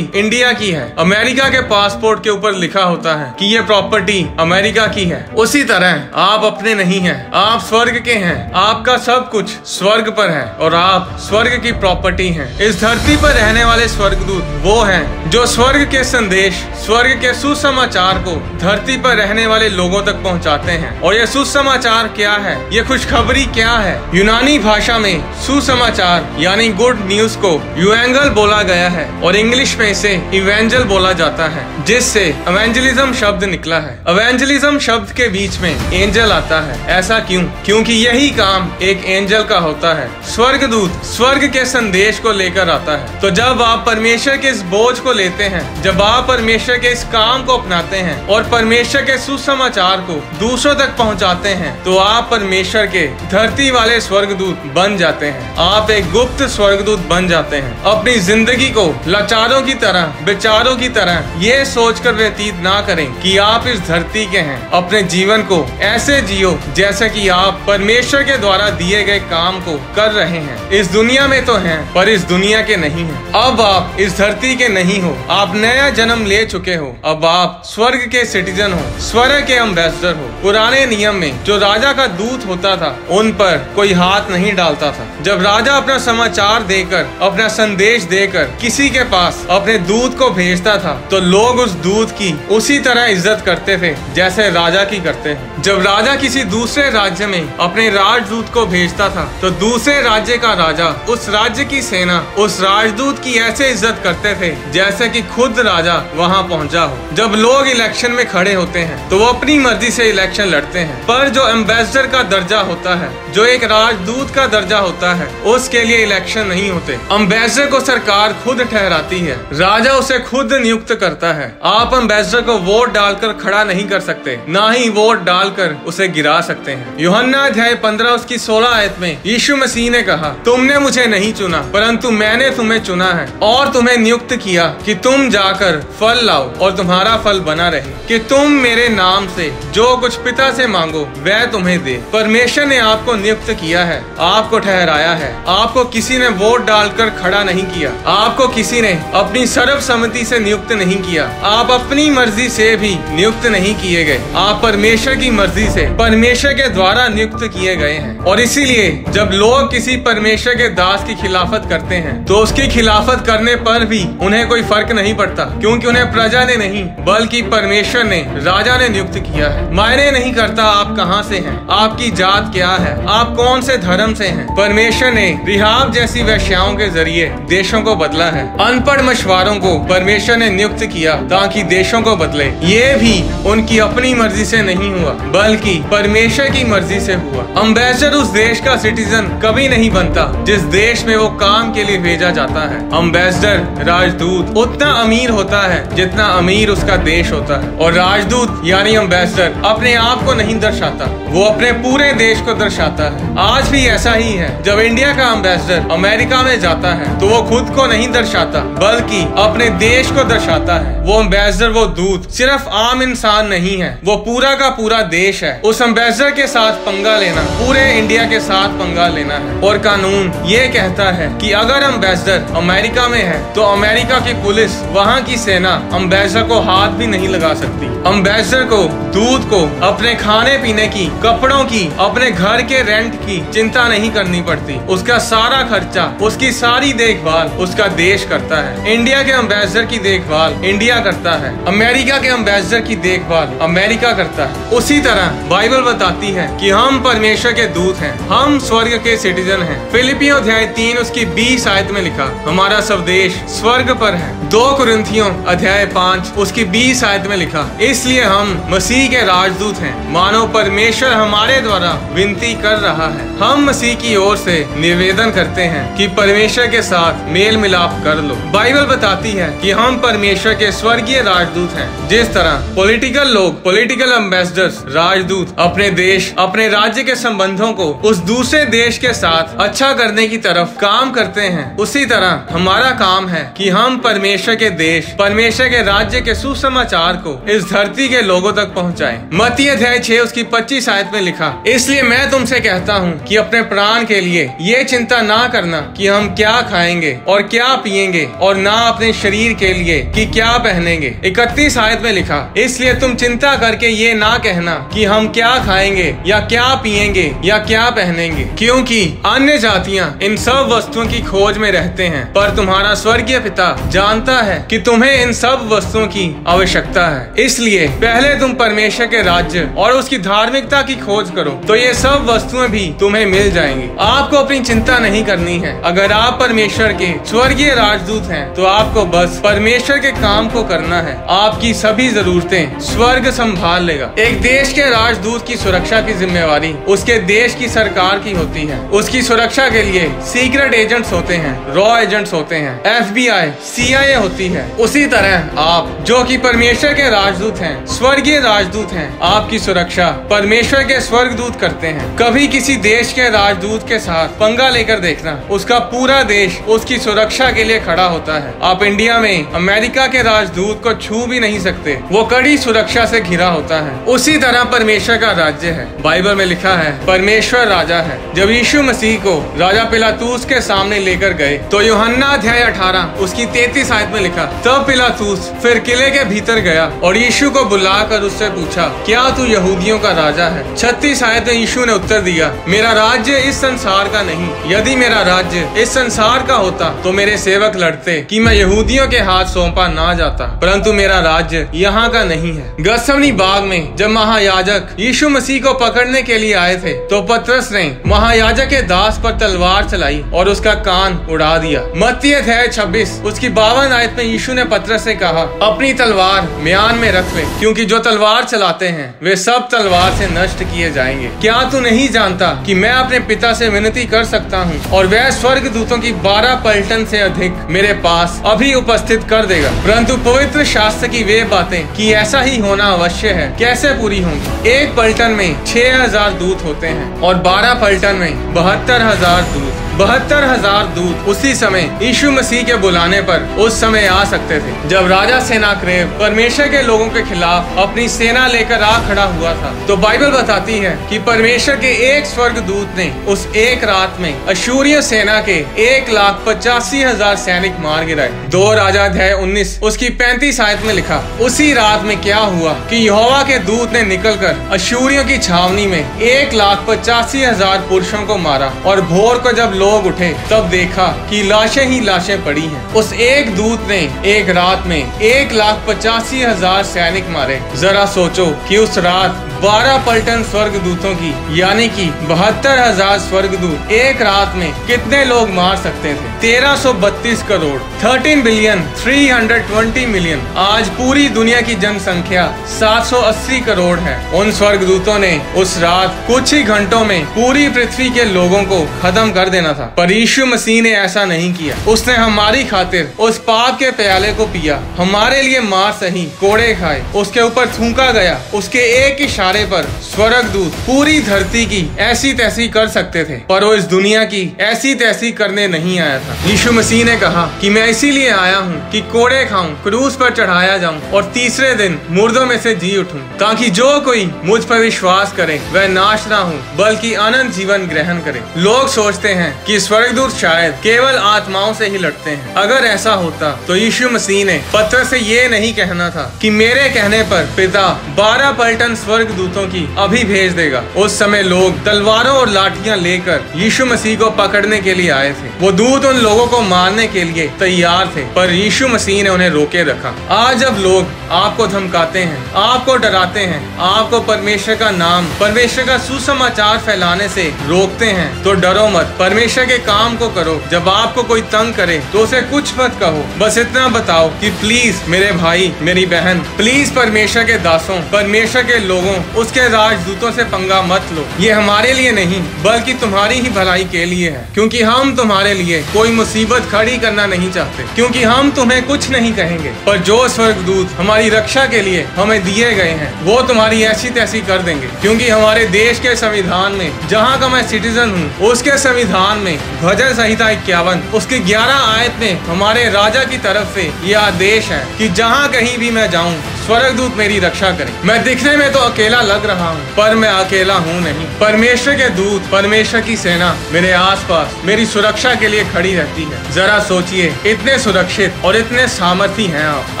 इंडिया की है। अमेरिका के पासपोर्ट के ऊपर लिखा होता है कि ये प्रॉपर्टी अमेरिका की है। उसी तरह आप अपने नहीं हैं, आप स्वर्ग के हैं। आपका सब कुछ स्वर्ग पर है और आप स्वर्ग की प्रॉपर्टी हैं। इस धरती पर रहने वाले स्वर्गदूत वो हैं जो स्वर्ग के संदेश, स्वर्ग के सुसमाचार को धरती पर रहने वाले लोगों तक पहुंचाते हैं। और ये सुसमाचार क्या है? ये खुशखबरी क्या है? यूनानी भाषा में सुसमाचार यानी गुड न्यूज को यूएंगल बोला गया है और इंग्लिश में इसे इवेंजल बोला जाता है, जिससे एवेंजलिज्म शब्द निकला है। एवेंजलिज्म शब्द के बीच में एंजल आता है। ऐसा क्यों? क्योंकि यही काम एक एंजल का होता है। स्वर्गदूत स्वर्ग के संदेश को लेकर आता है। तो जब आप परमेश्वर के इस बोझ को लेते हैं, जब आप परमेश्वर के इस काम को अपनाते हैं और परमेश्वर के सुसमाचार को दूसरों तक पहुंचाते हैं, तो आप परमेश्वर के धरती वाले स्वर्गदूत बन जाते हैं। आप एक गुप्त स्वर्गदूत बन जाते हैं। अपनी जिंदगी को लाचारों की तरह, बेचारों की तरह ये सोचकर व्यतीत ना करें कि आप इस धरती के हैं। अपने जीवन को ऐसे जियो जैसे कि आप परमेश्वर के द्वारा दिए गए काम को कर रहे हैं। इस दुनिया में तो हैं पर इस दुनिया के नहीं हैं। अब आप इस धरती के नहीं हो, आप नया जन्म ले चुके हो। अब आप स्वर्ग के सिटीजन हो, स्वर्ग के एम्बेसडर हो। पुराने नियम में जो राजा का दूत होता था उन पर कोई हाथ नहीं डालता था। जब राजा अपना समाचार देकर, अपना संदेश देकर किसी के पास अपने दूत को भेजता था तो लोग उस दूत की उसी तरह इज्जत करते थे जैसे राजा की करते हैं। जब राजा किसी दूसरे राज्य में अपने राजदूत को भेजता था तो दूसरे राज्य का राजा उस राज्य की सेना उस राजदूत की ऐसे इज्जत करते थे जैसे कि खुद राजा वहां पहुंचा हो। जब लोग इलेक्शन में खड़े होते हैं तो वो अपनी मर्जी से इलेक्शन लड़ते हैं, पर जो एम्बेसडर का दर्जा होता है, जो एक राजदूत का दर्जा होता है, उसके लिए इलेक्शन नहीं होते। एम्बेसडर को सरकार खुद ठहराती है, राजा उसे खुद नियुक्त करता है। आप एम्बेसडर को वोट डालकर खड़ा नहीं कर सकते, ना ही वोट डालकर उसे गिरा सकते हैं। यूहन्ना अध्याय 15 उसकी 16 आयत में यीशु मसीह ने कहा, तुमने मुझे नहीं चुना परंतु मैंने तुम्हें चुना है और तुम्हें नियुक्त किया कि तुम जाकर फल लाओ और तुम्हारा फल बना रहे, कि तुम मेरे नाम से जो कुछ पिता से मांगो वह तुम्हें दे। परमेश्वर ने आपको नियुक्त किया है, आपको ठहराया है। आपको किसी ने वोट डालकर खड़ा नहीं किया, आपको किसी ने अपनी सर्वसम्मति से नियुक्त नहीं किया, आप अपनी मर्जी से भी नियुक्त नहीं किए गए। आप परमेश्वर की मर्जी से, परमेश्वर के द्वारा नियुक्त किए गए हैं। और इसीलिए जब लोग किसी परमेश्वर के दास की खिलाफत करते हैं तो उसकी खिलाफत करने पर भी उन्हें कोई फर्क नहीं पड़ता, क्योंकि उन्हें प्रजा ने नहीं बल्कि परमेश्वर ने, राजा ने नियुक्त किया है। मायने नहीं करता आप कहां से हैं, आपकी जात क्या है, आप कौन से धर्म से हैं। परमेश्वर ने रिहाब जैसी वेश्याओं के जरिए देशों को बदला है। अनपढ़ मछुआरों को परमेश्वर ने नियुक्त किया ताकि देशों को बदले। ये भी उनकी अपनी मर्जी से नहीं हुआ बल्कि परमेश्वर की मर्जी से हुआ। एम्बेसडर उस देश का सिटीजन कभी नहीं बनता जिस देश में वो काम के लिए भेजा जाता है। एम्बेसडर, राजदूत उतना अमीर होता है जितना अमीर उसका देश होता है, और राजदूत यानी एम्बेसडर अपने आप को नहीं दर्शाता, वो अपने पूरे देश को दर्शाता है। आज भी ऐसा ही है, जब इंडिया का एम्बेसडर अमेरिका में जाता है तो वो खुद को नहीं दर्शाता बल्कि अपने देश को दर्शाता है। वो एम्बेसडर, वो दूत सिर्फ आम इंसान नहीं है, वो पूरा का पूरा देश है। उस एम्बेसडर के साथ पंगा लेना पूरे इंडिया के साथ पंगा लेना है। और कानून ये कहता है कि अगर एम्बेसडर अमेरिका में है तो अमेरिका की पुलिस, वहाँ की सेना एम्बेसडर को हाथ भी नहीं लगा सकती। एम्बेसडर को, दूत को अपने खाने पीने की, कपड़ों की, अपने घर के रेंट की चिंता नहीं करनी पड़ती। उसका सारा खर्चा, उसकी सारी देखभाल उसका देश करता है। इंडिया के एम्बेसडर की देखभाल इंडिया करता है, अमेरिका के एम्बेसडर की देखभाल अमेरिका करता है। उसी तरह बाइबल बताती है कि हम परमेश्वर के दूत हैं, हम स्वर्ग के सिटीजन हैं। फिलिपियों अध्याय 3 उसकी 20 आयत में लिखा, हमारा स्वदेश स्वर्ग पर है। 2 कुरिन्थियों अध्याय 5 उसकी 20 आयत में लिखा, इसलिए हम मसीह के राजदूत हैं, मानो परमेश्वर हमारे द्वारा विनती कर रहा है। हम मसीह की ओर से निवेदन करते हैं कि परमेश्वर के साथ मेल मिलाप कर लो। बाइबल बताती है कि हम परमेश्वर के स्वर्गीय राजदूत हैं। जिस तरह पॉलिटिकल लोग, पॉलिटिकल एम्बेसडर्स, राजदूत अपने देश, अपने राज्य के संबंधों को उस दूसरे देश के साथ अच्छा करने की तरफ काम करते हैं, उसी तरह हमारा काम है कि हम परमेश्वर के देश, परमेश्वर के राज्य के सुसमाचार को इस धरती के लोगों तक पहुंचाएं। मत्ती अध्याय 6 उसकी 25 आयत में लिखा, इसलिए मैं तुमसे कहता हूँ कि अपने प्राण के लिए ये चिंता ना करना कि हम क्या खाएंगे और क्या पिएंगे, और ना अपने शरीर के लिए कि क्या पहनेंगे। 31 आयत में लिखा, इसलिए तुम चिंता करके ये ना कहना कि हम क्या खाएंगे या क्या पिएंगे या क्या पहनेंगे, क्योंकि अन्य जातियां इन सब वस्तुओं की खोज में रहते हैं, पर तुम्हारा स्वर्गीय पिता जानता है कि तुम्हें इन सब वस्तुओं की आवश्यकता है। इसलिए पहले तुम परमेश्वर के राज्य और उसकी धार्मिकता की खोज करो तो ये सब वस्तुएं भी तुम्हें मिल जाएंगी। आपको अपनी चिंता नहीं करनी है। अगर आप परमेश्वर के स्वर्गीय राजदूत हैं तो आपको बस परमेश्वर के काम को करना है। आपकी सभी जरूरतें स्वर्ग संभाल लेगा। एक देश के राजदूत की सुरक्षा की जिम्मेवारी उसके देश की सरकार की होती है। उसकी सुरक्षा के लिए सीक्रेट एजेंट्स होते हैं, रॉ एजेंट्स होते हैं, FBI, CIA होती है। उसी तरह आप जो कि परमेश्वर के राजदूत हैं, स्वर्गीय राजदूत हैं, आपकी सुरक्षा परमेश्वर के स्वर्गदूत करते हैं। कभी किसी देश के राजदूत के साथ पंगा लेकर देखना, उसका पूरा देश उसकी सुरक्षा के लिए खड़ा होता है। आप इंडिया में अमेरिका के राजदूत को छू भी नहीं सकते, वो कड़ी सुरक्षा से घिरा होता है। उसी तरह परमेश्वर का राज्य है। बाइबल में लिखा है परमेश्वर राजा है। जब यीशु मसीह को राजा पिलातूस के सामने लेकर गए तो यूहन्ना अध्याय 18 उसकी 33 आयत में लिखा, तब पिलातूस फिर किले के भीतर गया और यीशु को बुलाकर उससे पूछा, क्या तू यहूदियों का राजा है? 36 आयत में यीशु ने उत्तर दिया, मेरा राज्य इस संसार का नहीं। यदि मेरा राज्य इस संसार का होता तो मेरे सेवक लड़ते कि मैं यहूदियों के हाथ सौंपा ना जाता, परंतु मेरा राज्य यहाँ का नहीं है। गत्समनी बाग में जब महायाजक यीशु मसीह को पकड़ने के लिए आए थे तो पतरस ने महायाजक के दास पर तलवार चलाई और उसका कान उड़ा दिया। मत्ती अध्याय 26 उसकी 52 आयत में यीशु ने पतरस से कहा, अपनी तलवार म्यान में रख ले, क्योंकि जो तलवार चलाते हैं वे सब तलवार से नष्ट किए जाएंगे। क्या तू नहीं जानता कि मैं अपने पिता से विनती कर सकता हूँ और वह स्वर्ग दूतों की 12 पलटन से अधिक मेरे पास अभी उपस्थित कर देगा? परंतु पवित्र शास्त्र की वे बातें कि ऐसा ही होना अवश्य है कैसे पूरी होंगी? एक पलटन में 6000 दूत होते हैं और 12 पलटन में 72,000 दूत। 72,000 दूत उसी समय यीशु मसीह के बुलाने पर उस समय आ सकते थे जब राजा सेनाक्रेव परमेश्वर के लोगों के खिलाफ अपनी सेना लेकर आ खड़ा हुआ था। तो बाइबल बताती है कि परमेश्वर के एक स्वर्गदूत ने उस एक रात में अशूरिय सेना के 1,85,000 सैनिक मार गिराए। 2 राजा अध्याय 19 उसकी 35 आयत में लिखा, उसी रात में क्या हुआ कि यहोवा के दूत ने निकलकर अशूरियों की छावनी में 1,85,000 पुरुषों को मारा और भोर को जब लोग उठे तब देखा कि लाशें ही लाशें पड़ी हैं। उस एक दूत ने एक रात में 1,85,000 सैनिक मारे। जरा सोचो कि उस रात 12 पलटन स्वर्गदूतों की यानी कि 72,000 स्वर्गदूत एक रात में कितने लोग मार सकते थे? 1332 करोड़ 13 बिलियन 320 मिलियन। आज पूरी दुनिया की जनसंख्या 780 करोड़ है। उन स्वर्गदूतों ने उस रात कुछ ही घंटों में पूरी पृथ्वी के लोगों को खत्म कर देना था, पर यीशु मसीह ने ऐसा नहीं किया। उसने हमारी खातिर उस पाप के प्याले को पिया, हमारे लिए मार सही, कोड़े खाए, उसके ऊपर थूका गया। उसके एक इशारे पर स्वर्गदूत पूरी धरती की ऐसी तैसी कर सकते थे, पर वो इस दुनिया की ऐसी तैसी करने नहीं आया था। यीशु मसीह ने कहा कि मैं इसीलिए आया हूँ कि कोड़े खाऊं, क्रूस पर चढ़ाया जाऊं और तीसरे दिन मुर्दों में से जी उठूं, ताकि जो कोई मुझ पर विश्वास करे वह नाश ना हो बल्कि अनंत जीवन ग्रहण करे। लोग सोचते हैं कि स्वर्गदूत शायद केवल आत्माओं से ही लड़ते हैं। अगर ऐसा होता तो यीशु मसीह ने पत्र से ये नहीं कहना था कि मेरे कहने पर पिता 12 पलटन स्वर्गदूतों की अभी भेज देगा। उस समय लोग तलवारों और लाठियां लेकर यीशु मसीह को पकड़ने के लिए आए थे। वो दूत उन लोगों को मारने के लिए तैयार थे, पर यीशु मसीह ने उन्हें रोके रखा। आज जब लोग आपको धमकाते हैं, आपको डराते हैं, आपको परमेश्वर का नाम, परमेश्वर का सुसमाचार फैलाने से रोकते हैं, तो डरो मत, परमेश्वर के काम को करो। जब आपको कोई तंग करे तो उसे कुछ मत कहो, बस इतना बताओ कि प्लीज मेरे भाई मेरी बहन, प्लीज परमेश्वर के दासों, परमेश्वर के लोगों, उसके राजदूतों से पंगा मत लो। ये हमारे लिए नहीं बल्कि तुम्हारी ही भलाई के लिए है, क्योंकि हम तुम्हारे लिए कोई मुसीबत खड़ी करना नहीं चाहते, क्योंकि हम तुम्हें कुछ नहीं कहेंगे, पर जो स्वर्गदूत हमारी रक्षा के लिए हमें दिए गए हैं वो तुम्हारी ऐसी तैसी कर देंगे। क्योंकि हमारे देश के संविधान में, जहाँ का मैं सिटीजन हूँ, उसके संविधान में भजन संहिता 51 उसकी 11 आयत में हमारे राजा की तरफ से यह आदेश है कि जहाँ कहीं भी मैं जाऊँ स्वर्गदूत मेरी रक्षा करें। मैं दिखने में तो अकेला लग रहा हूँ, पर मैं अकेला हूँ नहीं। परमेश्वर के दूत, परमेश्वर की सेना मेरे आसपास मेरी सुरक्षा के लिए खड़ी रहती है। जरा सोचिए, इतने सुरक्षित और इतने सामर्थी हैं आप।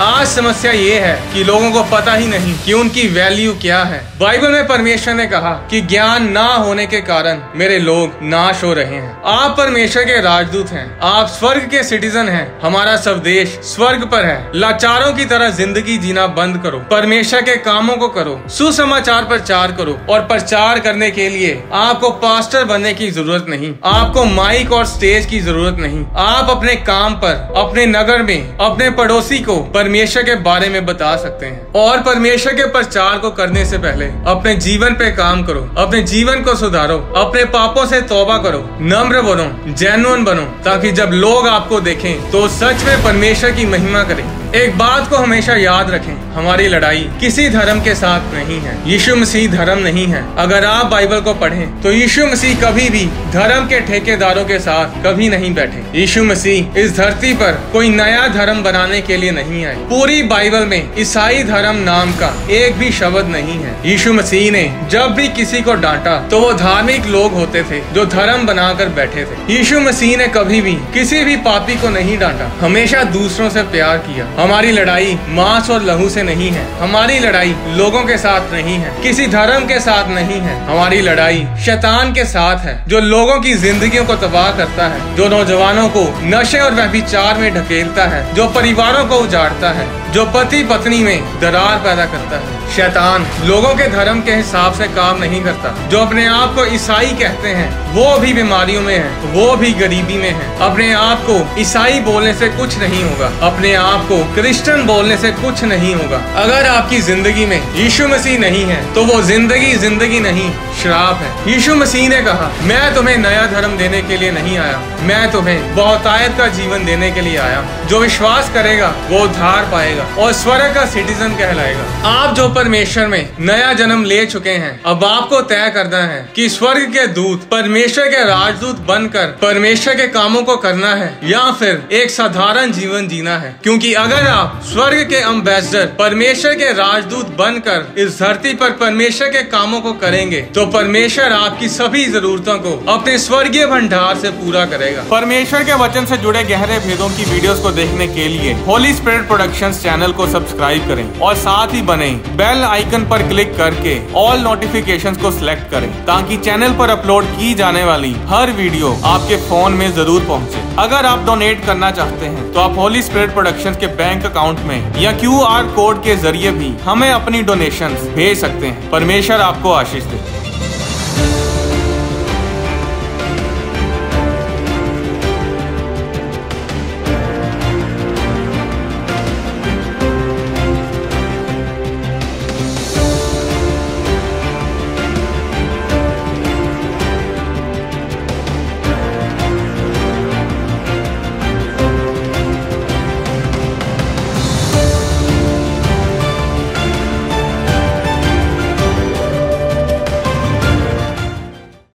आज समस्या ये है कि लोगों को पता ही नहीं कि उनकी वैल्यू क्या है। बाइबल में परमेश्वर ने कहा कि ज्ञान ना होने के कारण मेरे लोग नाश हो रहे हैं। आप परमेश्वर के राजदूत हैं, आप स्वर्ग के सिटीजन हैं। हमारा स्वदेश स्वर्ग पर है। लाचारों की तरह जिंदगी जीना बंद करो, परमेश्वर के कामों को करो, सुसमाचार प्रचार करो। और प्रचार करने के लिए आपको पास्टर बनने की जरूरत नहीं, आपको माइक और स्टेज की जरूरत नहीं। आप अपने काम पर, अपने नगर में, अपने पड़ोसी को परमेश्वर के बारे में बता सकते हैं। और परमेश्वर के प्रचार को करने से पहले अपने जीवन पे काम करो, अपने जीवन को सुधारो, अपने पापों से तौबा करो, नम्र बनो, जेन्युइन बनो, ताकि जब लोग आपको देखें तो सच में परमेश्वर की महिमा करें। एक बात को हमेशा याद रखें, हमारी लड़ाई किसी धर्म के साथ नहीं है। यीशु मसीह धर्म नहीं है। अगर आप बाइबल को पढ़ें तो यीशु मसीह कभी भी धर्म के ठेकेदारों के साथ कभी नहीं बैठे। यीशु मसीह इस धरती पर कोई नया धर्म बनाने के लिए नहीं आए। पूरी बाइबल में ईसाई धर्म नाम का एक भी शब्द नहीं है। यीशु मसीह ने जब भी किसी को डांटा तो वो धार्मिक लोग होते थे जो धर्म बनाकर बैठे थे। यीशु मसीह ने कभी भी किसी भी पापी को नहीं डांटा, हमेशा दूसरों से प्यार किया, हमारी लड़ाई मांस और लहू से नहीं है, हमारी लड़ाई लोगों के साथ नहीं है, किसी धर्म के साथ नहीं है, हमारी लड़ाई शैतान के साथ है, जो लोगों की जिंदगियों को तबाह करता है, जो नौजवानों को नशे और व्यभिचार में ढकेलता है, जो परिवारों को उजाड़ता है, जो पति पत्नी में दरार पैदा करता है। शैतान लोगों के धर्म के हिसाब से काम नहीं करता। जो अपने आप को ईसाई कहते हैं वो भी बीमारियों में है, वो भी गरीबी में है। अपने आप को ईसाई बोलने से कुछ नहीं होगा, अपने आप को क्रिश्चियन बोलने से कुछ नहीं होगा। अगर आपकी जिंदगी में यीशु मसीह नहीं है तो वो जिंदगी नहीं, श्राप है। यीशु मसीह ने कहा, मैं तुम्हें नया धर्म देने के लिए नहीं आया, मैं तुम्हें बहुतायत का जीवन देने के लिए आया। जो विश्वास करेगा वो उद्धार पाएगा और स्वर्ग का सिटीजन कहलाएगा। आप जो परमेश्वर में नया जन्म ले चुके हैं, अब आपको तय करना है कि स्वर्ग के दूत, परमेश्वर के राजदूत बनकर परमेश्वर के कामों को करना है या फिर एक साधारण जीवन जीना है। क्योंकि अगर आप स्वर्ग के एम्बेसडर, परमेश्वर के राजदूत बनकर इस धरती पर परमेश्वर के कामों को करेंगे तो परमेश्वर आपकी सभी जरूरतों को अपने स्वर्गीय भंडार से पूरा करेगा। परमेश्वर के वचन से जुड़े गहरे भेदों की वीडियोस को देखने के लिए होली स्पिरिट प्रोडक्शंस चैनल को सब्सक्राइब करें और साथ ही बने बेल आइकन पर क्लिक करके ऑल नोटिफिकेशंस को सिलेक्ट करें ताकि चैनल पर अपलोड की जाने वाली हर वीडियो आपके फोन में जरूर पहुंचे। अगर आप डोनेट करना चाहते हैं तो आप होली स्पिरिट प्रोडक्शंस के बैंक अकाउंट में या QR कोड के जरिए भी हमें अपनी डोनेशंस भेज सकते हैं। परमेश्वर आपको आशीष दे।